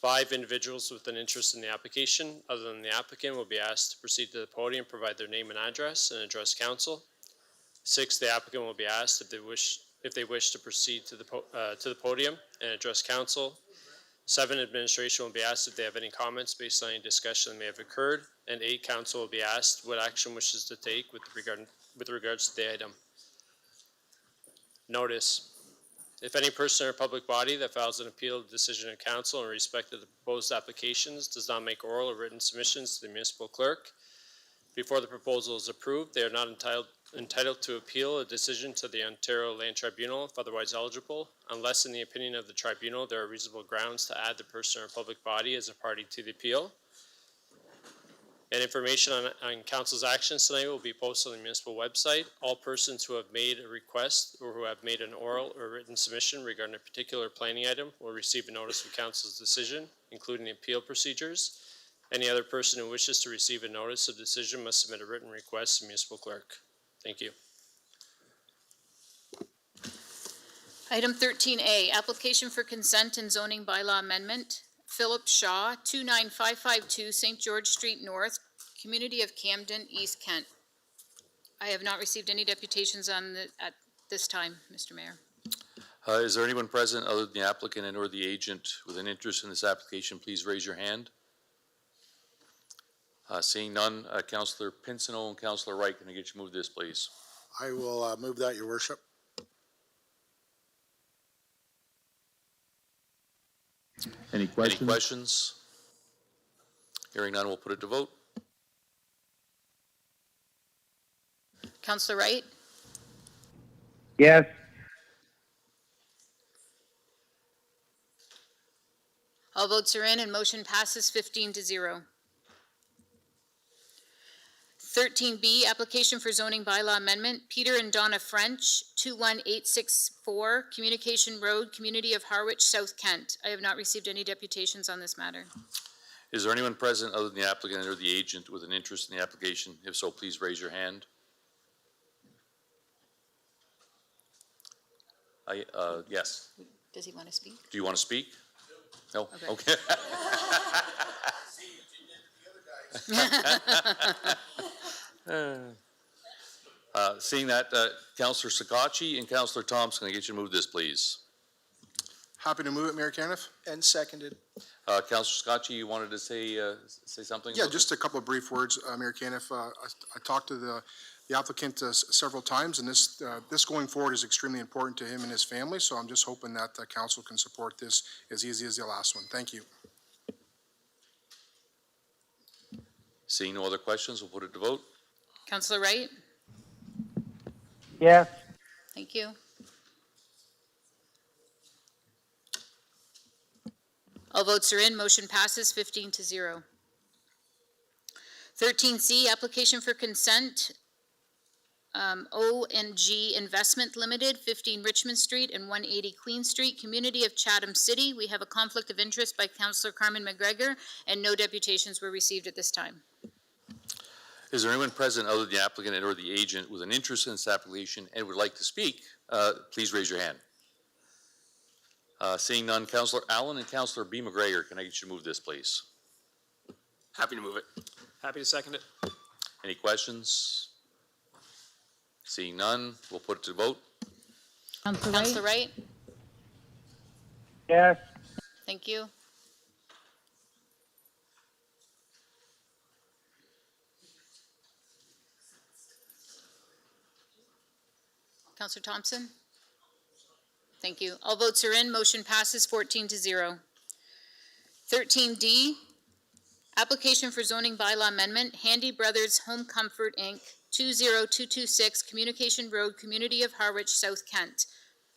5, individuals with an interest in the application other than the applicant will be asked to proceed to the podium, provide their name and address, and address council. 6, the applicant will be asked if they wish to proceed to the podium and address council. 7, administration will be asked if they have any comments based on any discussion that may have occurred. And 8, council will be asked what action wishes to take with regards to the item. Notice. If any person or public body that files an appeal of the decision of council in respect of the proposed applications does not make oral or written submissions to the municipal clerk before the proposal is approved, they are not entitled to appeal a decision to the Ontario Land Tribunal if otherwise eligible, unless in the opinion of the tribunal there are reasonable grounds to add the person or public body as a party to the appeal. And information on council's actions tonight will be posted on the municipal website. All persons who have made a request or who have made an oral or written submission regarding a particular planning item will receive a notice of council's decision, including the appeal procedures. Any other person who wishes to receive a notice of decision must submit a written request to the municipal clerk. Thank you. Item 13A, application for consent and zoning bylaw amendment. Philip Shaw, 29552 St. George Street North, Community of Camden, East Kent. I have not received any deputations at this time, Mr. Mayor. Is there anyone present other than the applicant and or the agent with an interest in this application? Please raise your hand. Seeing none, Councillor Pinsonneau and Councillor Wright, can I get you to move this, please? I will move that, Your Worship. Any questions? Hearing none, we'll put it to vote. Councillor Wright? Yes. All votes are in and motion passes 15-0. 13B, application for zoning bylaw amendment. Peter and Donna French, 21864 Communication Road, Community of Harwich, South Kent. I have not received any deputations on this matter. Is there anyone present other than the applicant or the agent with an interest in the application? If so, please raise your hand. Yes. Does he want to speak? Do you want to speak? No? Okay. Seeing that, Councillor Sakachi and Councillor Thompson, can I get you to move this, please? Happy to move it, Mayor Caniff. And seconded. Councillor Sakachi, you wanted to say something? Yeah, just a couple of brief words, Mayor Caniff. I talked to the applicant several times, and this going forward is extremely important to him and his family, so I'm just hoping that the council can support this as easy as the last one. Thank you. Seeing no other questions, we'll put it to vote. Councillor Wright? Yes. Thank you. All votes are in. Motion passes 15-0. 13C, application for consent. O&G Investment Limited, 15 Richmond Street and 180 Queen Street, Community of Chatham City. We have a conflict of interest by Councillor Carmen McGregor, and no deputations were received at this time. Is there anyone present other than the applicant and or the agent with an interest in this application and would like to speak? Please raise your hand. Seeing none, Councillor Allen and Councillor B. McGregor, can I get you to move this, please? Happy to move it. Happy to second it. Any questions? Seeing none, we'll put it to vote. Councillor Wright? Yes. Thank you. Councillor Thompson? Thank you. All votes are in. Motion passes 14-0. 13D, application for zoning bylaw amendment, Handy Brothers Home Comfort, Inc., 20226 Communication Road, Community of Harwich, South Kent.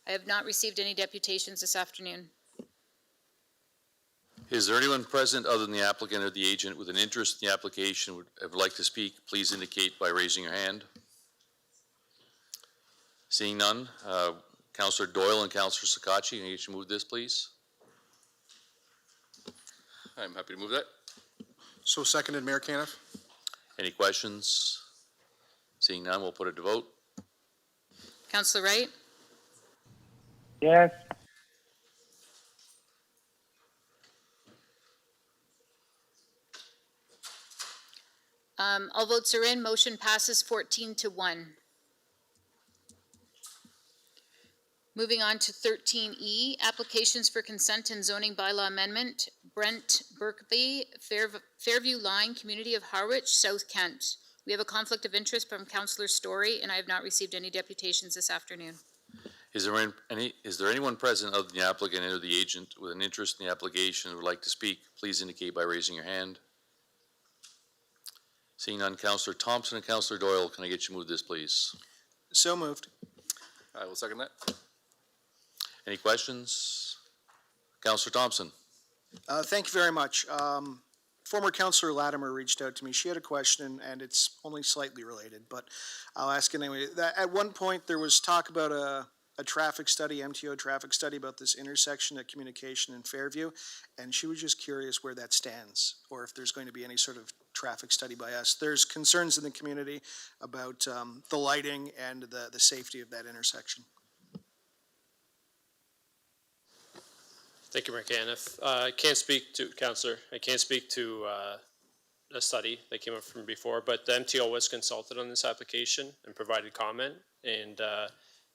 I have not received any deputations this afternoon. Is there anyone present other than the applicant or the agent with an interest in the application would like to speak? Please indicate by raising your hand. Seeing none, Councillor Doyle and Councillor Sakachi, can you move this, please? I'm happy to move that. So seconded, Mayor Caniff. Any questions? Seeing none, we'll put it to vote. Councillor Wright? Yes. All votes are in. Motion passes 14-1. Moving on to 13E, applications for consent and zoning bylaw amendment. Brent Berkby, Fairview Line, Community of Harwich, South Kent. We have a conflict of interest from Councillor Story, and I have not received any deputations this afternoon. Is there anyone present other than the applicant or the agent with an interest in the application who would like to speak? Please indicate by raising your hand. Seeing none, Councillor Thompson and Councillor Doyle, can I get you to move this, please? So moved. I will second that. Any questions? Councillor Thompson. Thank you very much. Former Councillor Latimer reached out to me. She had a question, and it's only slightly related, but I'll ask it anyway. At one point, there was talk about a traffic study, MTO traffic study about this intersection at Communication in Fairview, and she was just curious where that stands, or if there's going to be any sort of traffic study by us. There's concerns in the community about the lighting and the safety of that intersection. Thank you, Mayor Caniff. I can't speak to, Councillor, I can't speak to a study that came up from before, but the MTO was consulted on this application and provided comment, and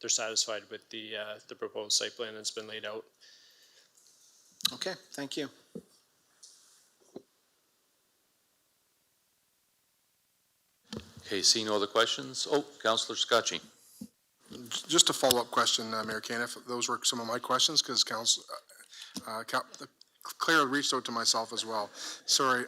they're satisfied with the proposed site plan that's been laid out. Okay, thank you. Okay, seeing no other questions. Oh, Councillor Scotchy. Just a follow-up question, Mayor Caniff. Those were some of my questions because Claire reached out to myself as well. Sorry,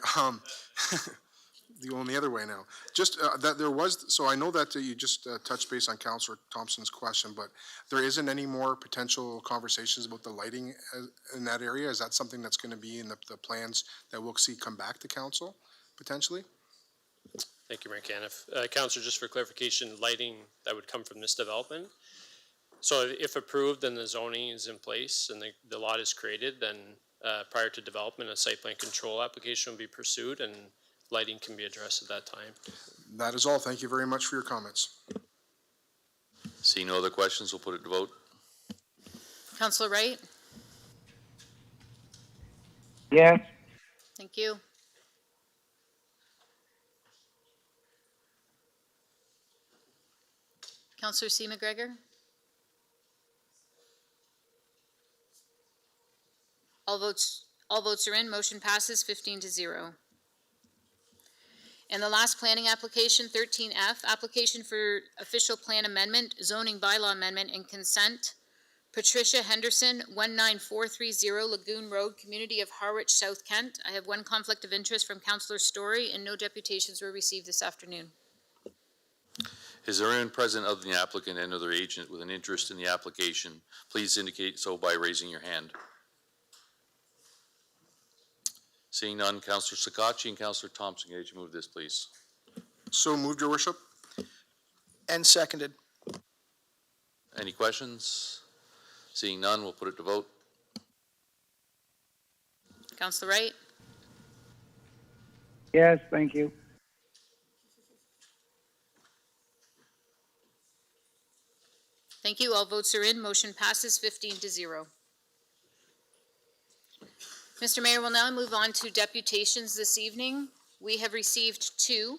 going the other way now. Just that there was, so I know that you just touched base on Councillor Thompson's question, but there isn't any more potential conversations about the lighting in that area? Is that something that's going to be in the plans that we'll see come back to council potentially? Thank you, Mayor Caniff. Councillor, just for clarification, lighting that would come from this development. So if approved and the zoning is in place and the lot is created, then prior to development, a site plan control application will be pursued and lighting can be addressed at that time. That is all. Thank you very much for your comments. Seeing no other questions, we'll put it to vote. Councillor Wright? Yes. Thank you. Councillor C. McGregor? All votes are in. Motion passes 15-0. And the last planning application, 13F, application for official plan amendment, zoning bylaw amendment, and consent. Patricia Henderson, 19430 Lagoon Road, Community of Harwich, South Kent. I have one conflict of interest from Councillor Story, and no deputations were received this afternoon. Is there anyone present other than the applicant and other agent with an interest in the application? Please indicate so by raising your hand. Seeing none, Councillor Sakachi and Councillor Thompson, can you move this, please? So moved, Your Worship. And seconded. Any questions? Seeing none, we'll put it to vote. Councillor Wright? Yes, thank you. Thank you. All votes are in. Motion passes 15-0. Mr. Mayor, we'll now move on to deputations this evening. We have received two,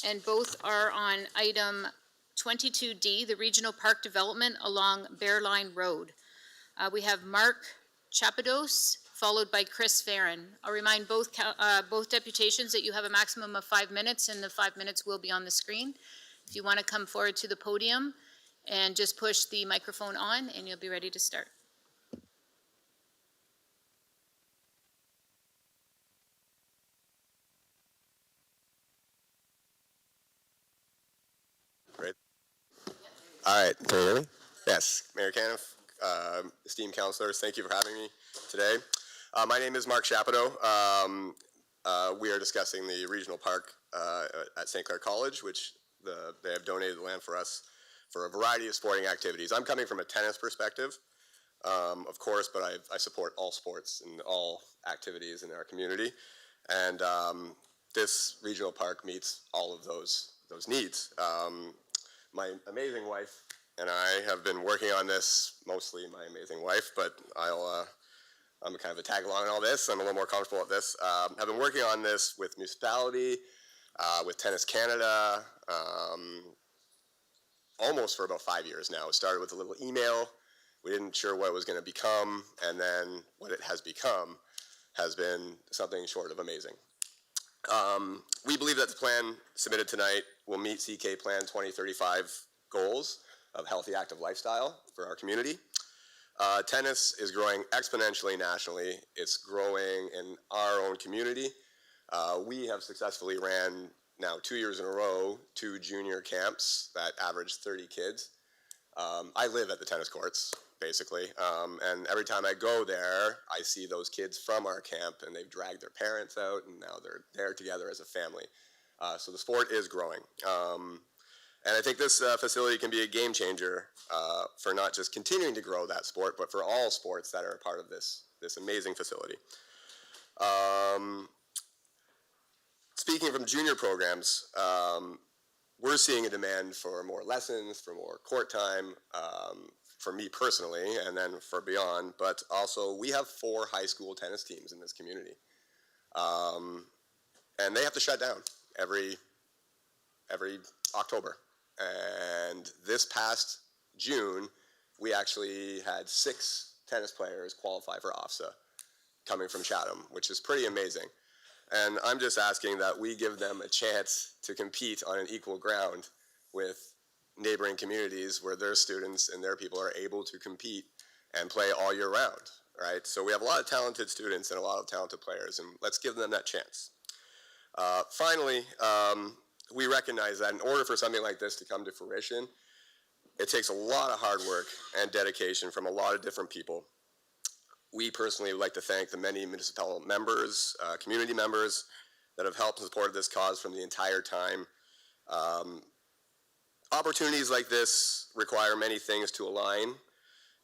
and both are on item 22D, the Regional Park Development along Bear Line Road. We have Mark Chapados, followed by Chris Farron. I'll remind both deputations that you have a maximum of 5 minutes, and the 5 minutes will be on the screen. If you want to come forward to the podium and just push the microphone on, and you'll be ready to start. All right, can you hear me? Yes, Mayor Caniff, esteemed councilors, thank you for having me today. My name is Mark Chapido. We are discussing the regional park at St. Clair College, which they have donated the land for us for a variety of sporting activities. I'm coming from a tennis perspective, of course, but I support all sports and all activities in our community. And this regional park meets all of those needs. My amazing wife and I have been working on this, mostly my amazing wife, but I'm kind of a tag along in all this. I'm a little more comfortable at this. I've been working on this with municipality, with Tennis Canada, almost for about 5 years now. It started with a little email. We didn't sure what it was going to become, and then what it has become has been something short of amazing. We believe that the plan submitted tonight will meet CK Plan 2035 goals of healthy, active lifestyle for our community. Tennis is growing exponentially nationally. It's growing in our own community. We have successfully ran now 2 years in a row 2 junior camps that average 30 kids. I live at the tennis courts, basically, and every time I go there, I see those kids from our camp, and they've dragged their parents out, and now they're there together as a family. So the sport is growing. And I think this facility can be a game changer for not just continuing to grow that sport, but for all sports that are a part of this amazing facility. Speaking from junior programs, we're seeing a demand for more lessons, for more court time, for me personally, and then for beyond. But also, we have 4 high school tennis teams in this community. And they have to shut down every October. And this past June, we actually had 6 tennis players qualify for OFSA coming from Chatham, which is pretty amazing. And I'm just asking that we give them a chance to compete on an equal ground with neighboring communities where their students and their people are able to compete and play all year round, right? So we have a lot of talented students and a lot of talented players, and let's give them that chance. Finally, we recognize that in order for something like this to come to fruition, it takes a lot of hard work and dedication from a lot of different people. We personally would like to thank the many municipal members, community members that have helped and supported this cause from the entire time. Opportunities like this require many things to align,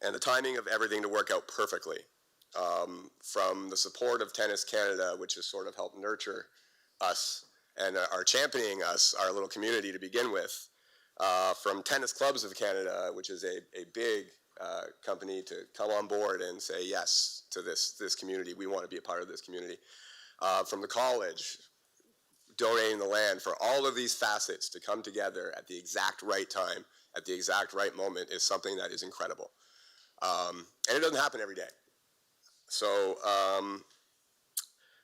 and the timing of everything to work out perfectly. From the support of Tennis Canada, which has sort of helped nurture us and are championing us, our little community to begin with, from Tennis Clubs of Canada, which is a big company to come on board and say yes to this community. We want to be a part of this community. From the college, donating the land, for all of these facets to come together at the exact right time, at the exact right moment, is something that is incredible. And it doesn't happen every day. So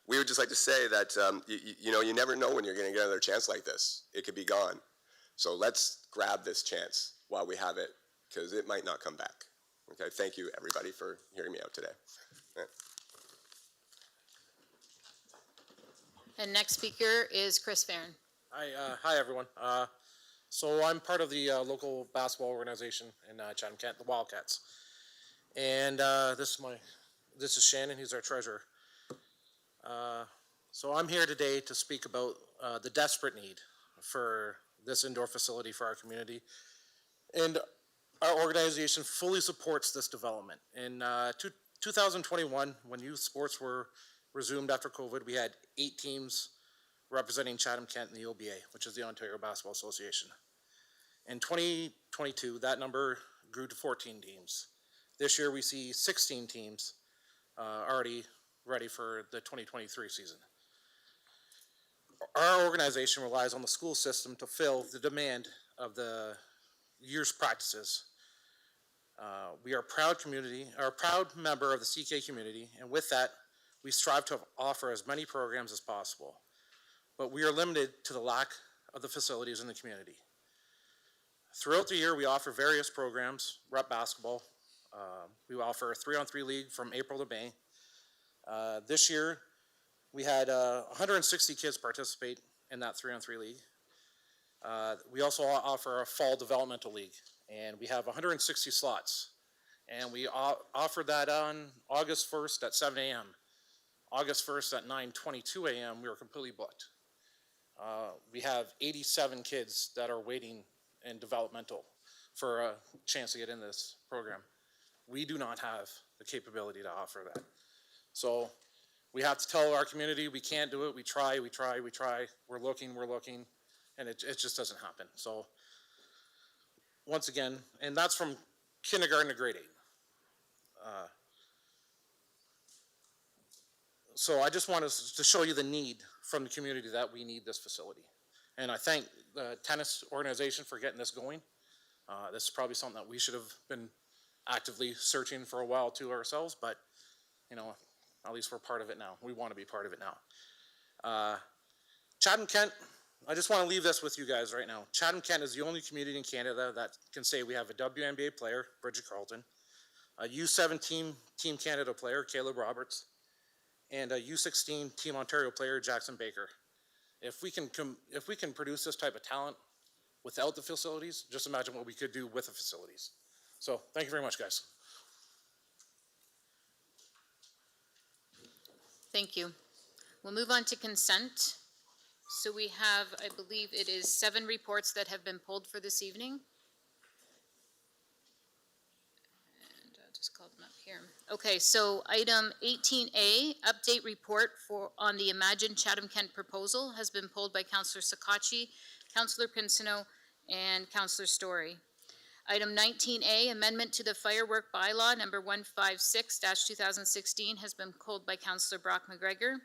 we would just like to say that you never know when you're going to get another chance like this. It could be gone. So let's grab this chance while we have it, because it might not come back. Okay, thank you everybody for hearing me out today. Yeah. And next speaker is Chris Farron. Hi everyone. So I'm part of the local basketball organization in Chatham-Kent, the Wildcats. And this is Shannon, he's our treasurer. So I'm here today to speak about the desperate need for this indoor facility for our community. And our organization fully supports this development. In 2021, when youth sports were resumed after COVID, we had 8 teams representing Chatham-Kent in the OBA, which is the Ontario Basketball Association. In 2022, that number grew to 14 teams. This year, we see 16 teams already ready for the 2023 season. Our organization relies on the school system to fill the demand of the year's practices. We are a proud member of the CK community, and with that, we strive to offer as many programs as possible. But we are limited to the lack of the facilities in the community. Throughout the year, we offer various programs, rep basketball. We offer a 3-on-3 league from April to May. This year, we had 160 kids participate in that 3-on-3 league. We also offer a fall developmental league, And we have 160 slots. And we offered that on August 1st at 7 a.m. August 1st at 9:22 a.m., we were completely booked. We have 87 kids that are waiting in developmental for a chance to get in this program. We do not have the capability to offer that. So we have to tell our community we can't do it. We try. We're looking, and it just doesn't happen. So once again, and that's from kindergarten to grade 8. So I just wanted to show you the need from the community that we need this facility. And I thank the tennis organization for getting this going. This is probably something that we should have been actively searching for a while too ourselves, but you know, at least we're part of it now. We want to be part of it now. Chatham-Kent, I just want to leave this with you guys right now. Chatham-Kent is the only community in Canada that can say we have a WNBA player, Bridget Carlton, a U17 Team Canada player, Caleb Roberts, and a U16 Team Ontario player, Jackson Baker. If we can produce this type of talent without the facilities, just imagine what we could do with the facilities. So thank you very much, guys. Thank you. We'll move on to consent. So we have, I believe it is 7 reports that have been pulled for this evening. And I'll just call them up here. Okay, so item 18A, update report on the Imagine Chatham-Kent proposal has been pulled by Councillor Sakachi, Councillor Pincino, and Councillor Story. Item 19A, amendment to the firework bylaw number 156-2016 has been pulled by Councillor Brock McGregor.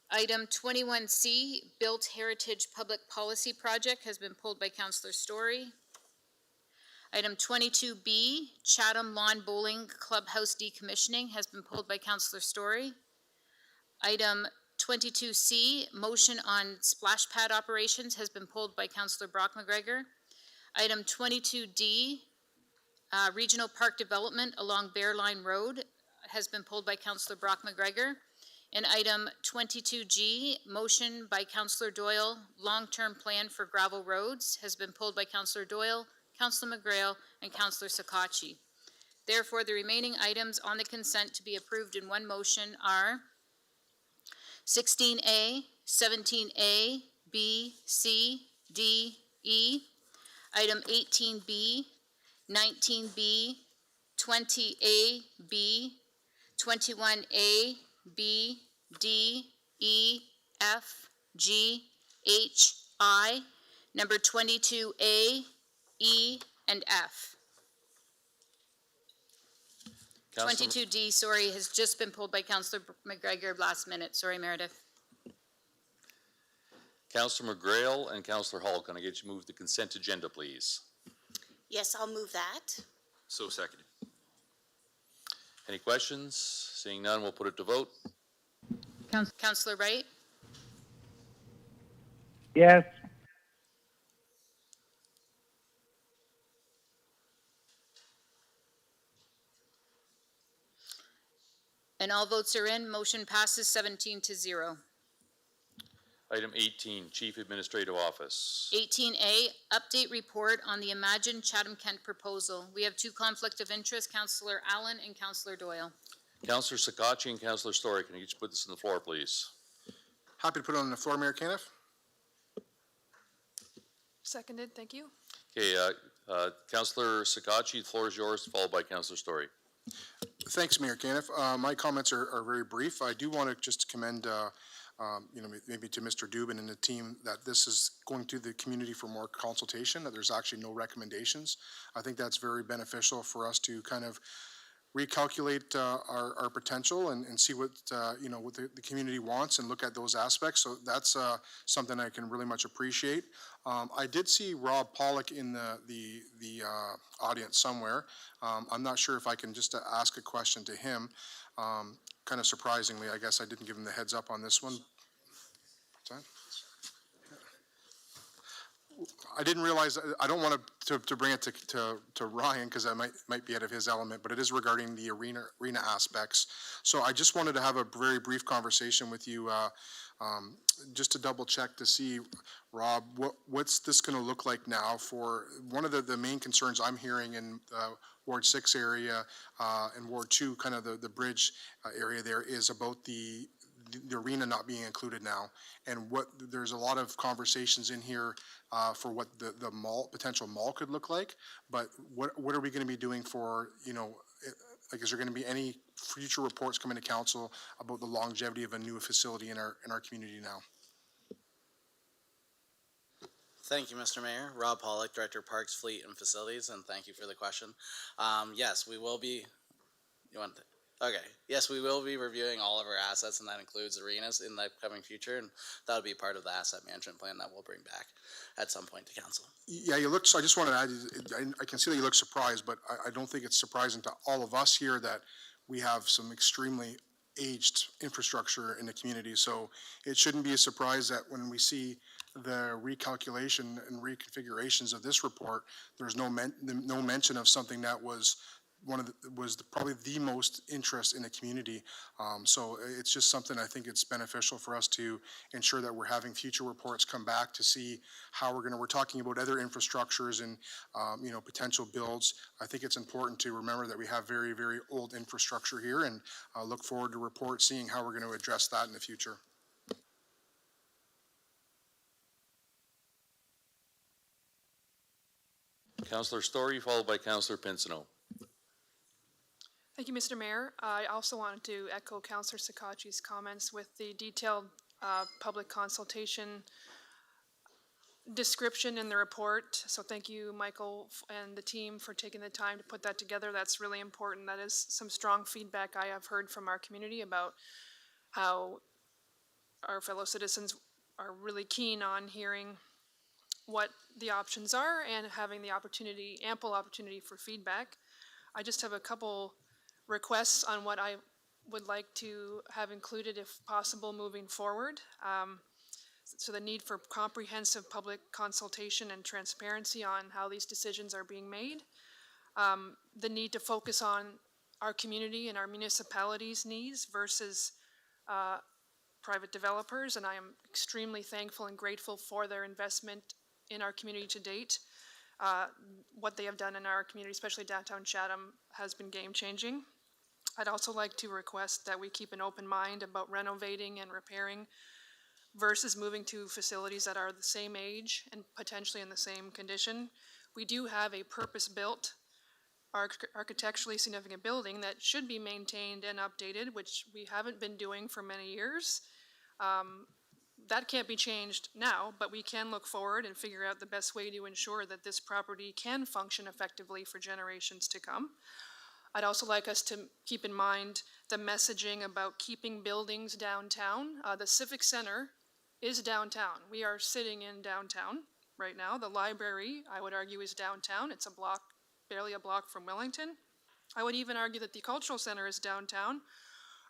Item 21C, Built Heritage Public Policy Project has been pulled by Councillor Story. Item 22B, Chatham Lawn Bowling Clubhouse Decommissioning has been pulled by Councillor Story. Item 22C, motion on splash pad operations has been pulled by Councillor Brock McGregor. Item 22D, Regional Park Development along Bear Line Road has been pulled by Councillor Brock McGregor. And item 22G, motion by Councillor Doyle, long-term plan for gravel roads has been pulled by Councillor Doyle, Councillor McGrail, and Councillor Sakachi. Therefore, the remaining items on the consent to be approved in one motion are 16A, 17A, B, C, D, E, item 18B, 19B, 20A, B, 21A, B, D, E, F, G, H, I, number 22A, E, and F. 22D, sorry, has just been pulled by Councillor McGregor last minute. Sorry, Meredith. Councillor McGrail and Councillor Hall, can I get you to move the consent agenda, please? Yes, I'll move that. So seconded. Any questions? Seeing none, we'll put it to vote. Councillor Wright? Yes. And all votes are in. Motion passes 17-0. Item 18, Chief Administrative Office. 18A, update report on the Imagine Chatham-Kent proposal. We have 2 conflict of interest, Councillor Allen and Councillor Doyle. Councillor Sakachi and Councillor Story, can you each put this on the floor, please? Happy to put it on the floor, Mayor Caniff. Seconded, thank you. Okay, Councillor Sakachi, the floor is yours, followed by Councillor Story. Thanks, Mayor Caniff. My comments are very brief. I do want to just commend maybe to Mr. Dubin and the team that this is going to the community for more consultation, that there's actually no recommendations. I think that's very beneficial for us to kind of recalculate our potential and see what what the community wants and look at those aspects. So that's something I can really much appreciate. I did see Rob Pollock in the audience somewhere. I'm not sure if I can just ask a question to him. Kind of surprisingly, I guess I didn't give him the heads up on this one. I didn't realize, I don't want to bring it to Ryan, because I might be out of his element, but it is regarding the arena aspects. So I just wanted to have a very brief conversation with you, just to double check to see, Rob, what's this going to look like now for, one of the main concerns I'm hearing in Ward 6 area and Ward 2, kind of the bridge area there, is about the arena not being included now, and there's a lot of conversations in here for what the potential mall could look like, but what are we going to be doing for, like, is there going to be any future reports coming to council about the longevity of a new facility in our community now? Thank you, Mr. Mayor. Rob Pollock, Director of Parks, Fleet, and Facilities, and thank you for the question. Yes, we will be. You want? Okay. Yes, we will be reviewing all of our assets, and that includes arenas in the upcoming future, and that'll be part of the asset management plan that we'll bring back at some point to council. Yeah, I just want to add, I can see that you look surprised, but I don't think it's surprising to all of us here that we have some extremely aged infrastructure in the community. So it shouldn't be a surprise that when we see the recalculation and reconfigurations of this report, there's no mention of something that was probably the most interest in the community. So it's just something I think it's beneficial for us to ensure that we're having future reports come back to see how we're talking about other infrastructures and, potential builds. I think it's important to remember that we have very, very old infrastructure here, and look forward to reports seeing how we're going to address that in the future. Councillor Story, followed by Councillor Pinsino. Thank you, Mr. Mayor. I also wanted to echo Councillor Sakachi's comments with the detailed public consultation description in the report. So thank you, Michael, and the team for taking the time to put that together. That's really important. That is some strong feedback I have heard from our community about how our fellow citizens are really keen on hearing what the options are and having the ample opportunity for feedback. I just have a couple requests on what I would like to have included if possible moving forward. So the need for comprehensive public consultation and transparency on how these decisions are being made. The need to focus on our community and our municipalities' needs versus private developers, and I am extremely thankful and grateful for their investment in our community to date. What they have done in our community, especially downtown Chatham, has been game-changing. I'd also like to request that we keep an open mind about renovating and repairing versus moving to facilities that are the same age and potentially in the same condition. We do have a purpose-built, architecturally significant building that should be maintained and updated, which we haven't been doing for many years. That can't be changed now, but we can look forward and figure out the best way to ensure that this property can function effectively for generations to come. I'd also like us to keep in mind the messaging about keeping buildings downtown. The Civic Center is downtown. We are sitting in downtown right now. The library, I would argue, is downtown. It's barely a block from Wellington. I would even argue that the Cultural Center is downtown,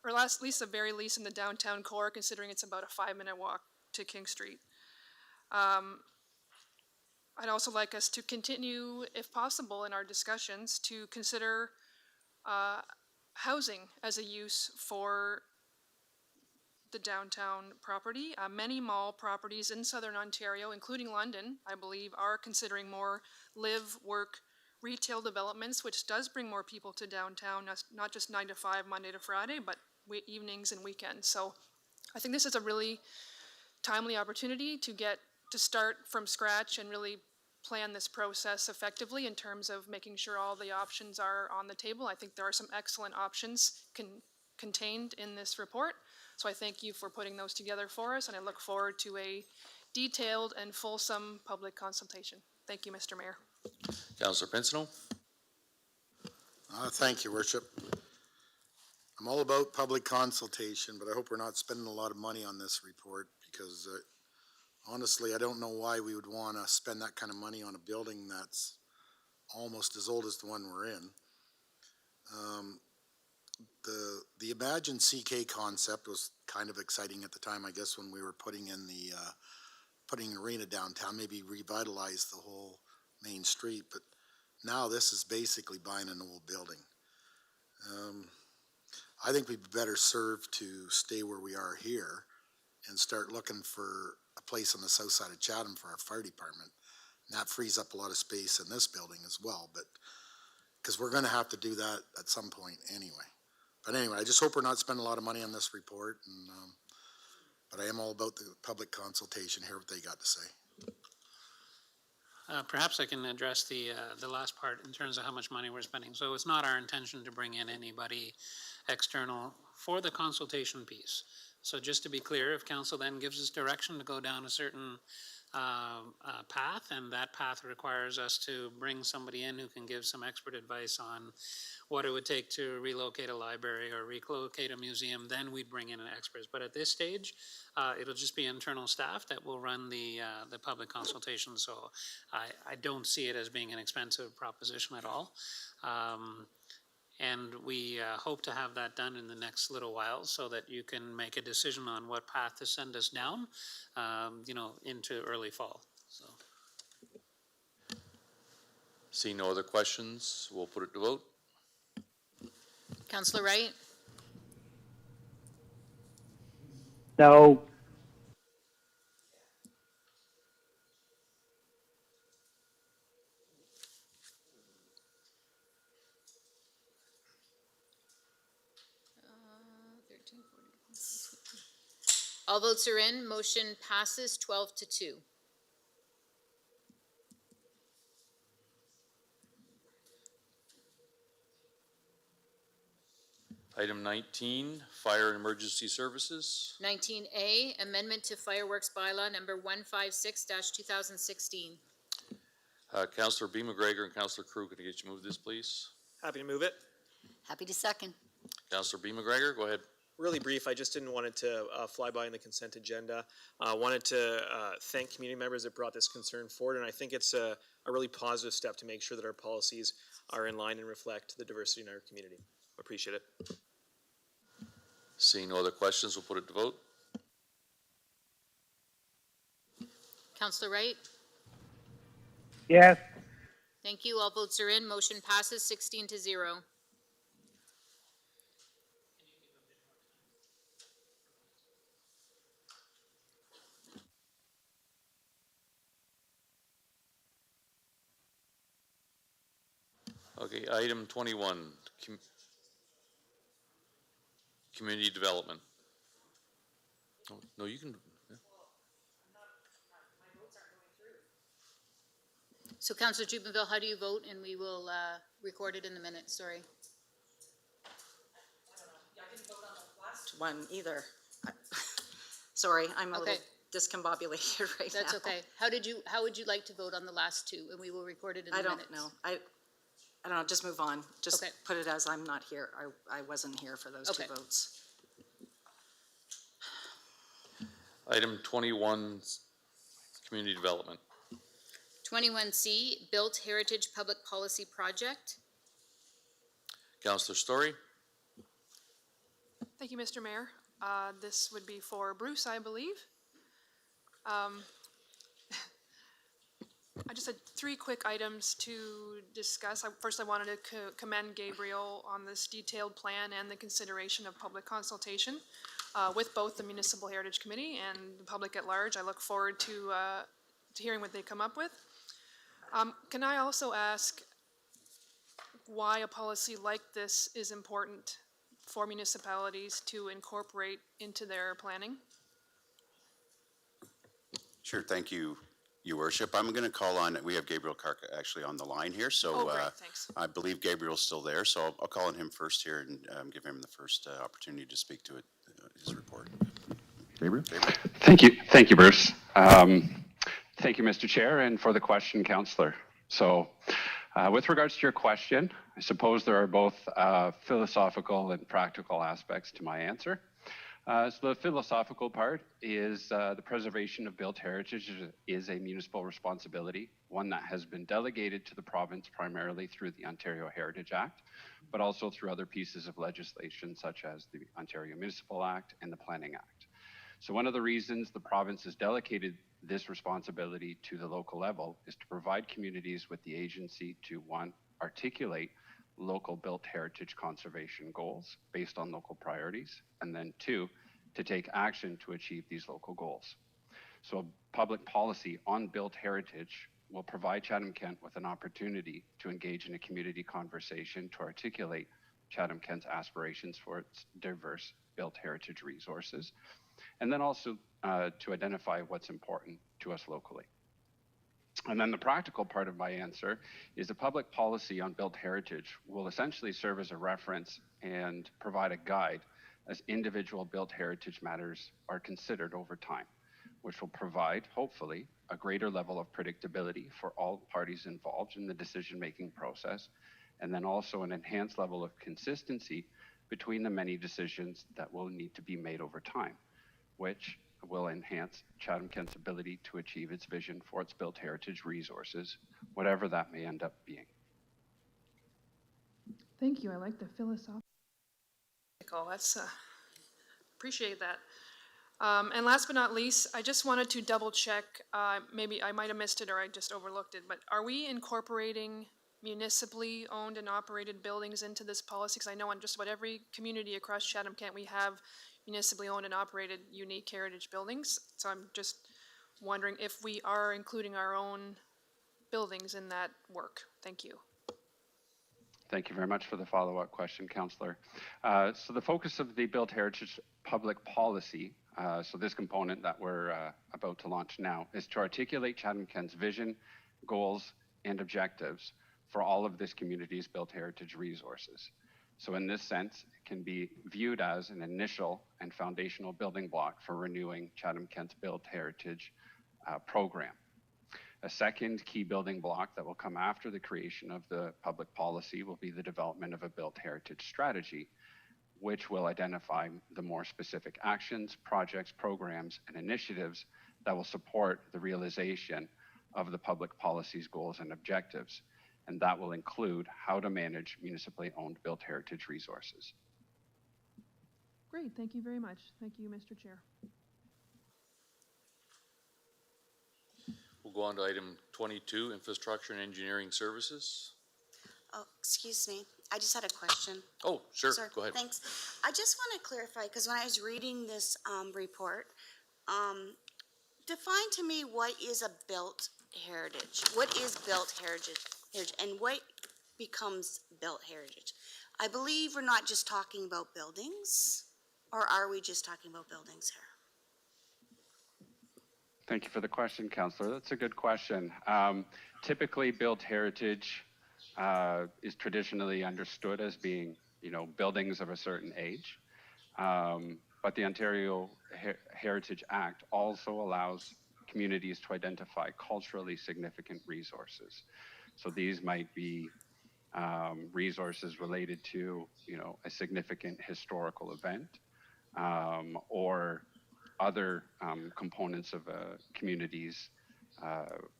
or at least the very least in the downtown core, considering it's about a 5-minute walk to King Street. I'd also like us to continue, if possible, in our discussions to consider housing as a use for the downtown property. Many mall properties in Southern Ontario, including London, I believe, are considering more live, work, retail developments, which does bring more people to downtown, not just 9 to 5, Monday to Friday, but evenings and weekends. So I think this is a really timely opportunity to start from scratch and really plan this process effectively in terms of making sure all the options are on the table. I think there are some excellent options contained in this report. So I thank you for putting those together for us, and I look forward to a detailed and fulsome public consultation. Thank you, Mr. Mayor. Councillor Pinsino. Thank you, Worship. I'm all about public consultation, but I hope we're not spending a lot of money on this report, because honestly, I don't know why we would want to spend that kind of money on a building that's almost as old as the one we're in. The Imagine CK concept was kind of exciting at the time, I guess, when we were putting in the putting an arena downtown, maybe revitalize the whole main street, but now this is basically buying an old building. I think we'd be better served to stay where we are here and start looking for a place on the south side of Chatham for our fire department. And that frees up a lot of space in this building as well, but, because we're gonna have to do that at some point anyway. But anyway, I just hope we're not spending a lot of money on this report, and, but I am all about the public consultation, hear what they got to say. Perhaps I can address the last part in terms of how much money we're spending. So it's not our intention to bring in anybody external for the consultation piece. So just to be clear, if council then gives us direction to go down a certain path, and that path requires us to bring somebody in who can give some expert advice on what it would take to relocate a library or relocate a museum, then we'd bring in experts. But at this stage, it'll just be internal staff that will run the public consultation. So I don't see it as being an expensive proposition at all. And we hope to have that done in the next little while so that you can make a decision on what path to send us down, into early fall. So. Seeing no other questions, we'll put it to vote. Councillor Wright? No. All votes are in. Motion passes 12-2. Item 19, Fire and Emergency Services. 19A, Amendment to Fireworks Bylaw Number 156-2016. Councillor B. McGregor and Councillor Crew, can I get you to move this, please? Happy to move it. Happy to second. Councillor B. McGregor, go ahead. Really brief, I just didn't want it to fly by in the consent agenda. I wanted to thank community members that brought this concern forward, and I think it's a really positive step to make sure that our policies are in line and reflect the diversity in our community. Appreciate it. Seeing no other questions, we'll put it to vote. Councillor Wright? Yes. Thank you. All votes are in. Motion passes 16-0. Okay, item 21, Community Development. Oh, no, you can. Yeah. So Councillor Jubenville, how do you vote? And we will record it in the minutes. Sorry. One either. Sorry, I'm a Okay. little discombobulated right now. That's okay. How would you like to vote on the last two? And we will record it in the I minutes. don't know. I don't know, just move on. Just Okay. put it as I'm not here. I wasn't here for those two Okay. votes. Item 21, Community Development. 21C, Built Heritage Public Policy Project. Councillor Story. Thank you, Mr. Mayor. This would be for Bruce, I believe. I just had three quick items to discuss. First, I wanted to commend Gabriel on this detailed plan and the consideration of public consultation with both the Municipal Heritage Committee and the public at large. I look forward to hearing what they come up with. Can I also ask why a policy like this is important for municipalities to incorporate into their planning? Sure, thank you, Your Worship. I'm going to call on, we have Gabriel Kark actually on the line here, so Oh, great, thanks. I believe Gabriel's still there, so I'll call on him first here and give him the first opportunity to speak to his report. Gabriel? Thank you, Bruce. Thank you, Mr. Chair, and for the question, Councillor. So, with regards to your question, I suppose there are both philosophical and practical aspects to my answer. So the philosophical part is the preservation of built heritage is a municipal responsibility, one that has been delegated to the province primarily through the Ontario Heritage Act, but also through other pieces of legislation such as the Ontario Municipal Act and the Planning Act. So one of the reasons the province has delegated this responsibility to the local level is to provide communities with the agency to, one, articulate local built heritage conservation goals based on local priorities, and then two, to take action to achieve these local goals. So public policy on built heritage will provide Chatham-Kent with an opportunity to engage in a community conversation to articulate Chatham-Kent's aspirations for its diverse built heritage resources, and then also to identify what's important to us locally. And then the practical part of my answer is the public policy on built heritage will essentially serve as a reference and provide a guide as individual built heritage matters are considered over time, which will provide, hopefully, a greater level of predictability for all parties involved in the decision-making process, and then also an enhanced level of consistency between the many decisions that will need to be made over time, which will enhance Chatham-Kent's ability to achieve its vision for its built heritage resources, whatever that may end up being. Thank you. I like the philosophical. That's appreciate that. And last but not least, I just wanted to double check. Maybe I might have missed it or I just overlooked it. But are we incorporating municipally owned and operated buildings into this policy? Because I know on just about every community across Chatham-Kent we have municipally owned and operated unique heritage buildings. So I'm just wondering if we are including our own buildings in that work. Thank you. Thank you very much for the follow-up question, Councillor. So the focus of the Built Heritage Public Policy, so this component that we're about to launch now, is to articulate Chatham-Kent's vision, goals, and objectives for all of this community's built heritage resources. So in this sense, it can be viewed as an initial and foundational building block for renewing Chatham-Kent's built heritage program. A second key building block that will come after the creation of the public policy will be the development of a built heritage strategy, which will identify the more specific actions, projects, programs, and initiatives that will support the realization of the public policy's goals and objectives. And that will include how to manage municipally owned built heritage resources. Great. Thank you very much. Thank you, Mr. Chair. We'll go on to item 22, infrastructure and engineering services. Oh, excuse me. I just had a question. Oh, sure. Sir, Go ahead. thanks. I just want to clarify, because when I was reading this report, define to me what is a built heritage. What is built heritage, and what becomes built heritage? I believe we're not just talking about buildings, or are we just talking about buildings here? Thank you for the question, Councillor. That's a good question. Typically, built heritage is traditionally understood as being, buildings of a certain age. But the Ontario Heritage Act also allows communities to identify culturally significant resources. So these might be resources related to, a significant historical event or other components of a community's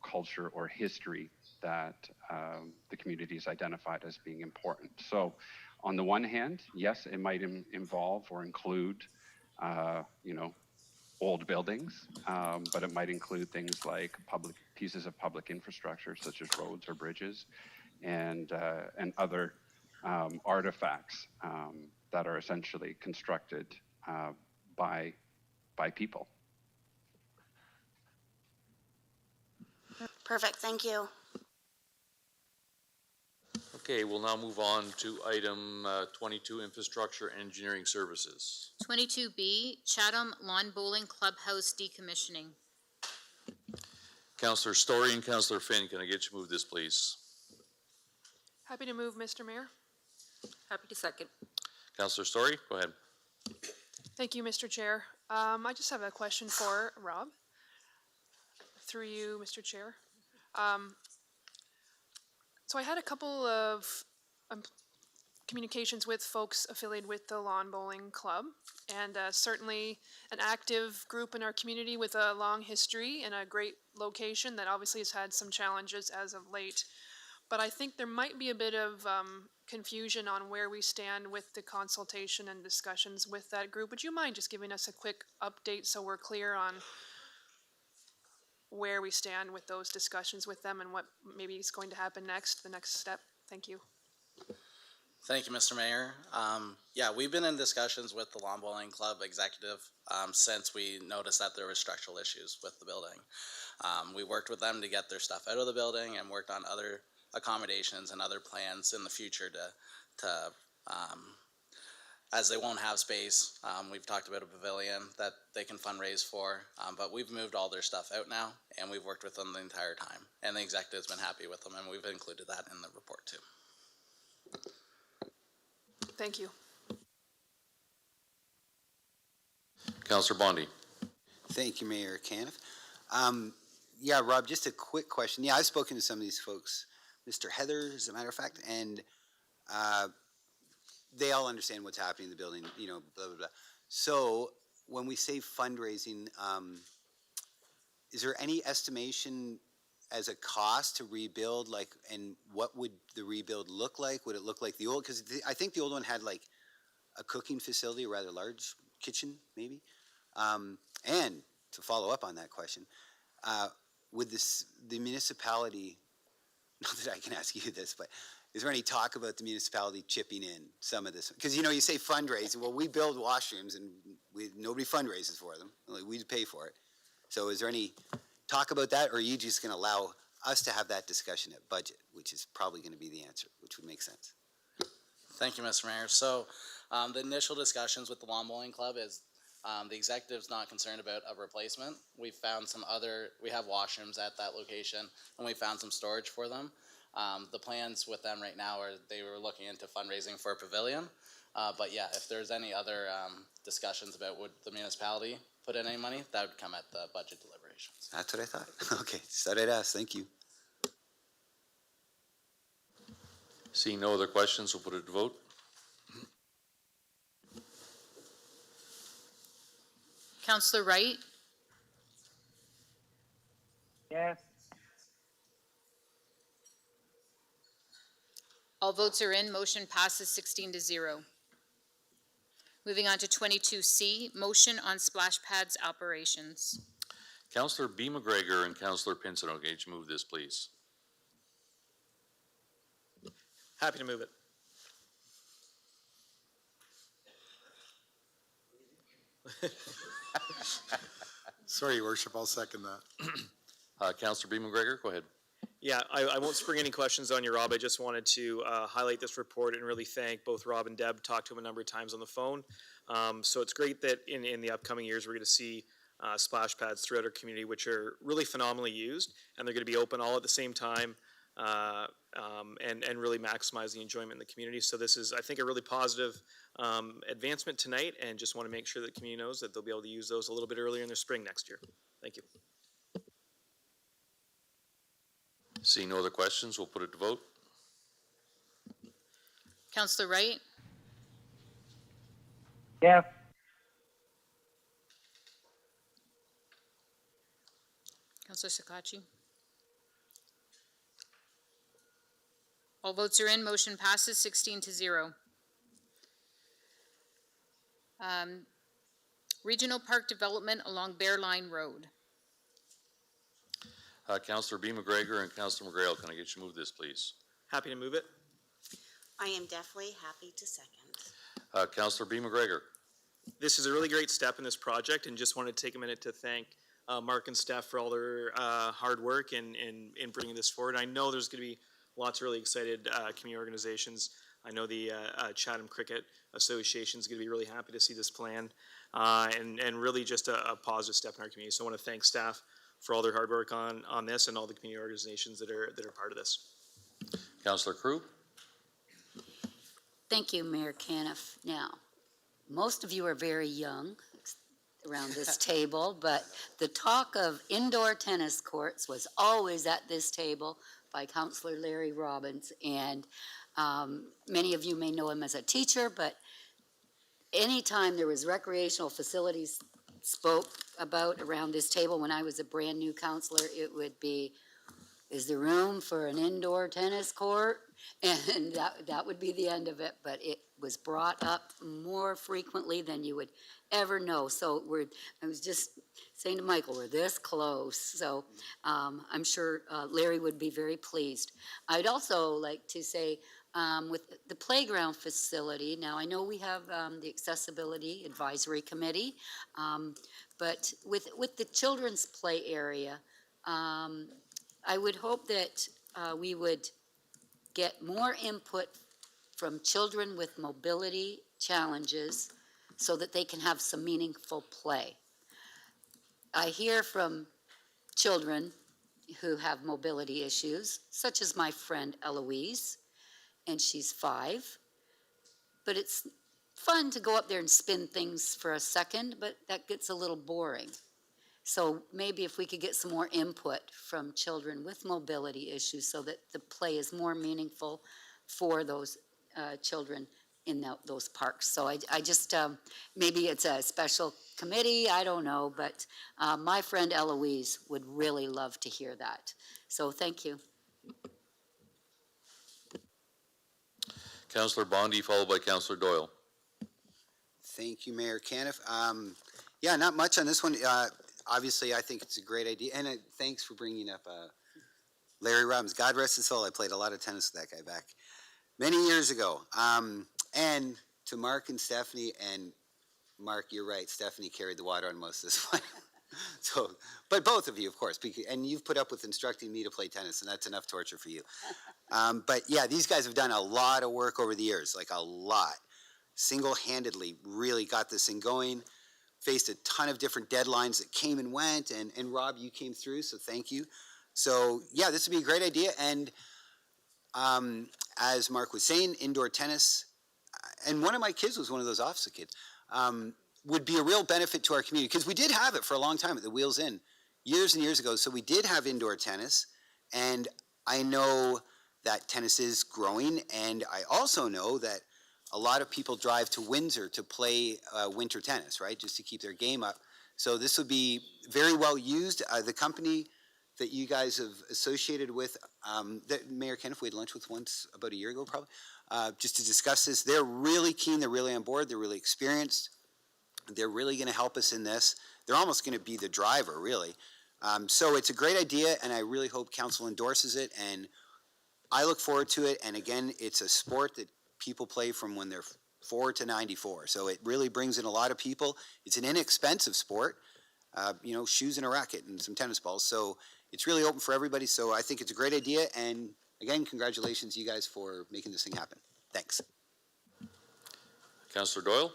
culture or history that the community is identified as being important. So on the one hand, yes, it might involve or include, old buildings, but it might include things like pieces of public infrastructure such as roads or bridges and other artifacts that are essentially constructed by people. Perfect. Thank you. Okay, we'll now move on to item 22, infrastructure engineering services. 22B, Chatham Lawn Bowling Clubhouse decommissioning. Councillor Story and Councillor Finn, can I get you to move this, please? Happy to move, Mr. Mayor. Happy to second. Councillor Story, go ahead. Thank you, Mr. Chair. I just have a question for Rob. Through you, Mr. Chair. So I had a couple of communications with folks affiliated with the Lawn Bowling Club, and certainly an active group in our community with a long history and a great location that obviously has had some challenges as of late. But I think there might be a bit of confusion on where we stand with the consultation and discussions with that group. Would you mind just giving us a quick update so we're clear on where we stand with those discussions with them and what maybe is going to happen next, the next step? Thank you. Thank you, Mr. Mayor. Yeah, we've been in discussions with the Lawn Bowling Club executive since we noticed that there were structural issues with the building. We worked with them to get their stuff out of the building and worked on other accommodations and other plans in the future to as they won't have space. We've talked about a pavilion that they can fundraise for, but we've moved all their stuff out now, and we've worked with them the entire time. And the executive's been happy with them, and we've included that in the report too. Thank you. Councillor Bondi. Thank you, Mayor Caniff. Yeah, Rob, just a quick question. Yeah, I've spoken to some of these folks, Mr. Heather, as a matter of fact, and they all understand what's happening in the building, you know, blah, blah, blah. So when we say fundraising, is there any estimation as a cost to rebuild, like, and what would the rebuild look like? Would it look like the old, because I think the old one had like a cooking facility, a rather large kitchen, maybe? And to follow up on that question, would the municipality, not that I can ask you this, but is there any talk about the municipality chipping in some of this? Because, you know, you say fundraising. Well, we build washrooms and nobody fundraises for them. Like, we pay for it. So is there any talk about that, or are you just going to allow us to have that discussion at budget, which is probably going to be the answer, which would make sense? Thank you, Mr. Mayor. So the initial discussions with the Lawn Bowling Club is the executive's not concerned about a replacement. We have washrooms at that location, and we found some storage for them. The plans with them right now are they were looking into fundraising for a pavilion. But yeah, if there's any other discussions about would the municipality put in any money, that would come at the budget deliberations. That's what I thought. Okay, just thought I'd ask. Thank you. Seeing no other questions, we'll put it to vote. Councillor Wright, Yes. all votes are in. Motion passes 16-0. Moving on to 22C, motion on splash pads operations. Councillor B. McGregor and Councillor Pinson, can you move this, please? Happy to move it. Sorry, Your Worship, I'll second that. Councillor B. McGregor, go ahead. Yeah, I won't spring any questions on you, Rob. I just wanted to highlight this report and really thank both Rob and Deb. Talked to them a number of times on the phone. So it's great that in the upcoming years, we're going to see splash pads throughout our community, which are really phenomenally used, and they're going to be open all at the same time and really maximize the enjoyment in the community. So this is, I think, a really positive advancement tonight, and just want to make sure that the community knows that they'll be able to use those a little bit earlier in their spring next year. Thank you. Seeing no other questions, we'll put it to vote. Councillor Wright, Yes. Councillor Sakachi. All votes are in. Motion passes 16-0. Regional Park Development along Bear Line Road. Councillor B. McGregor and Councillor McGrail, can I get you to move this, please? Happy to move it. I am definitely happy to second. Councillor B. McGregor. This is a really great step in this project, and just wanted to take a minute to thank Mark and Steph for all their hard work in bringing this forward. I know there's going to be lots of really excited community organizations. I know the Chatham Cricket Association is going to be really happy to see this plan, and really just a positive step in our community. So I want to thank staff for all their hard work on this, and all the community organizations that are part of this. Councillor Crew. Thank you, Mayor Caniff. Now, most of you are very young around this table, but the talk of indoor tennis courts was always at this table by Councillor Larry Robbins, and many of you may know him as a teacher, but anytime there was recreational facilities spoke about around this table when I was a brand new councillor, it would be, is there room for an indoor tennis court? And that would be the end of it, but it was brought up more frequently than you would ever know. So I was just saying to Michael, we're this close. So I'm sure Larry would be very pleased. I'd also like to say, with the playground facility, now I know we have the Accessibility Advisory Committee, but with the children's play area, I would hope that we would get more input from children with mobility challenges so that they can have some meaningful play. I hear from children who have mobility issues, such as my friend Eloise, and she's 5. But it's fun to go up there and spin things for a second, but that gets a little boring. So maybe if we could get some more input from children with mobility issues so that the play is more meaningful for those children in those parks. So I just, maybe it's a special committee, I don't know, but my friend Eloise would really love to hear that. So thank you. Councillor Bondi, followed by Councillor Doyle. Thank you, Mayor Caniff. Yeah, not much on this one. Obviously, I think it's a great idea, and thanks for bringing up Larry Robbins. God rest his soul. I played a lot of tennis with that guy back many years ago. And to Mark and Stephanie, and Mark, you're right. Stephanie carried the water on most of this one. So, but both of you, of course, and you've put up with instructing me to play tennis, and that's enough torture for you. But yeah, these guys have done a lot of work over the years, like a lot. Single-handedly really got this thing going, faced a ton of different deadlines that came and went, and Rob, you came through, so thank you. So yeah, this would be a great idea, and as Mark was saying, indoor tennis, and one of my kids was one of those officer kids, would be a real benefit to our community, because we did have it for a long time at the Wheels Inn, years and years ago, so we did have indoor tennis, and I know that tennis is growing, and I also know that a lot of people drive to Windsor to play winter tennis, right, just to keep their game up. So this would be very well used. The company that you guys have associated with, that Mayor Kenneth, we had lunch with once about a year ago probably, just to discuss this, they're really keen, they're really on board, they're really experienced. They're really going to help us in this. They're almost going to be the driver, really. So it's a great idea, and I really hope council endorses it, and I look forward to it. And again, it's a sport that people play from when they're 4 to 94. So it really brings in a lot of people. It's an inexpensive sport, shoes and a racket and some tennis balls. So it's really open for everybody. So I think it's a great idea. And again, congratulations, you guys, for making this thing happen. Thanks. Councillor Doyle.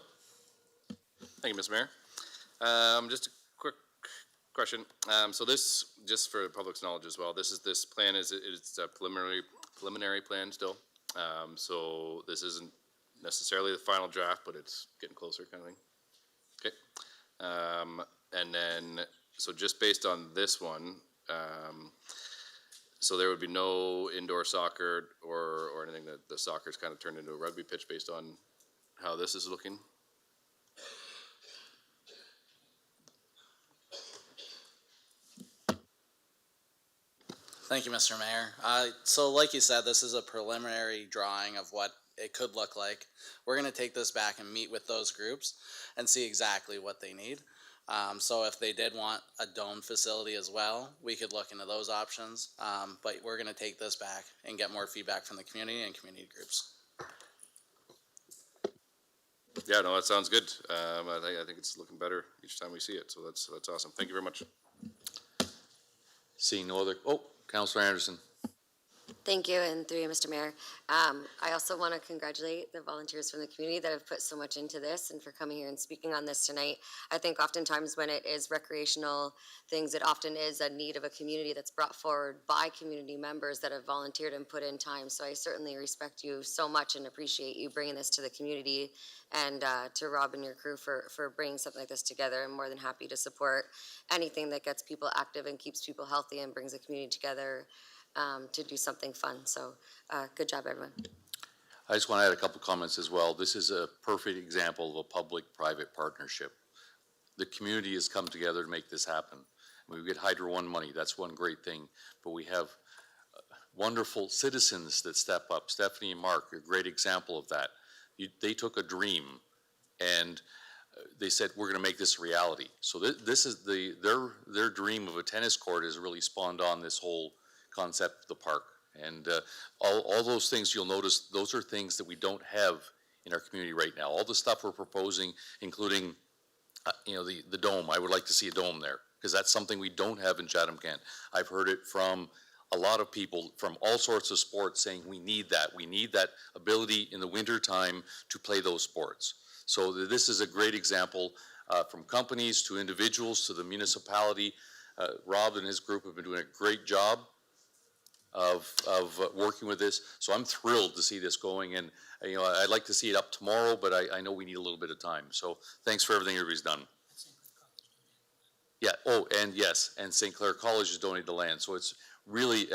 Thank you, Mr. Mayor. Just a quick question. So this, just for the public's knowledge as well, this plan it's a preliminary plan still. So this isn't necessarily the final draft, but it's getting closer, kind of thing. Okay. And then, so just based on this one, so there would be no indoor soccer or anything that the soccer's kind of turned into a rugby pitch based on how this is looking? Thank you, Mr. Mayor. So like you said, this is a preliminary drawing of what it could look like. We're going to take this back and meet with those groups and see exactly what they need. So if they did want a dome facility as well, we could look into those options. But we're going to take this back and get more feedback from the community and community groups. Yeah, no, that sounds good. I think it's looking better each time we see it. So that's awesome. Thank you very much. Seeing no other, Councillor Anderson. Thank you, and through you, Mr. Mayor. I also want to congratulate the volunteers from the community that have put so much into this and for coming here and speaking on this tonight. I think oftentimes when it is recreational things, it often is a need of a community that's brought forward by community members that have volunteered and put in time. So I certainly respect you so much and appreciate you bringing this to the community, and to Rob and your crew for bringing something like this together. I'm more than happy to support anything that gets people active and keeps people healthy and brings the community together to do something fun. So good job, everyone. I just want to add a couple comments as well. This is a perfect example of a public-private partnership. The community has come together to make this happen. We get Hydro One money. That's one great thing. But we have wonderful citizens that step up. Stephanie and Mark are a great example of that. They took a dream and they said, we're going to make this a reality. So this is their dream of a tennis court has really spawned on this whole concept of the park. And all those things you'll notice, those are things that we don't have in our community right now. All the stuff we're proposing, including the dome. I would like to see a dome there because that's something we don't have in Chatham-Kent. I've heard it from a lot of people from all sorts of sports saying we need that. We need that ability in the winter time to play those sports. So this is a great example from companies to individuals to the municipality. Rob and his group have been doing a great job of working with this. So I'm thrilled to see this going, and I'd like to see it up tomorrow, but I know we need a little bit of time. So thanks for everything everybody's done. Yeah. Oh, and yes, and St. Clair College has donated the land. So it's really,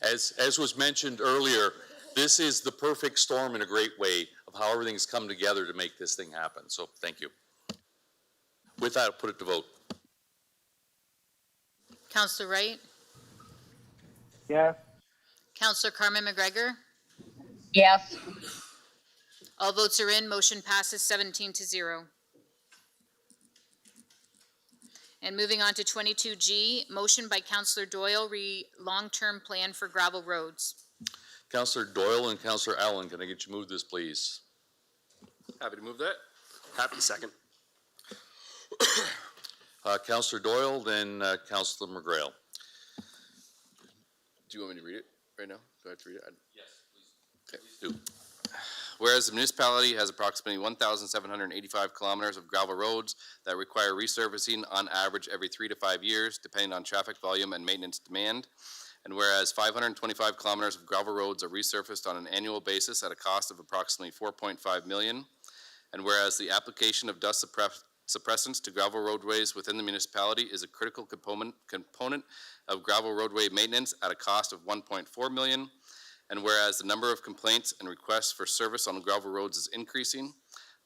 as was mentioned earlier, this is the perfect storm in a great way of how everything's come together to make this thing happen. So thank you. With that, I'll put it to vote. Councillor Wright? Yes. Councillor Carmen McGregor? Yes. All votes are in. Motion passes 17-0. And moving on to 22G, motion by Councillor Doyle, long-term plan for gravel roads. Councillor Doyle and Councillor Allen, can I get you to move this, please? Happy to move that. Happy to second. Councillor Doyle, then Councillor McGrail. Do you want me to read it right now? Do I have to read it? Yes, please. Okay. Please do. Whereas the municipality has approximately 1,785 kilometers of gravel roads that require resurfacing on average every 3 to 5 years, depending on traffic volume and maintenance demand. And whereas 525 kilometers of gravel roads are resurfaced on an annual basis at a cost of approximately $4.5 million. And whereas the application of dust suppressants to gravel roadways within the municipality is a critical component of gravel roadway maintenance at a cost of $1.4 million. And whereas the number of complaints and requests for service on gravel roads is increasing,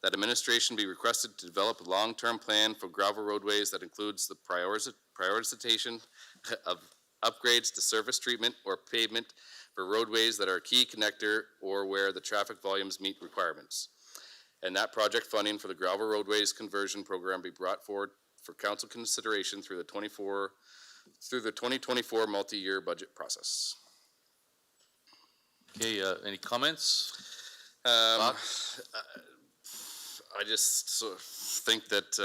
that administration be requested to develop a long-term plan for gravel roadways that includes the prioritization of upgrades to surface treatment or pavement for roadways that are a key connector or where the traffic volumes meet requirements. And that project funding for the gravel roadways conversion program be brought forward for council consideration through the 2024 multi-year budget process. Okay, any comments? I just sort of think that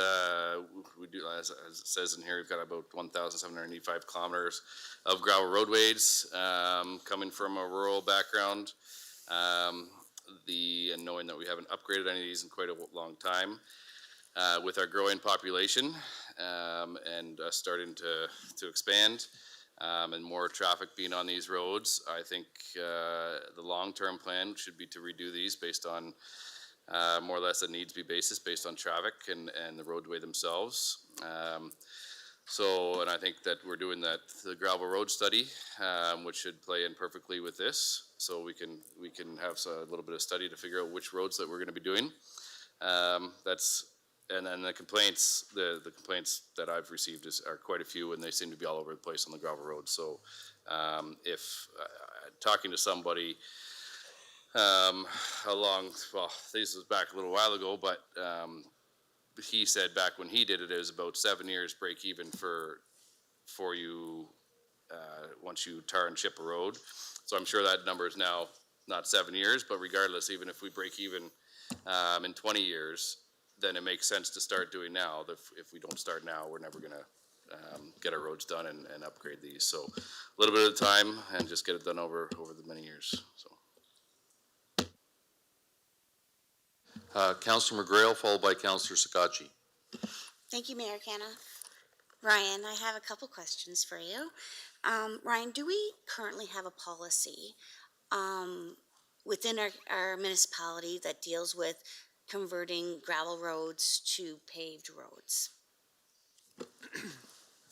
we do, as it says in here, we've got about 1,785 kilometers of gravel roadways coming from a rural background. And knowing that we haven't upgraded any of these in quite a long time, with our growing population and starting to expand. And more traffic being on these roads, I think the long-term plan should be to redo these based on more or less a needs-be basis based on traffic and the roadway themselves. And I think that we're doing the gravel road study, which should play in perfectly with this. So we can have a little bit of study to figure out which roads that we're going to be doing. And then the complaints that I've received are quite a few, and they seem to be all over the place on the gravel road. So if talking to somebody this was back a little while ago, but he said back when he did it, it was about 7 years break even for you once you tar and chip a road. So I'm sure that number is now not 7 years, but regardless, even if we break even in 20 years, then it makes sense to start doing now. If we don't start now, we're never going to get our roads done and upgrade these. So a little bit of time and just get it done over the many years. So. Councillor McGrail, followed by Councillor Sakachi. Thank you, Mayor Canna. Ryan, I have a couple questions for you. Ryan, do we currently have a policy within our municipality that deals with converting gravel roads to paved roads?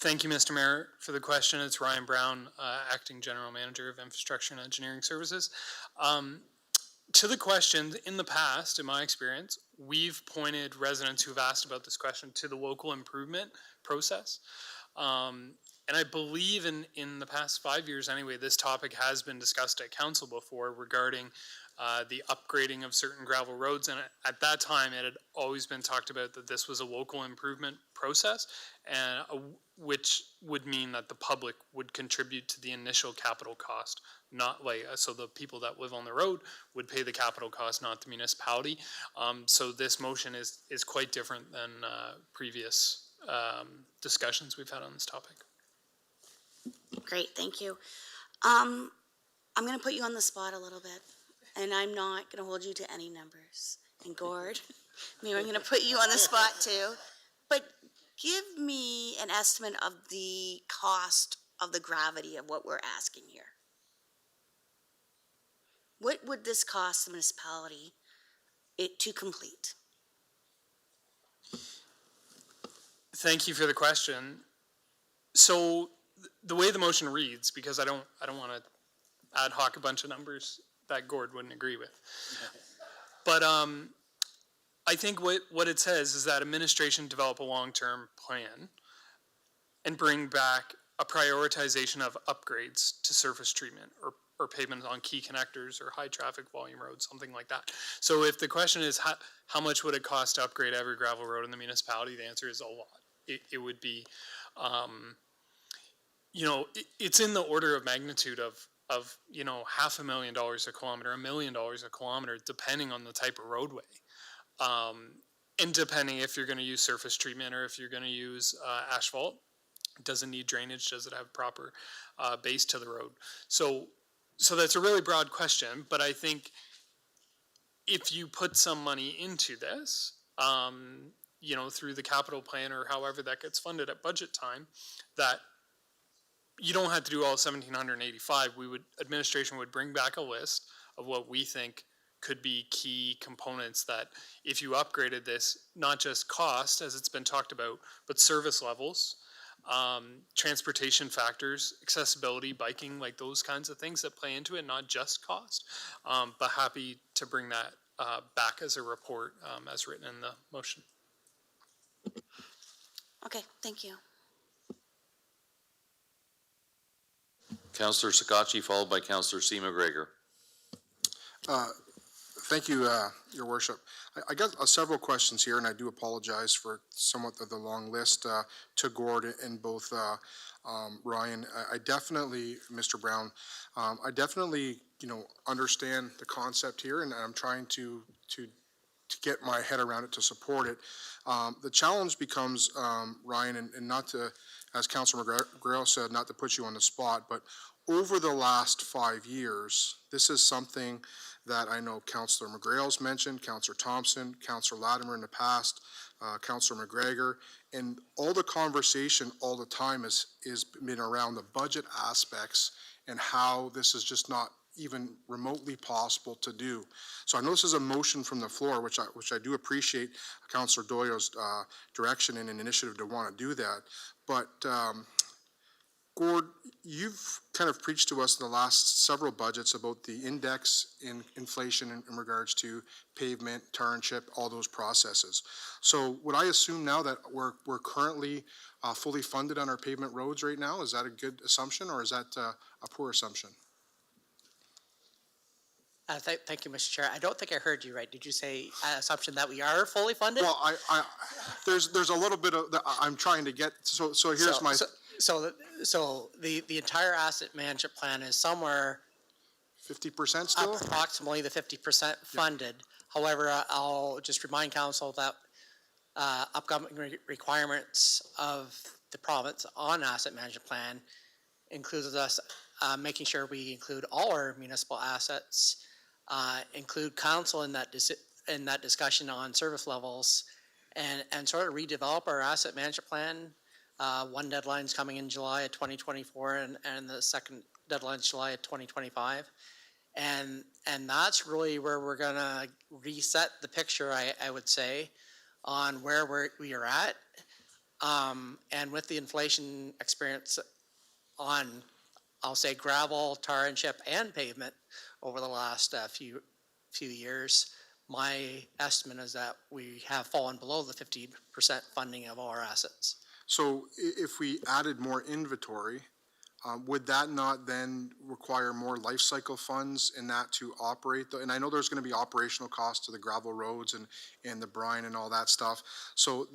Thank you, Mr. Mayor, for the question. It's Ryan Brown, Acting General Manager of Infrastructure and Engineering Services. To the question, in the past, in my experience, we've pointed residents who've asked about this question to the local improvement process. And I believe in the past 5 years anyway, this topic has been discussed at council before regarding the upgrading of certain gravel roads. And at that time, it had always been talked about that this was a local improvement process, and which would mean that the public would contribute to the initial capital cost, not like, so the people that live on the road would pay the capital cost, not the municipality. So this motion is quite different than previous discussions we've had on this topic. Great, thank you. I'm gonna put you on the spot a little bit, and I'm not gonna hold you to any numbers. And Gord, maybe I'm gonna put you on the spot too. But give me an estimate of the cost of the gravity of what we're asking here. What would this cost the municipality to complete? Thank you for the question. So the way the motion reads, because I don't want to ad hoc a bunch of numbers that Gord wouldn't agree with. But I think what it says is that administration develop a long-term plan and bring back a prioritization of upgrades to surface treatment or pavement on key connectors or high traffic volume roads, something like that. So if the question is how much would it cost to upgrade every gravel road in the municipality, the answer is a lot. It would be, it's in the order of magnitude of $500,000 a kilometer, $1 million a kilometer, depending on the type of roadway. And depending if you're going to use surface treatment or if you're going to use asphalt. Does it need drainage? Does it have proper base to the road? So that's a really broad question, but I think if you put some money into this, through the capital plan or however that gets funded at budget time, that you don't have to do all 1,785. Administration would bring back a list of what we think could be key components that if you upgraded this, not just cost as it's been talked about, but service levels, transportation factors, accessibility, biking, like those kinds of things that play into it, not just cost. But happy to bring that back as a report as written in the motion. Okay, thank you. Councillor Sakachi, followed by Councillor C. McGregor. Thank you, Your Worship. I got several questions here, and I do apologize for somewhat of the long list to Gord and both Ryan. I definitely, Mr. Brown, I definitely, understand the concept here, and I'm trying to get my head around it to support it. The challenge becomes, Ryan, and not to, as Councilor McGrail said, not to put you on the spot, but over the last 5 years, this is something that I know Councillor McGrail's mentioned, Councillor Thompson, Councillor Latimer in the past, Councillor McGregor, and all the conversation all the time is been around the budget aspects and how this is just not even remotely possible to do. So I know this is a motion from the floor, which I do appreciate Councillor Doyo's direction and an initiative to want to do that. But Gord, you've kind of preached to us in the last several budgets about the index in inflation in regards to pavement, tar and chip, all those processes. So would I assume now that we're currently fully funded on our pavement roads right now? Is that a good assumption, or is that a poor assumption? Thank you, Mr. Chair. I don't think I heard you right. Did you say assumption that we are fully funded? Well, there's a little bit of I'm trying to get. So here's my. So the entire asset management plan is somewhere 50% still? Approximately the 50% funded. Yeah. However, I'll just remind council that upcoming requirements of the province on asset management plan includes us making sure we include all our municipal assets, include council in that discussion on service levels, and sort of redevelop our asset management plan. One deadline's coming in July of 2024, and the second deadline's July of 2025. And that's really where we're gonna reset the picture, I would say, on where we are at. And with the inflation experience on, I'll say, gravel, tar and chip, and pavement over the last few years, my estimate is that we have fallen below the 50% funding of all our assets. So if we added more inventory, would that not then require more life cycle funds in that to operate? And I know there's going to be operational costs to the gravel roads and the brine and all that stuff. So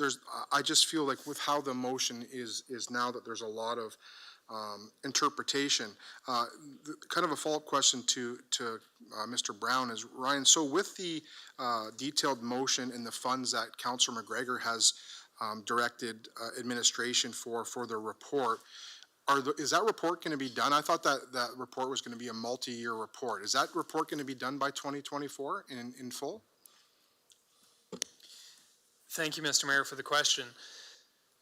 I just feel like with how the motion is now that there's a lot of interpretation. Kind of a follow-up question to Mr. Brown is, Ryan, so with the detailed motion and the funds that Councillor McGregor has directed administration for the report, is that report going to be done? I thought that report was going to be a multi-year report. Is that report going to be done by 2024 in full? Thank you, Mr. Mayor, for the question.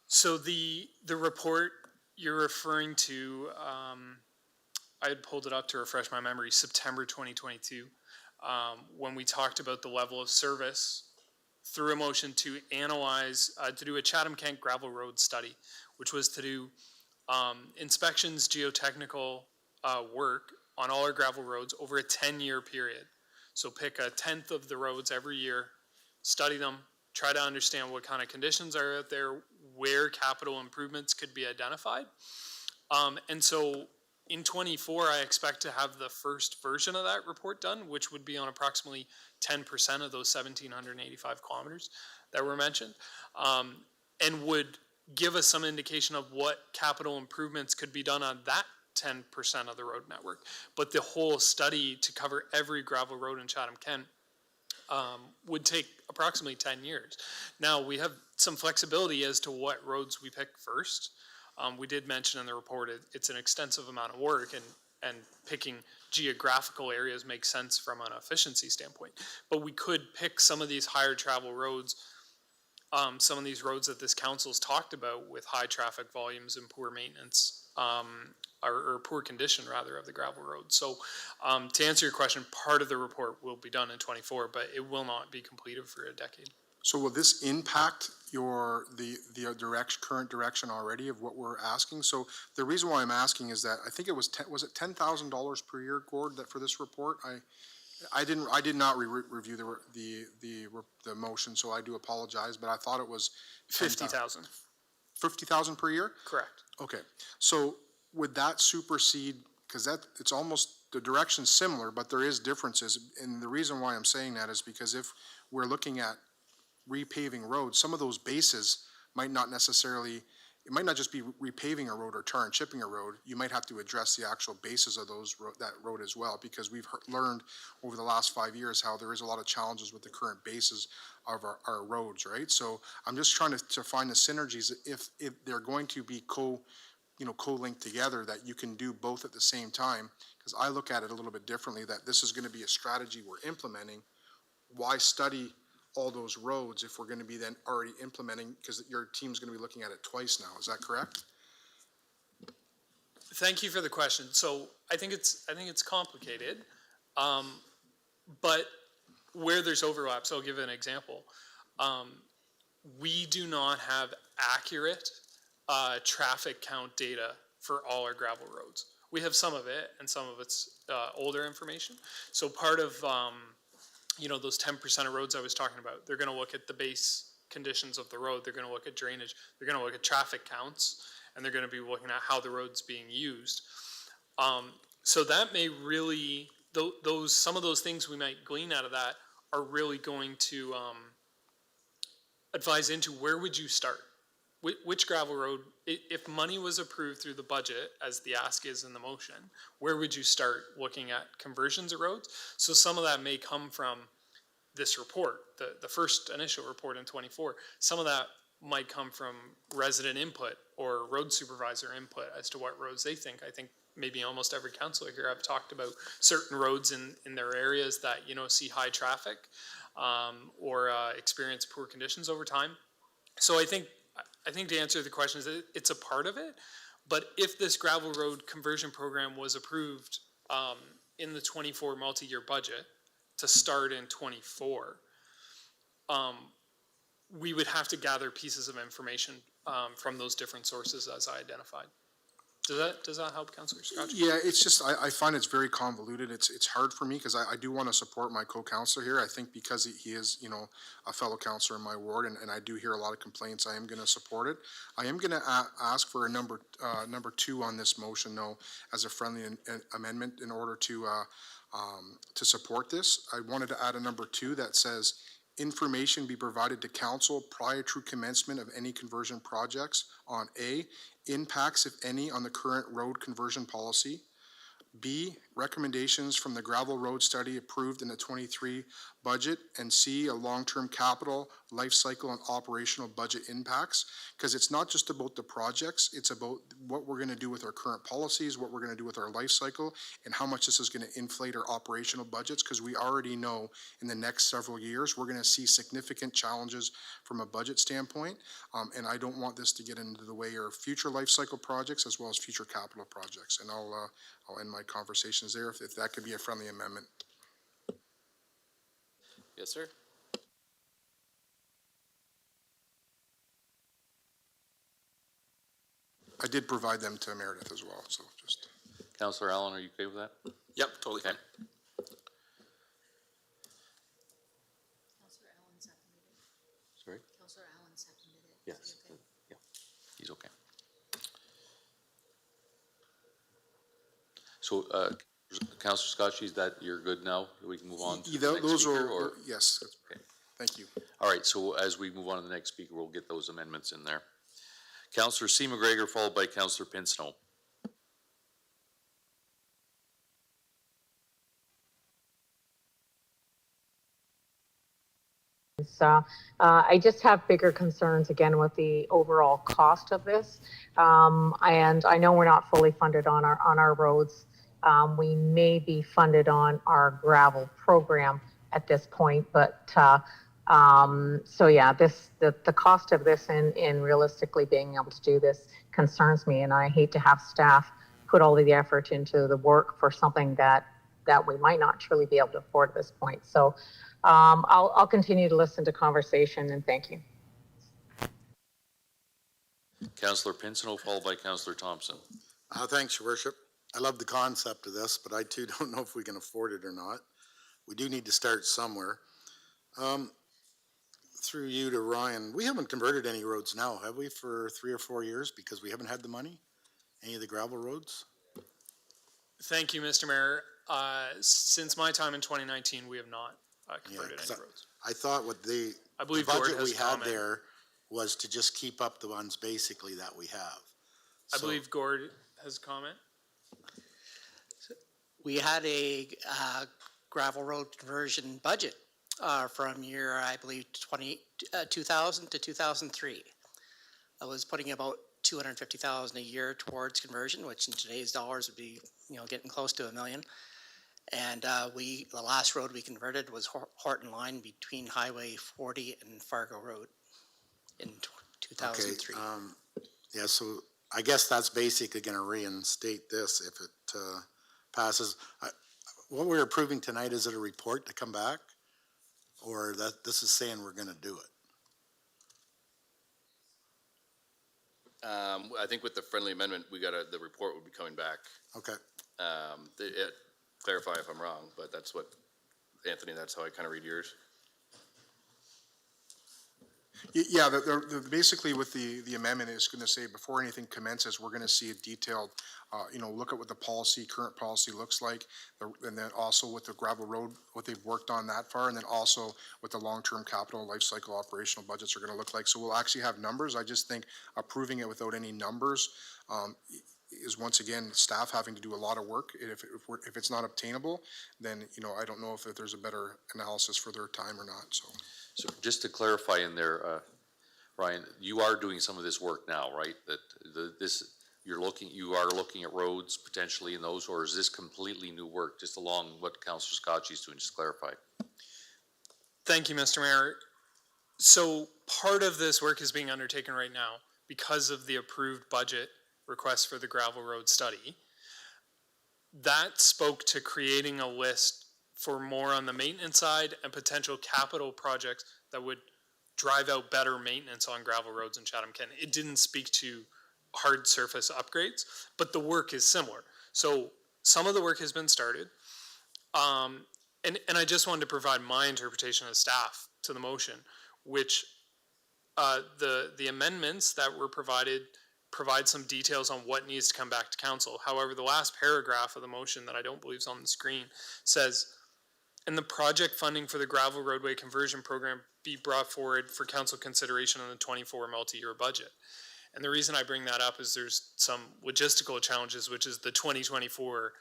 So the report you're referring to, I had pulled it up to refresh my memory, September 2022, when we talked about the level of service through a motion to analyze, to do a Chatham-Kent gravel road study, which was to do inspections, geotechnical work on all our gravel roads over a 10-year period. So pick a tenth of the roads every year, study them, try to understand what kind of conditions are out there, where capital improvements could be identified. And so in 24, I expect to have the first version of that report done, which would be on approximately 10% of those 1,785 kilometers that were mentioned, and would give us some indication of what capital improvements could be done on that 10% of the road network. But the whole study to cover every gravel road in Chatham-Kent would take approximately 10 years. Now, we have some flexibility as to what roads we pick first. We did mention in the report it's an extensive amount of work, and picking geographical areas makes sense from an efficiency standpoint. But we could pick some of these higher travel roads, some of these roads that this council's talked about with high traffic volumes and poor maintenance, or poor condition rather, of the gravel roads. So to answer your question, part of the report will be done in 24, but it will not be completed for a decade. So will this impact the current direction already of what we're asking? So the reason why I'm asking is that I think it was it $10,000 per year, Gord, that for this report? I did not review the motion, so I do apologize, but I thought it was 50,000. 50,000 per year? Correct. Okay. So would that supersede, because it's almost, the direction's similar, but there is differences. And the reason why I'm saying that is because if we're looking at repaving roads, some of those bases might not necessarily, it might not just be repaving a road or tar and chipping a road. You might have to address the actual bases of that road as well, because we've learned over the last 5 years how there is a lot of challenges with the current bases of our roads, right? So I'm just trying to find the synergies if they're going to be co-linked together, that you can do both at the same time. Because I look at it a little bit differently, that this is going to be a strategy we're implementing. Why study all those roads if we're going to be then already implementing, because your team's going to be looking at it twice now? Is that correct? Thank you for the question. So I think it's complicated, but where there's overlap, so I'll give an example. We do not have accurate traffic count data for all our gravel roads. We have some of it, and some of it's older information. So part of those 10% of roads I was talking about, they're going to look at the base conditions of the road. They're going to look at drainage. They're going to look at traffic counts, and they're going to be looking at how the road's being used. So that may really, some of those things we might glean out of that are really going to advise into where would you start? Which gravel road, if money was approved through the budget, as the ask is in the motion, where would you start looking at conversions of roads? So some of that may come from this report, the first initial report in 24. Some of that might come from resident input or road supervisor input as to what roads they think. I think maybe almost every councilor here have talked about certain roads in their areas that, see high traffic or experience poor conditions over time. So I think to answer the question is it's a part of it, but if this gravel road conversion program was approved in the 24 multi-year budget to start in 24, we would have to gather pieces of information from those different sources as I identified. Does that help, Councillor Scotch? Yeah, it's just, I find it's very convoluted. It's hard for me because I do want to support my co-councilor here. I think because he is, you know, a fellow councilor in my ward, and I do hear a lot of complaints, I am going to support it. I am going to ask for a number 2 on this motion, though, as a friendly amendment in order to support this. I wanted to add a number 2 that says, information be provided to council prior to commencement of any conversion projects on A, impacts, if any, on the current road conversion policy. B, recommendations from the gravel road study approved in the 23 budget, and C, a long-term capital, life cycle, and operational budget impacts, because it's not just about the projects, it's about what we're going to do with our current policies, what we're going to do with our life cycle, and how much this is going to inflate our operational budgets, because we already know in the next several years, we're going to see significant challenges from a budget standpoint, and I don't want this to get into the way of future life cycle projects as well as future capital projects, and I'll end my conversations there, if that could be a friendly amendment. Yes, sir. I did provide them to Meredith as well, so just. Councillor Allen, are you okay with that? Yep, totally fine. Sorry? Councillor Allen seconded it. Yes. Yeah, he's okay. So, Councillor Scotchy, is that you're good now? We can move on to the next Those speaker, are, or? yes, Okay. thank you. All right, so as we move on to the next speaker, we'll get those amendments in there. Councillor C. McGregor, followed by Councillor Pinsnow. I just have bigger concerns again with the overall cost of this. And I know we're not fully funded on our roads. We may be funded on our gravel program at this point, but so yeah, the cost of this and realistically being able to do this concerns me, and I hate to have staff put all the effort into the work for something that we might not truly be able to afford at this point. So I'll continue to listen to conversation, and thank you. Councillor Pinsnow, followed by Councillor Thompson. Thanks, Your Worship. I love the concept of this, but I too don't know if we can afford it or not. We do need to start somewhere. Through you to Ryan, we haven't converted any roads now, have we, for 3 or 4 years because we haven't had the money? Any of the gravel roads? Thank you, Mr. Mayor. Since my time in 2019, we have not converted any roads. I thought what the believe budget Gord has we had comment. there was to just keep up the ones basically that we have. I believe Gord has comment. We had a gravel road conversion budget from year, I believe, 2000 to 2003. I was putting about $250,000 a year towards conversion, which in today's dollars would be, getting close to $1 million. And the last road we converted was Horton Line between Highway 40 and Fargo Road in 2003. Okay, yeah, so I guess that's basically going to reinstate this if it passes. What we're approving tonight, is it a report to come back? Or that this is saying we're going to do it? I think with the friendly amendment, the report will be coming back. Okay. Clarify if I'm wrong, but that's what, Anthony, that's how I kind of read yours. Yeah, basically with the amendment is going to say before anything commences, we're going to see a detailed, look at what the current policy looks like, and then also with the gravel road, what they've worked on that far, and then also what the long-term capital life cycle operational budgets are going to look like. So we'll actually have numbers. I just think approving it without any numbers is once again staff having to do a lot of work. If it's not obtainable, then I don't know if there's a better analysis for their time or not. So just to clarify in there, Ryan, you are doing some of this work now, right? You are looking at roads potentially in those, or is this completely new work just along what Councillor Scotchy is doing? Just clarify. Thank you, Mr. Mayor. So part of this work is being undertaken right now because of the approved budget request for the gravel road study. That spoke to creating a list for more on the maintenance side and potential capital projects that would drive out better maintenance on gravel roads in Chatham-Kent. It didn't speak to hard surface upgrades, but the work is similar. So some of the work has been started. And I just wanted to provide my interpretation as staff to the motion, which the amendments that were provided provide some details on what needs to come back to council. However, the last paragraph of the motion that I don't believe is on the screen says, and the project funding for the gravel roadway conversion program be brought forward for council consideration on the 24 multi-year budget. And the reason I bring that up is there's some logistical challenges, which is the 2024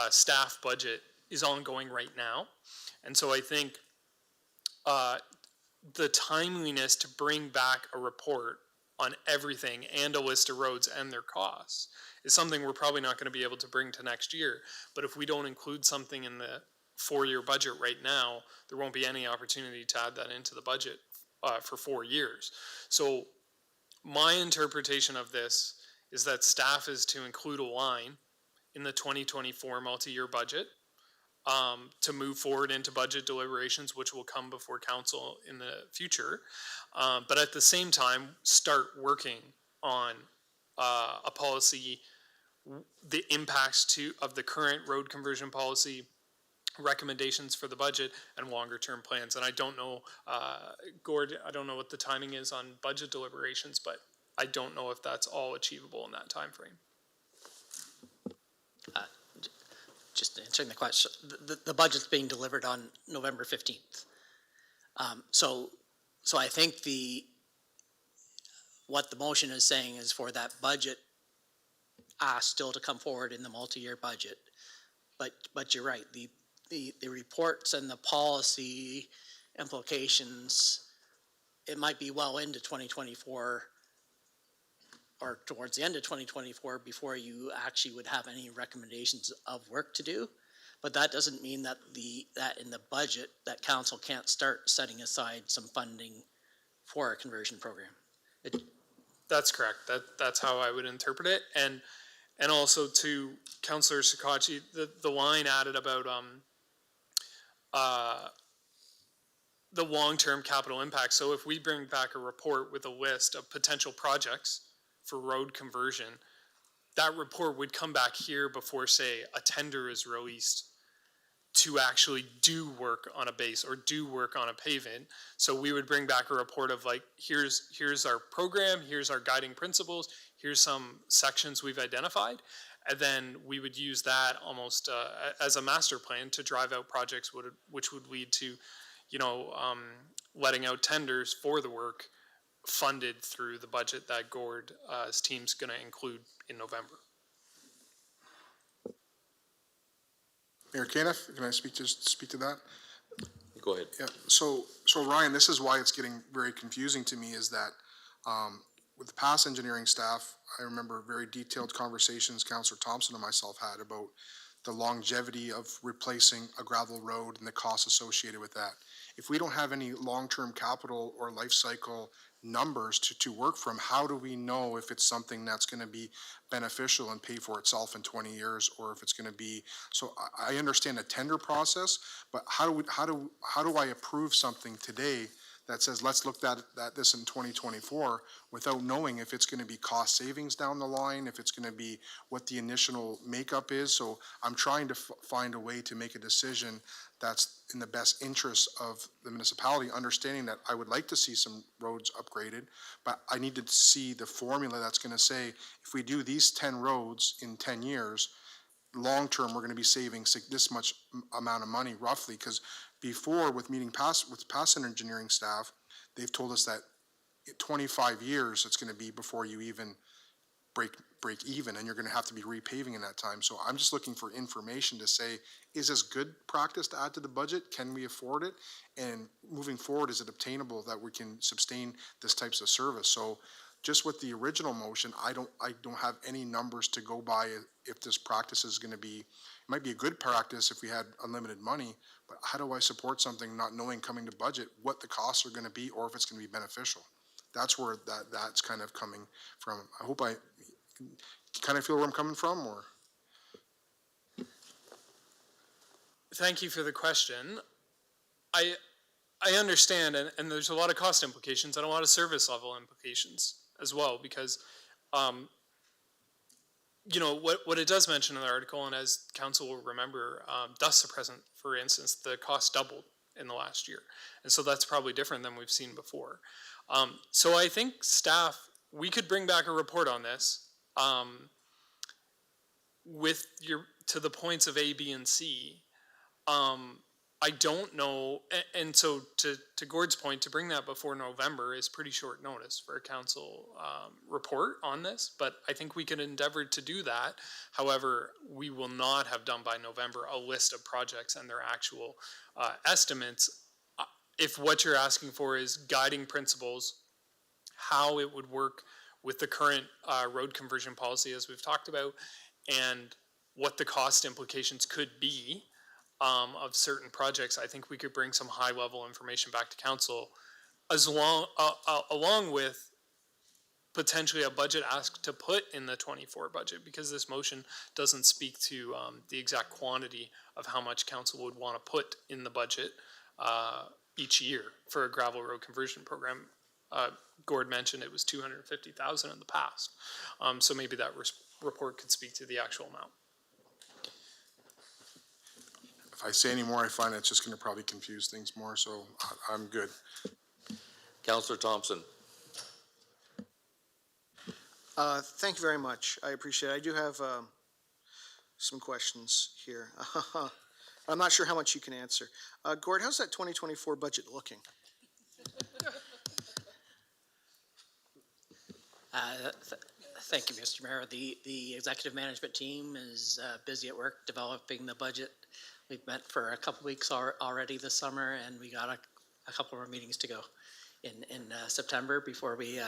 staff budget is ongoing right now. And so I think the timeliness to bring back a report on everything and a list of roads and their costs is something we're probably not going to be able to bring to next year. But if we don't include something in the 4-year budget right now, there won't be any opportunity to add that into the budget for 4 years. So my interpretation of this is that staff is to include a line in the 2024 multi-year budget to move forward into budget deliberations, which will come before council in the future. But at the same time, start working on a policy, the impacts of the current road conversion policy, recommendations for the budget, and longer term plans. And I don't know, Gord, I don't know what the timing is on budget deliberations, but I don't know if that's all achievable in that time frame. Just answering the question, the budget's being delivered on November 15th. So I think what the motion is saying is for that budget still to come forward in the multi-year budget. But you're right, the reports and the policy implications, it might be well into 2024 or towards the end of 2024 before you actually would have any recommendations of work to do. But that doesn't mean that that in the budget that council can't start setting aside some funding for a conversion program. That's correct. That's how I would interpret it. And also to Councillor Sakachi, the line added about the long-term capital impact. So if we bring back a report with a list of potential projects for road conversion, that report would come back here before, say, a tender is released to actually do work on a base or do work on a pavement. So we would bring back a report of like, here's our program, here's our guiding principles, here's some sections we've identified, and then we would use that almost as a master plan to drive out projects which would lead to, letting out tenders for the work funded through the budget that Gord's team's going to include in November. Mayor Caniff, can I speak to that? Go ahead. Yeah. So Ryan, this is why it's getting very confusing to me. Is that with the past engineering staff, I remember very detailed conversations Councillor Thompson and myself had about the longevity of replacing a gravel road and the costs associated with that. If we don't have any long-term capital or life cycle numbers to work from, how do we know if it's something that's going to be beneficial and pay for itself in 20 years, or if it's going to be? So I understand the tender process, but how do I approve something today that says let's look at this in 2024 without knowing if it's going to be cost savings down the line, if it's going to be what the initial makeup is? So I'm trying to find a way to make a decision that's in the best interest of the municipality, understanding that I would like to see some roads upgraded, but I need to see the formula that's going to say, if we do these 10 roads in 10 years, long-term, we're going to be saving this much amount of money roughly. Because before, with past engineering staff, they've told us that 25 years it's going to be before you even break even, and you're going to have to be repaving in that time. So I'm just looking for information to say, is this good practice to add to the budget? Can we afford it? And moving forward, is it obtainable that we can sustain this types of service? So just with the original motion, I don't have any numbers to go by if this practice is going to be. It might be a good practice if we had unlimited money, but how do I support something not knowing coming to budget what the costs are going to be or if it's going to be beneficial? That's where that's kind of coming from. I hope I kind of feel where I'm coming from, or. Thank you for the question. I understand, and there's a lot of cost implications and a lot of service level implications as well, because you know, what it does mention in the article, and as council will remember, dust suppressant, for instance, the cost doubled in the last year. And so that's probably different than we've seen before. So I think staff, we could bring back a report on this with to the points of A, B, and C. I don't know, and so to Gord's point, to bring that before November is pretty short notice for a council report on this, but I think we can endeavor to do that. However, we will not have done by November a list of projects and their actual estimates. If what you're asking for is guiding principles, how it would work with the current road conversion policy as we've talked about, and what the cost implications could be of certain projects, I think we could bring some high-level information back to council, along with potentially a budget ask to put in the 24 budget, because this motion doesn't speak to the exact quantity of how much council would want to put in the budget each year for a gravel road conversion program. Gord mentioned it was 250,000 in the past, so maybe that report could speak to the actual amount. If I say any more, I find it's just going to probably confuse things more, so I'm good. Councillor Thompson. Thank you very much. I appreciate it. I do have some questions here. I'm not sure how much you can answer. Gord, how's that 2024 budget looking? Thank you, Mr. Mayor. The executive management team is busy at work developing the budget. We've met for a couple weeks already this summer, and we got a couple more meetings to go in September before we.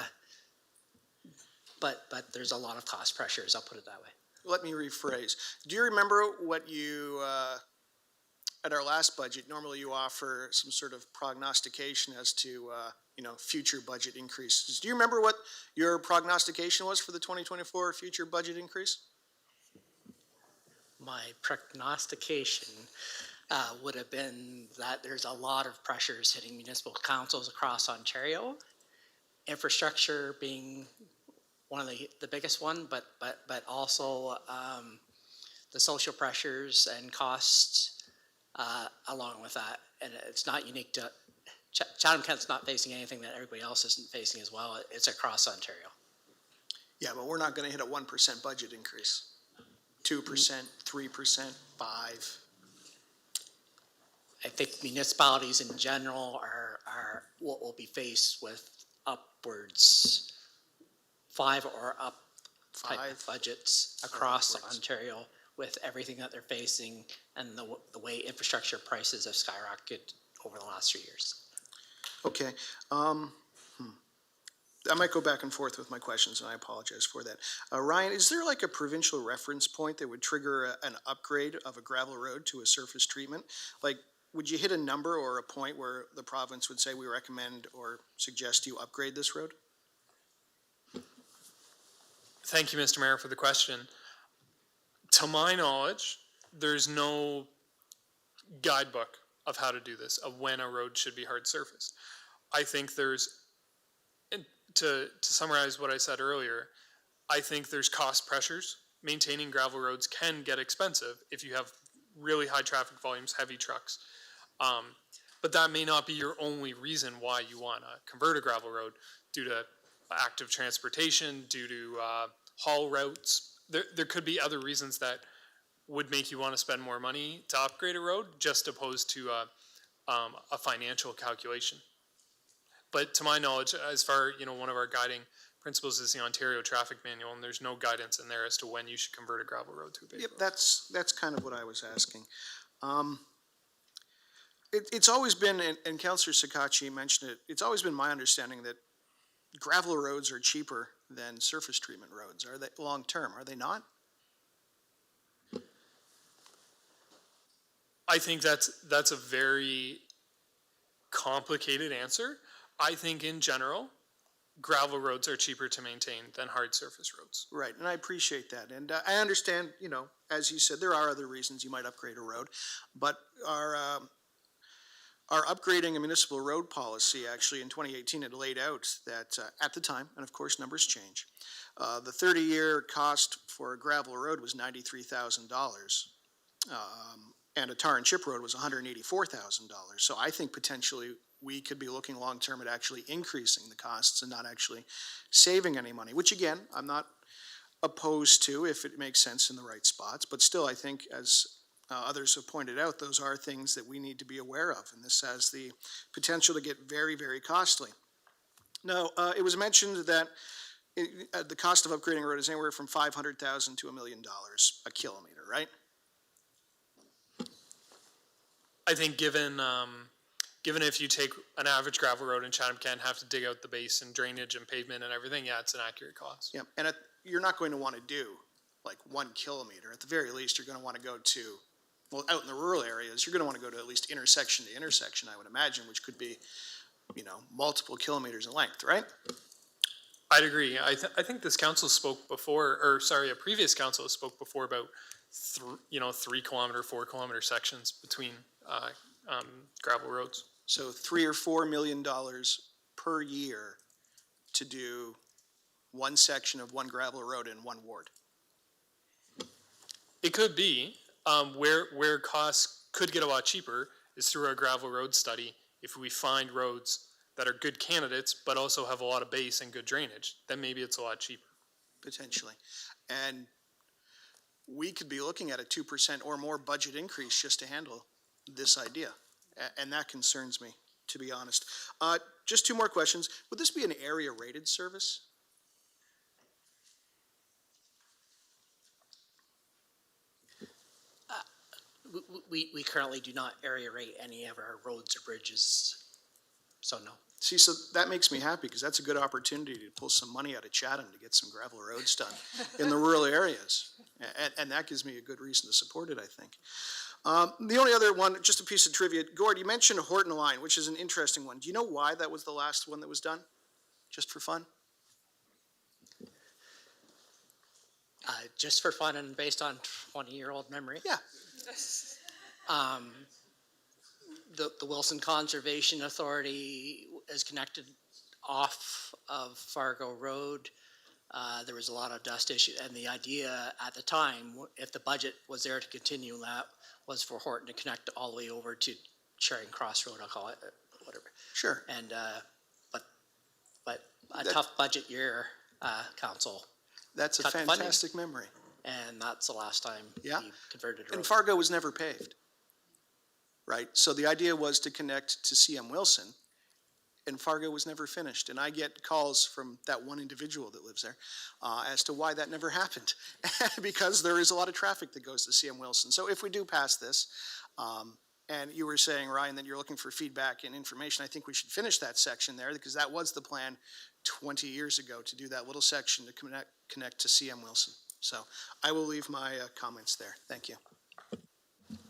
But there's a lot of cost pressures. I'll put it that way. Let me rephrase. Do you remember what you at our last budget? Normally, you offer some sort of prognostication as to future budget increases. Do you remember what your prognostication was for the 2024 future budget increase? My prognostication would have been that there's a lot of pressures hitting municipal councils across Ontario. Infrastructure being one of the biggest one, but also the social pressures and costs along with that. And it's not unique to Chatham-Kent's not facing anything that everybody else isn't facing as well. It's across Ontario. Yeah, but we're not going to hit a 1% budget increase. 2%, 3%, 5%. I think municipalities in general are what will be faced with upwards 5 or up type of budgets across Ontario with everything that they're facing and the way infrastructure prices have skyrocketed over the last 3 years. Okay. I might go back and forth with my questions, and I apologize for that. Ryan, is there like a provincial reference point that would trigger an upgrade of a gravel road to a surface treatment? Like, would you hit a number or a point where the province would say we recommend or suggest you upgrade this road? Thank you, Mr. Mayor, for the question. To my knowledge, there's no guidebook of how to do this, of when a road should be hard surfaced. I think there's, to summarize what I said earlier, I think there's cost pressures. Maintaining gravel roads can get expensive if you have really high traffic volumes, heavy trucks. But that may not be your only reason why you want to convert a gravel road, due to active transportation, due to haul routes. There could be other reasons that would make you want to spend more money to upgrade a road, just opposed to a financial calculation. But to my knowledge, as far, one of our guiding principles is the Ontario Traffic Manual, and there's no guidance in there as to when you should convert a gravel road to a paved road. That's kind of what I was asking. It's always been, and Councillor Sakachi mentioned it, it's always been my understanding that gravel roads are cheaper than surface treatment roads. Are they long term? Are they not? I think that's a very complicated answer. I think in general, gravel roads are cheaper to maintain than hard surface roads. Right, and I appreciate that. And I understand, as you said, there are other reasons you might upgrade a road, but Our upgrading a municipal road policy, actually in 2018, it laid out that at the time, and of course numbers change, the 30-year cost for a gravel road was $93,000. And a tar and chip road was $184,000. So I think potentially we could be looking long-term at actually increasing the costs and not actually saving any money, which again, I'm not opposed to if it makes sense in the right spots, but still I think as others have pointed out, those are things that we need to be aware of, and this has the potential to get very, very costly. Now, it was mentioned that the cost of upgrading a road is anywhere from $500,000 to $1 million a kilometer, right? I think given if you take an average gravel road in Chatham-Kent, have to dig out the base and drainage and pavement and everything, yeah, it's an accurate cost. Yeah, and you're not going to want to do like 1 kilometer. At the very least, you're going to want to go to, well, out in the rural areas, you're going to want to go to at least intersection to intersection, I would imagine, which could be, multiple kilometers in length, right? I'd agree. I think this council spoke before, a previous council spoke before about 3 kilometer, 4 kilometer sections between gravel roads. So $3 or $4 million per year to do one section of one gravel road in one ward. It could be. Where costs could get a lot cheaper is through our gravel road study. If we find roads that are good candidates, but also have a lot of base and good drainage, then maybe it's a lot cheaper. Potentially. And we could be looking at a 2% or more budget increase just to handle this idea. And that concerns me, to be honest. Just 2 more questions. Would this be an area rated service? We currently do not area rate any of our roads or bridges, so no. See, so that makes me happy because that's a good opportunity to pull some money out of Chatham to get some gravel roads done in the rural areas. And that gives me a good reason to support it, I think. The only other one, just a piece of trivia. Gord, you mentioned Horton Line, which is an interesting one. Do you know why that was the last one that was done? Just for fun? Just for fun and based on 20-year-old memory. Yeah. The Wilson Conservation Authority is connected off of Fargo Road. There was a lot of dust issue, and the idea at the time, if the budget was there to continue that, was for Horton to connect all the way over to Charing Cross Road, I'll call it, whatever. Sure. And but a tough budget year, council. That's a fantastic memory. And that's the last time we converted a road. And Fargo was never paved, right? So the idea was to connect to CM Wilson, and Fargo was never finished. And I get calls from that one individual that lives there as to why that never happened, because there is a lot of traffic that goes to CM Wilson. So if we do pass this, and you were saying, Ryan, that you're looking for feedback and information, I think we should finish that section there, because that was the plan 20 years ago, to do that little section to connect to CM Wilson. So I will leave my comments there. Thank you.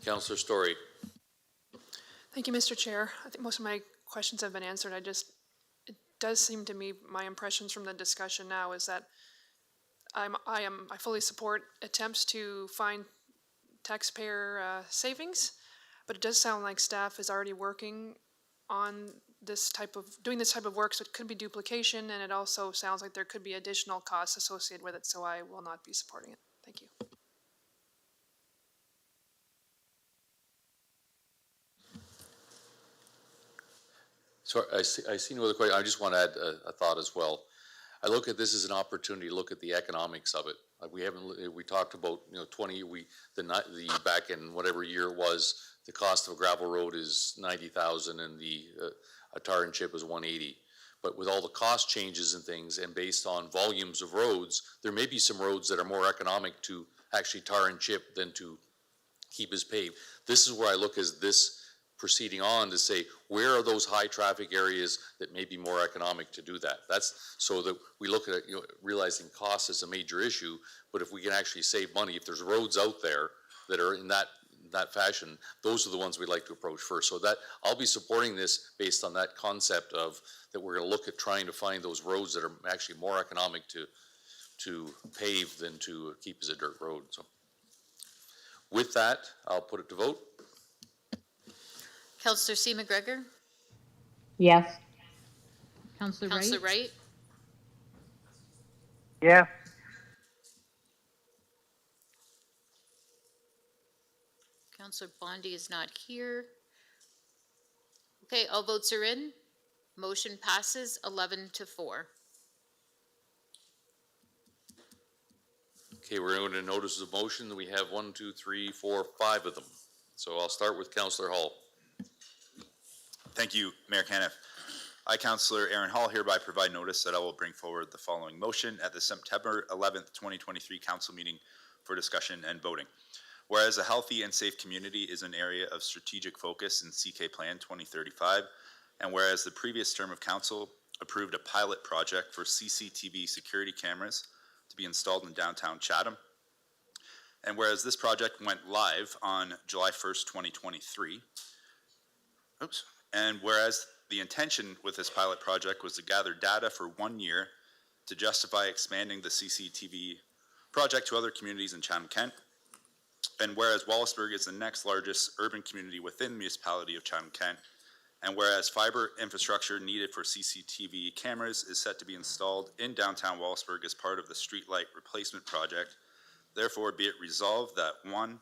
Councillor Story. Thank you, Mr. Chair. I think most of my questions have been answered. It does seem to me, my impressions from the discussion now is that I fully support attempts to find taxpayer savings, but it does sound like staff is already working on doing this type of work, so it could be duplication, and it also sounds like there could be additional costs associated with it, so I will not be supporting it. Thank you. So I see no other question. I just want to add a thought as well. I look at this as an opportunity to look at the economics of it. We talked about, 20, the back in whatever year it was, the cost of a gravel road is 90,000 and a tar and chip is 180. But with all the cost changes and things, and based on volumes of roads, there may be some roads that are more economic to actually tar and chip than to keep as paved. This is where I look as this proceeding on to say, where are those high traffic areas that may be more economic to do that? That's so that we look at it, realizing cost is a major issue, but if we can actually save money, if there's roads out there that are in that fashion, those are the ones we'd like to approach first. So that I'll be supporting this based on that concept of that we're going to look at trying to find those roads that are actually more economic to pave than to keep as a dirt road. So with that, I'll put it to vote. Counselor C. McGregor? Yes. Counselor Wright? Yes. Counselor Bondi is not here. Okay, all votes are in. Motion passes 11-4. Okay, we're going to notice of motion. We have 1, 2, 3, 4, 5 of them. So I'll start with Counselor Hall. Thank you, Mayor Caniff. I, Councillor Aaron Hall, hereby provide notice that I will bring forward the following motion at the September 11th, 2023 council meeting for discussion and voting. Whereas a healthy and safe community is an area of strategic focus in CK Plan 2035, and whereas the previous term of council approved a pilot project for CCTV security cameras to be installed in downtown Chatham, and whereas this project went live on July 1st, 2023, and whereas the intention with this pilot project was to gather data for 1 year to justify expanding the CCTV project to other communities in Chatham-Kent, and whereas Wallaceburg is the next largest urban community within the municipality of Chatham-Kent, and whereas fiber infrastructure needed for CCTV cameras is set to be installed in downtown Wallaceburg as part of the streetlight replacement project, therefore be it resolved that 1,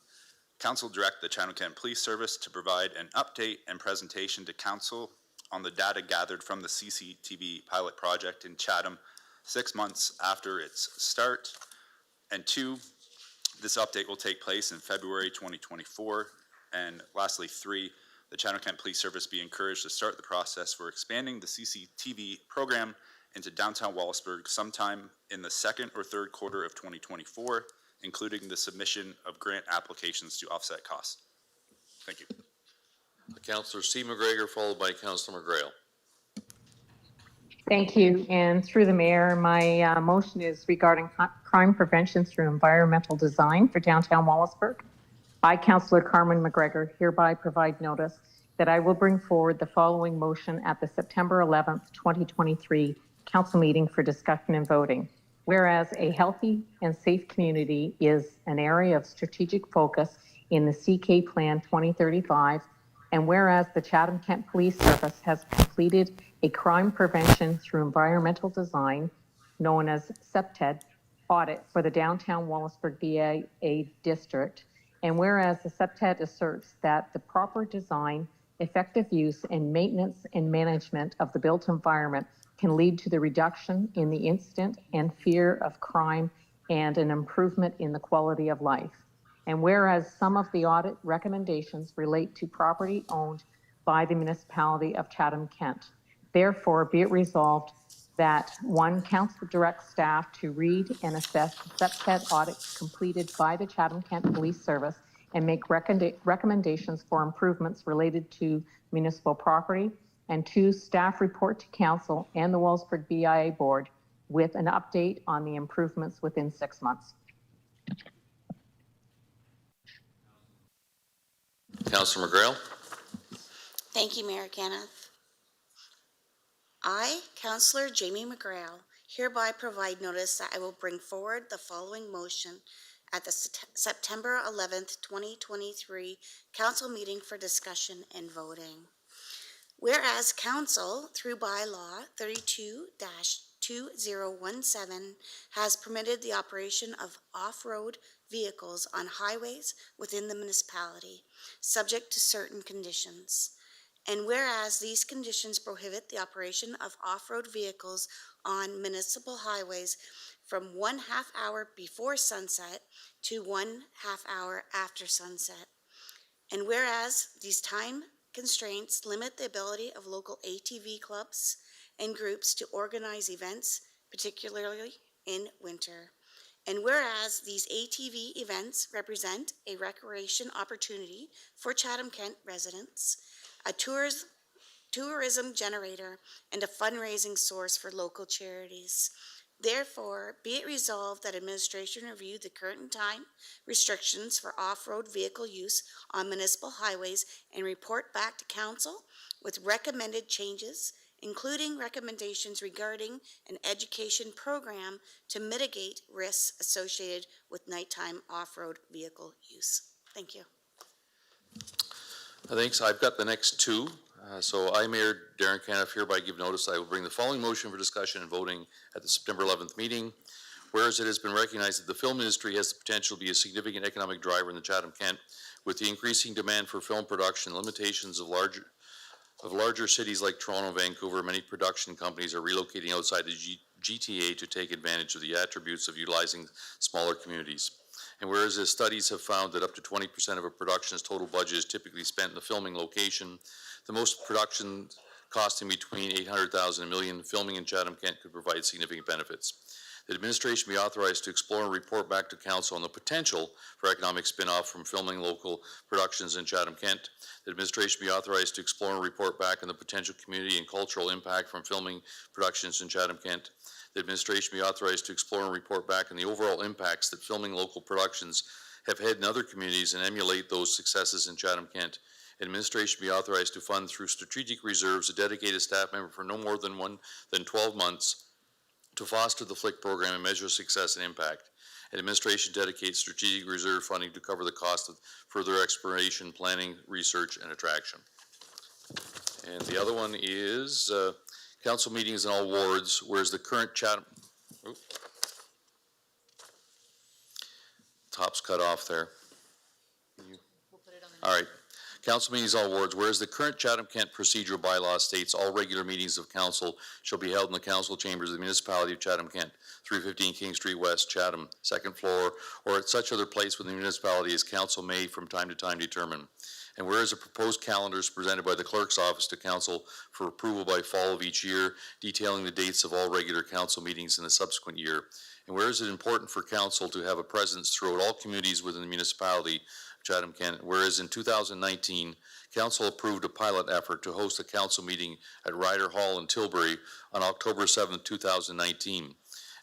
Council direct the Chatham-Kent Police Service to provide an update and presentation to Council on the data gathered from the CCTV pilot project in Chatham 6 months after its start, and 2, this update will take place in February 2024, and lastly 3, the Chatham-Kent Police Service be encouraged to start the process for expanding the CCTV program into downtown Wallaceburg sometime in the second or third quarter of 2024, including the submission of grant applications to offset costs. Thank you. Counselor C. McGregor, followed by Counselor McGrail. Thank you. And through the mayor, my motion is regarding crime prevention through environmental design for downtown Wallaceburg. I, Councillor Carmen McGregor, hereby provide notice that I will bring forward the following motion at the September 11th, 2023 council meeting for discussion and voting. Whereas a healthy and safe community is an area of strategic focus in the CK Plan 2035, and whereas the Chatham-Kent Police Service has completed a crime prevention through environmental design, known as CPTED, audit for the downtown Wallaceburg BIA district, and whereas the CPTED asserts that the proper design, effective use, and maintenance and management of the built environment can lead to the reduction in the incident and fear of crime and an improvement in the quality of life. And whereas some of the audit recommendations relate to property owned by the municipality of Chatham-Kent, therefore be it resolved that 1, council directs staff to read and assess the CPTED audit completed by the Chatham-Kent Police Service and make recommendations for improvements related to municipal property. And 2, staff report to council and the Wallaceburg BIA board with an update on the improvements within 6 months. Counselor McGrail. Thank you, Mayor Kenneth. I, Councillor Jamie McGrail, hereby provide notice that I will bring forward the following motion at the September 11th, 2023 council meeting for discussion and voting. Whereas Council, through bylaw 32-2017, has permitted the operation of off-road vehicles on highways within the municipality, subject to certain conditions. And whereas these conditions prohibit the operation of off-road vehicles on municipal highways from 1/2 hour before sunset to 1/2 hour after sunset. And whereas these time constraints limit the ability of local ATV clubs and groups to organize events, particularly in winter. And whereas these ATV events represent a recreation opportunity for Chatham-Kent residents, a tourism generator, and a fundraising source for local charities. Therefore, be it resolved that administration review the current time restrictions for off-road vehicle use on municipal highways and report back to council with recommended changes, including recommendations regarding an education program to mitigate risks associated with nighttime off-road vehicle use. Thank you. Thanks. I've got the next two. So I, Mayor Darren Caniff, hereby give notice I will bring the following motion for discussion and voting at the September 11th meeting. Whereas it has been recognized that the film industry has the potential to be a significant economic driver in the Chatham-Kent, with the increasing demand for film production, limitations of larger cities like Toronto and Vancouver, many production companies are relocating outside the GTA to take advantage of the attributes of utilizing smaller communities. And whereas the studies have found that up to 20% of a production's total budget is typically spent in the filming location, the most production costing between $800,000 and $1 million, filming in Chatham-Kent could provide significant benefits. The administration be authorized to explore and report back to council on the potential for economic spin-off from filming local productions in Chatham-Kent. The administration be authorized to explore and report back on the potential community and cultural impact from filming productions in Chatham-Kent. The administration be authorized to explore and report back on the overall impacts that filming local productions have had in other communities and emulate those successes in Chatham-Kent. Administration be authorized to fund through strategic reserves a dedicated staff member for no more than 12 months to foster the FLIC program and measure success and impact. Administration dedicates strategic reserve funding to cover the cost of further exploration, planning, research, and attraction. And the other one is council meetings in all wards, whereas the current top's cut off there. All right. Council meetings all wards, whereas the current Chatham-Kent procedural bylaw states all regular meetings of council shall be held in the council chambers of the municipality of Chatham-Kent, 315 King Street West, Chatham, second floor, or at such other place within the municipality as council may from time to time determine. And whereas a proposed calendar is presented by the clerk's office to council for approval by fall of each year, detailing the dates of all regular council meetings in the subsequent year. And whereas it is important for council to have a presence throughout all communities within the municipality Chatham-Kent, whereas in 2019, council approved a pilot effort to host a council meeting at Ryder Hall in Tilbury on October 7, 2019.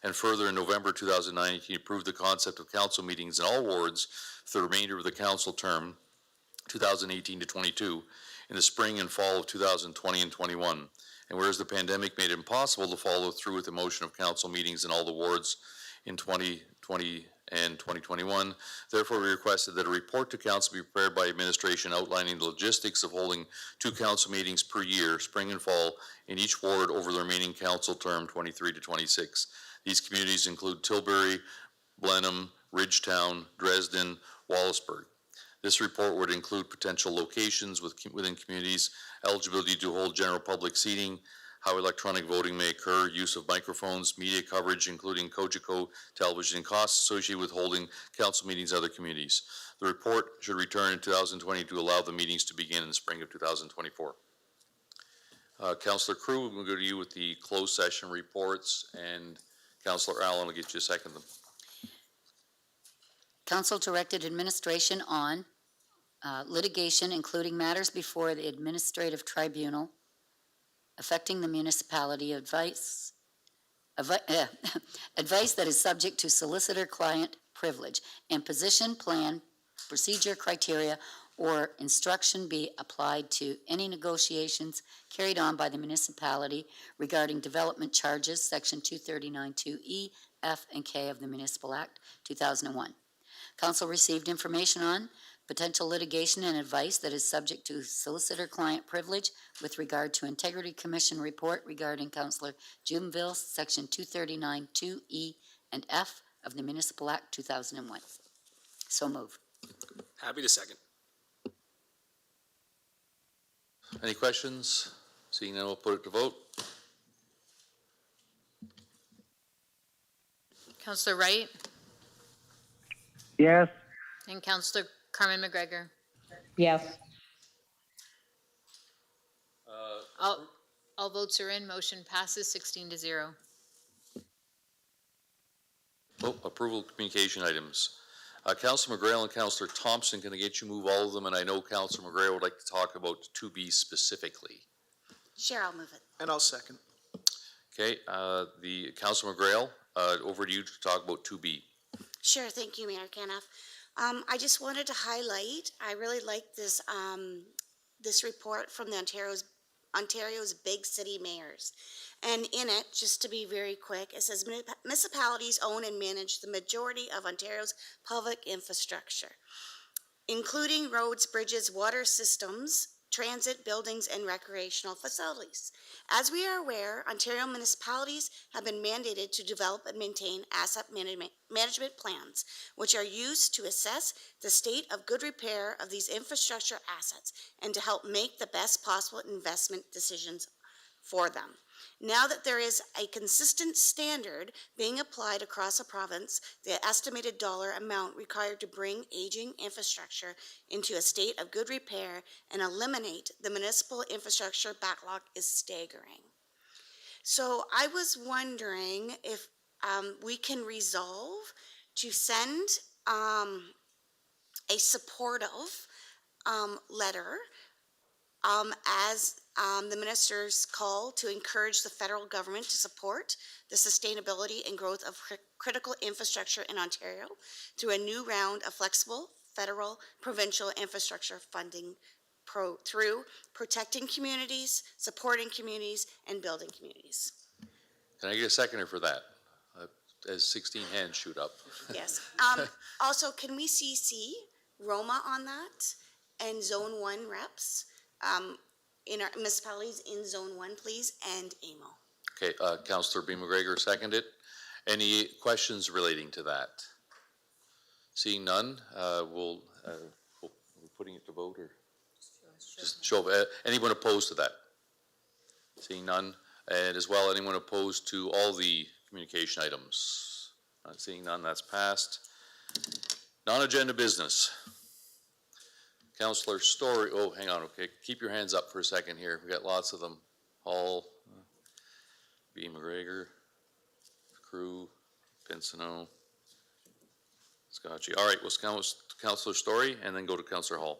And further, in November 2019, approved the concept of council meetings in all wards for the remainder of the council term, 2018 to 22, in the spring and fall of 2020 and 21. And whereas the pandemic made it impossible to follow through with the motion of council meetings in all the wards in 2020 and 2021. Therefore, we requested that a report to council be prepared by administration outlining the logistics of holding 2 council meetings per year, spring and fall, in each ward over the remaining council term 23 to 26. These communities include Tilbury, Blenheim, Ridgetown, Dresden, Wallaceburg. This report would include potential locations within communities, eligibility to hold general public seating, how electronic voting may occur, use of microphones, media coverage, including Cogeco television, and costs associated with holding council meetings in other communities. The report should return in 2020 to allow the meetings to begin in the spring of 2024. Councillor Crew, we'll go to you with the closed session reports, and Councillor Allen will get you a second them. Council directed administration on litigation, including matters before the administrative tribunal affecting the municipality, advice that is subject to solicitor-client privilege, and position, plan, procedure, criteria, or instruction be applied to any negotiations carried on by the municipality regarding development charges, section 239(2)(e), F, and K of the Municipal Act 2001. Council received information on potential litigation and advice that is subject to solicitor-client privilege with regard to Integrity Commission report regarding Councillor Jubenville's section 239(2)(e) and F of the Municipal Act 2001. So move. Happy to second. Any questions? Seeing none, we'll put it to vote. Councillor Wright Yes. and Councillor Carmen McGregor. Yes. All votes are in. Motion passes 16-0. Oh, approval of communication items. Councillor McGrail and Councillor Thompson, can I get you move all of them? And I know Councillor McGrail would like to talk about 2B specifically. Sure, I'll move it. And I'll second. Okay, the Councillor McGrail, over to you to talk about 2B. Sure, thank you, Mayor Caniff. I just wanted to highlight, I really like this, this report from the Ontario's big city mayors. And in it, just to be very quick, it says municipalities own and manage the majority of Ontario's public infrastructure. including roads, bridges, water systems, transit, buildings, and recreational facilities. As we are aware, Ontario municipalities have been mandated to develop and maintain asset management plans, which are used to assess the state of good repair of these infrastructure assets and to help make the best possible investment decisions for them. Now that there is a consistent standard being applied across the province, the estimated dollar amount required to bring aging infrastructure into a state of good repair and eliminate the municipal infrastructure backlog is staggering. So I was wondering if we can resolve to send a supportive letter as the minister's call to encourage the federal government to support the sustainability and growth of critical infrastructure in Ontario through a new round of flexible federal provincial infrastructure funding through protecting communities, supporting communities, and building communities. Can I get a seconder for that? As 16 hands shoot up. Yes. Also, can we CC Roma on that and Zone 1 reps in our municipalities in Zone 1, please, and AMO? Okay, Councillor B. McGregor seconded. Any questions relating to that? Seeing none, we're putting it to vote, or just show of, anyone opposed to that? Seeing none, and as well, anyone opposed to all the communication items? Not seeing none, that's passed. Non-agenda business. Councillor Story, oh, hang on, okay, keep your hands up for a second here. We got lots of them. Hall, B. McGregor, Crew, Pinsino, Scotchy. All right, we'll Councillor Story and then go to Councillor Hall.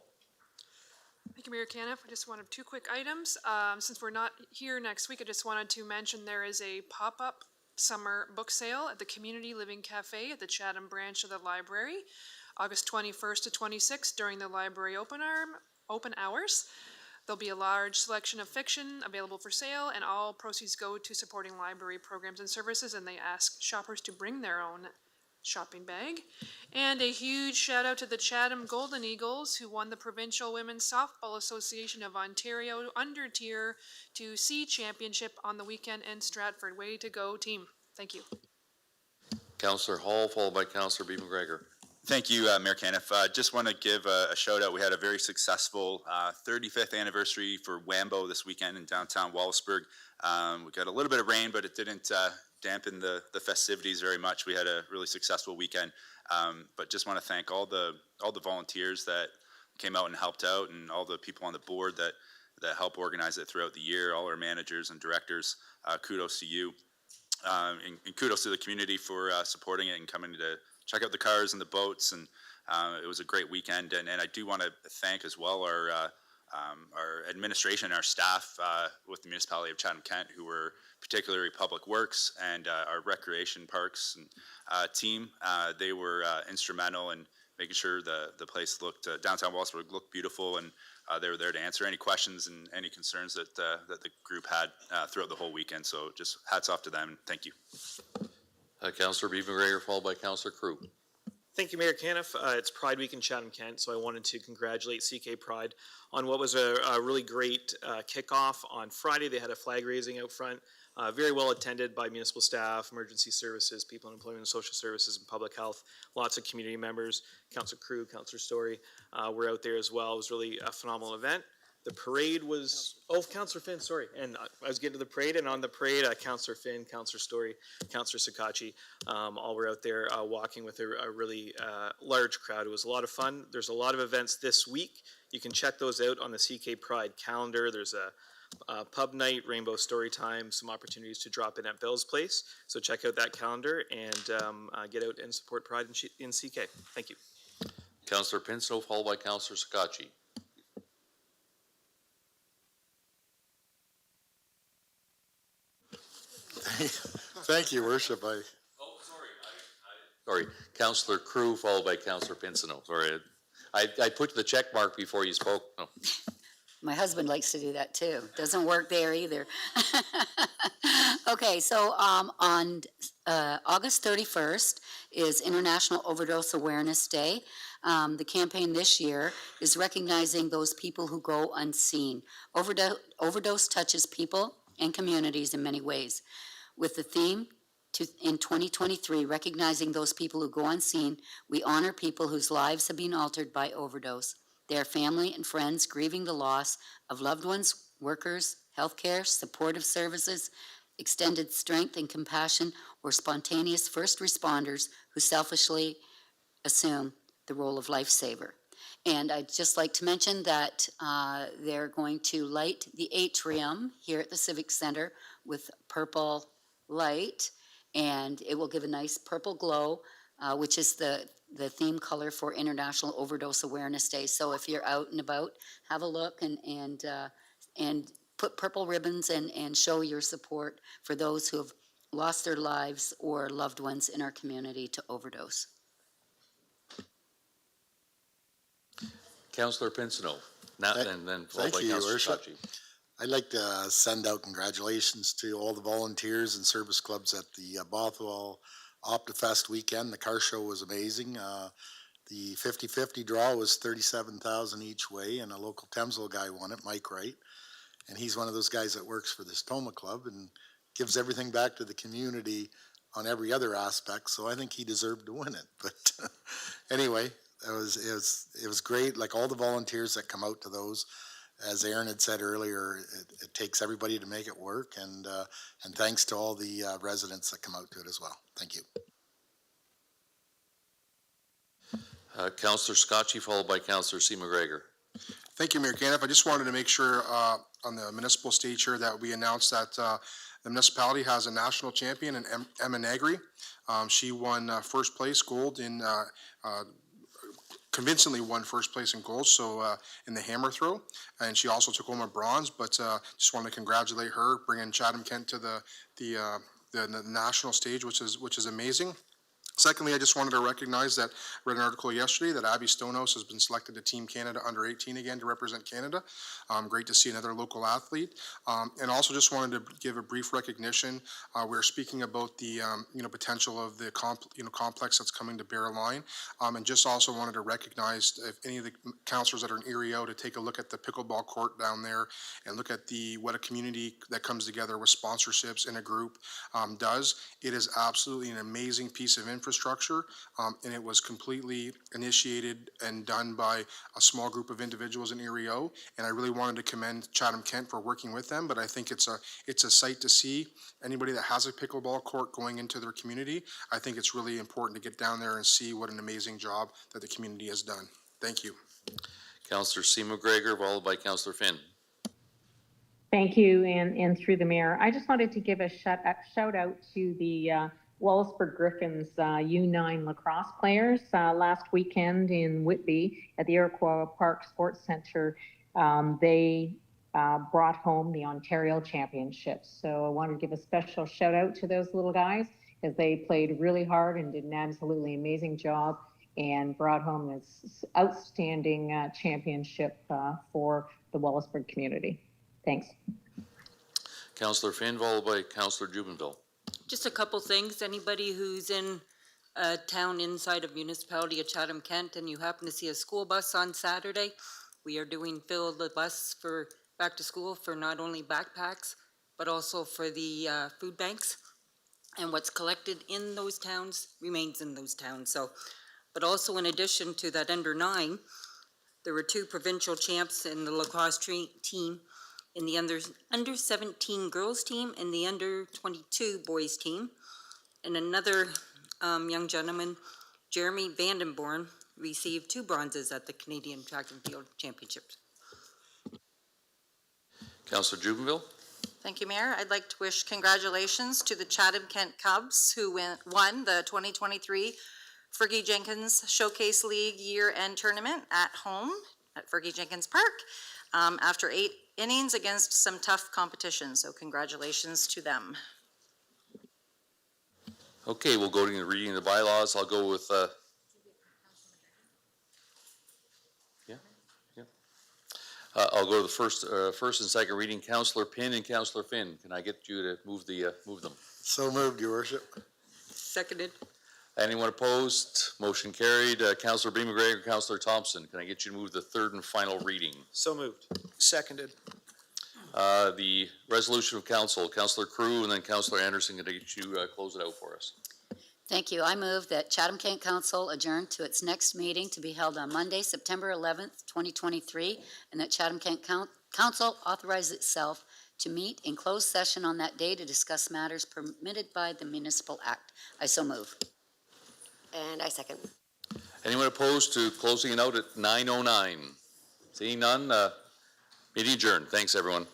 Thank you, Mayor Caniff. I just wanted two quick items. Since we're not here next week, I just wanted to mention there is a pop-up summer book sale at the Community Living Cafe at the Chatham branch of the library, August 21st to 26th during the library open hours. There'll be a large selection of fiction available for sale, and all proceeds go to supporting library programs and services, and they ask shoppers to bring their own shopping bag. And a huge shout out to the Chatham Golden Eagles, who won the Provincial Women's Softball Association of Ontario Under Tier 2C Championship on the weekend in Stratford. Way to go, team. Thank you. Councillor Hall, followed by Councillor B. McGregor. Thank you, Mayor Caniff. Just want to give a shout out. We had a very successful 35th anniversary for Wambo this weekend in downtown Wallaceburg. We got a little bit of rain, but it didn't dampen the festivities very much. We had a really successful weekend. But just want to thank all the volunteers that came out and helped out, and all the people on the board that help organize it throughout the year, all our managers and directors. Kudos to you. And kudos to the community for supporting it and coming to check out the cars and the boats, and it was a great weekend. And I do want to thank as well our administration, our staff with the municipality of Chatham-Kent, who were particularly Public Works and our recreation parks and team. They were instrumental in making sure the place looked, downtown Wallaceburg looked beautiful, and they were there to answer any questions and any concerns that the group had throughout the whole weekend. So just hats off to them. Thank you. Councillor B. McGregor, followed by Councillor Crew. Thank you, Mayor Caniff. It's Pride Week in Chatham-Kent, so I wanted to congratulate CK Pride on what was a really great kickoff on Friday. They had a flag raising out front, very well attended by municipal staff, emergency services, people in employment and social services, and public health. Lots of community members. Councillor Crew, Councillor Story were out there as well. It was really a phenomenal event. The parade was, Councillor Finn, sorry. And I was getting to the parade, and on the parade, Councillor Finn, Councillor Story, Councillor Sakachi, all were out there walking with a really large crowd. It was a lot of fun. There's a lot of events this week. You can check those out on the CK Pride calendar. There's a pub night, rainbow story time, some opportunities to drop in at Bill's Place. So check out that calendar and get out and support Pride in CK. Thank you. Councillor Pinsno, followed by Councillor Sakachi. Thank you, Worship. Sorry, Councillor Crew, followed by Councillor Pinsino. Sorry, I put the check mark before you spoke. No. My husband likes to do that too. Doesn't work there either. Okay, so on August 31st is International Overdose Awareness Day. The campaign this year is recognizing those people who go unseen. Overdose touches people and communities in many ways. With the theme in 2023, recognizing those people who go unseen, we honor people whose lives have been altered by overdose. Their family and friends grieving the loss of loved ones, workers, healthcare, supportive services, extended strength and compassion, or spontaneous first responders who selfishly assume the role of lifesaver. And I'd just like to mention that they're going to light the atrium here at the Civic Center with purple light, and it will give a nice purple glow, which is the theme color for International Overdose Awareness Day. So if you're out and about, have a look and put purple ribbons and show your support for those who have lost their lives or loved ones in our community to overdose. Councillor Pinsino, now and then followed Thank by you, Your Councillor Worship. Scotchy. I'd like to send out congratulations to all the volunteers and service clubs at the Bothwell Optifest weekend. The car show was amazing. The 50-50 draw was 37,000 each way, and a local Thamesville guy won it, Mike Wright. And he's one of those guys that works for the Stoma Club and gives everything back to the community on every other aspect. So I think he deserved to win it. But anyway, it was great. Like all the volunteers that come out to those, as Aaron had said earlier, it takes everybody to make it work. And thanks to all the residents that come out to it as well. Thank you. Councillor Scotchy, followed by Councillor C. McGregor. Thank you, Mayor Caniff. I just wanted to make sure on the municipal stage here that we announced that the municipality has a national champion in Emma Negri. She won first place gold in convincingly won first place in gold, so in the hammer throw, and she also took home a bronze. But just wanted to congratulate her, bringing Chatham-Kent to the national stage, which is amazing. Secondly, I just wanted to recognize that I read an article yesterday that Abby Stonehouse has been selected to Team Canada under 18 again to represent Canada. Great to see another local athlete. And also just wanted to give a brief recognition. We're speaking about the potential of the complex that's coming to Bear Line, and just also wanted to recognize if any of the councillors that are in Erio to take a look at the pickleball court down there and look at what a community that comes together with sponsorships in a group does. It is absolutely an amazing piece of infrastructure, and it was completely initiated and done by a small group of individuals in Erio, and I really wanted to commend Chatham-Kent for working with them. But I think it's a sight to see. Anybody that has a pickleball court going into their community, I think it's really important to get down there and see what an amazing job that the community has done. Thank you. Councillor C. McGregor, followed by Councillor Finn. Thank you, and through the mayor, I just wanted to give a shout out to the Wallaceburg Griffins U9 lacrosse players. Last weekend in Whitby at the Iroquois Park Sports Center, they brought home the Ontario Championships. So I wanted to give a special shout out to those little guys because they played really hard and did an absolutely amazing job and brought home this outstanding championship for the Wallaceburg community. Thanks. Councillor Finn, followed by Councillor Jubenville. Just a couple things. Anybody who's in a town inside of municipality of Chatham-Kent and you happen to see a school bus on Saturday, we are doing Fill the Bus for back to school for not only backpacks, but also for the food banks. And what's collected in those towns remains in those towns. So, but also in addition to that under 9, there were 2 provincial champs in the lacrosse team, in the under 17 girls team and the under 22 boys team. And another young gentleman, Jeremy Vandenborn, received 2 bronzes at the Canadian Track and Field Championships. Councillor Jubenville. Thank you, Mayor. I'd like to wish congratulations to the Chatham-Kent Cubs who won the 2023 Fergie Jenkins Showcase League year-end tournament at home at Fergie Jenkins Park after 8 innings against some tough competition. So congratulations to them. Okay, we'll go to the reading of the bylaws. I'll go with I'll go to the first and second reading. Councillor Pinn and Councillor Finn, can I get you to move them? So moved, your worship. Seconded. Anyone opposed? Motion carried. Councillor B. McGregor, Councillor Thompson, can I get you to move the third and final reading? So moved. Seconded. The resolution of council, Councillor Crew and then Councillor Anderson, can I get you close it out for us? Thank you. I move that Chatham-Kent Council adjourn to its next meeting to be held on Monday, September 11th, 2023, and that Chatham-Kent Council authorize itself to meet in closed session on that day to discuss matters permitted by the Municipal Act. I so move. And I second. Anyone opposed to closing it out at 9:09? Seeing none, meeting adjourned. Thanks, everyone.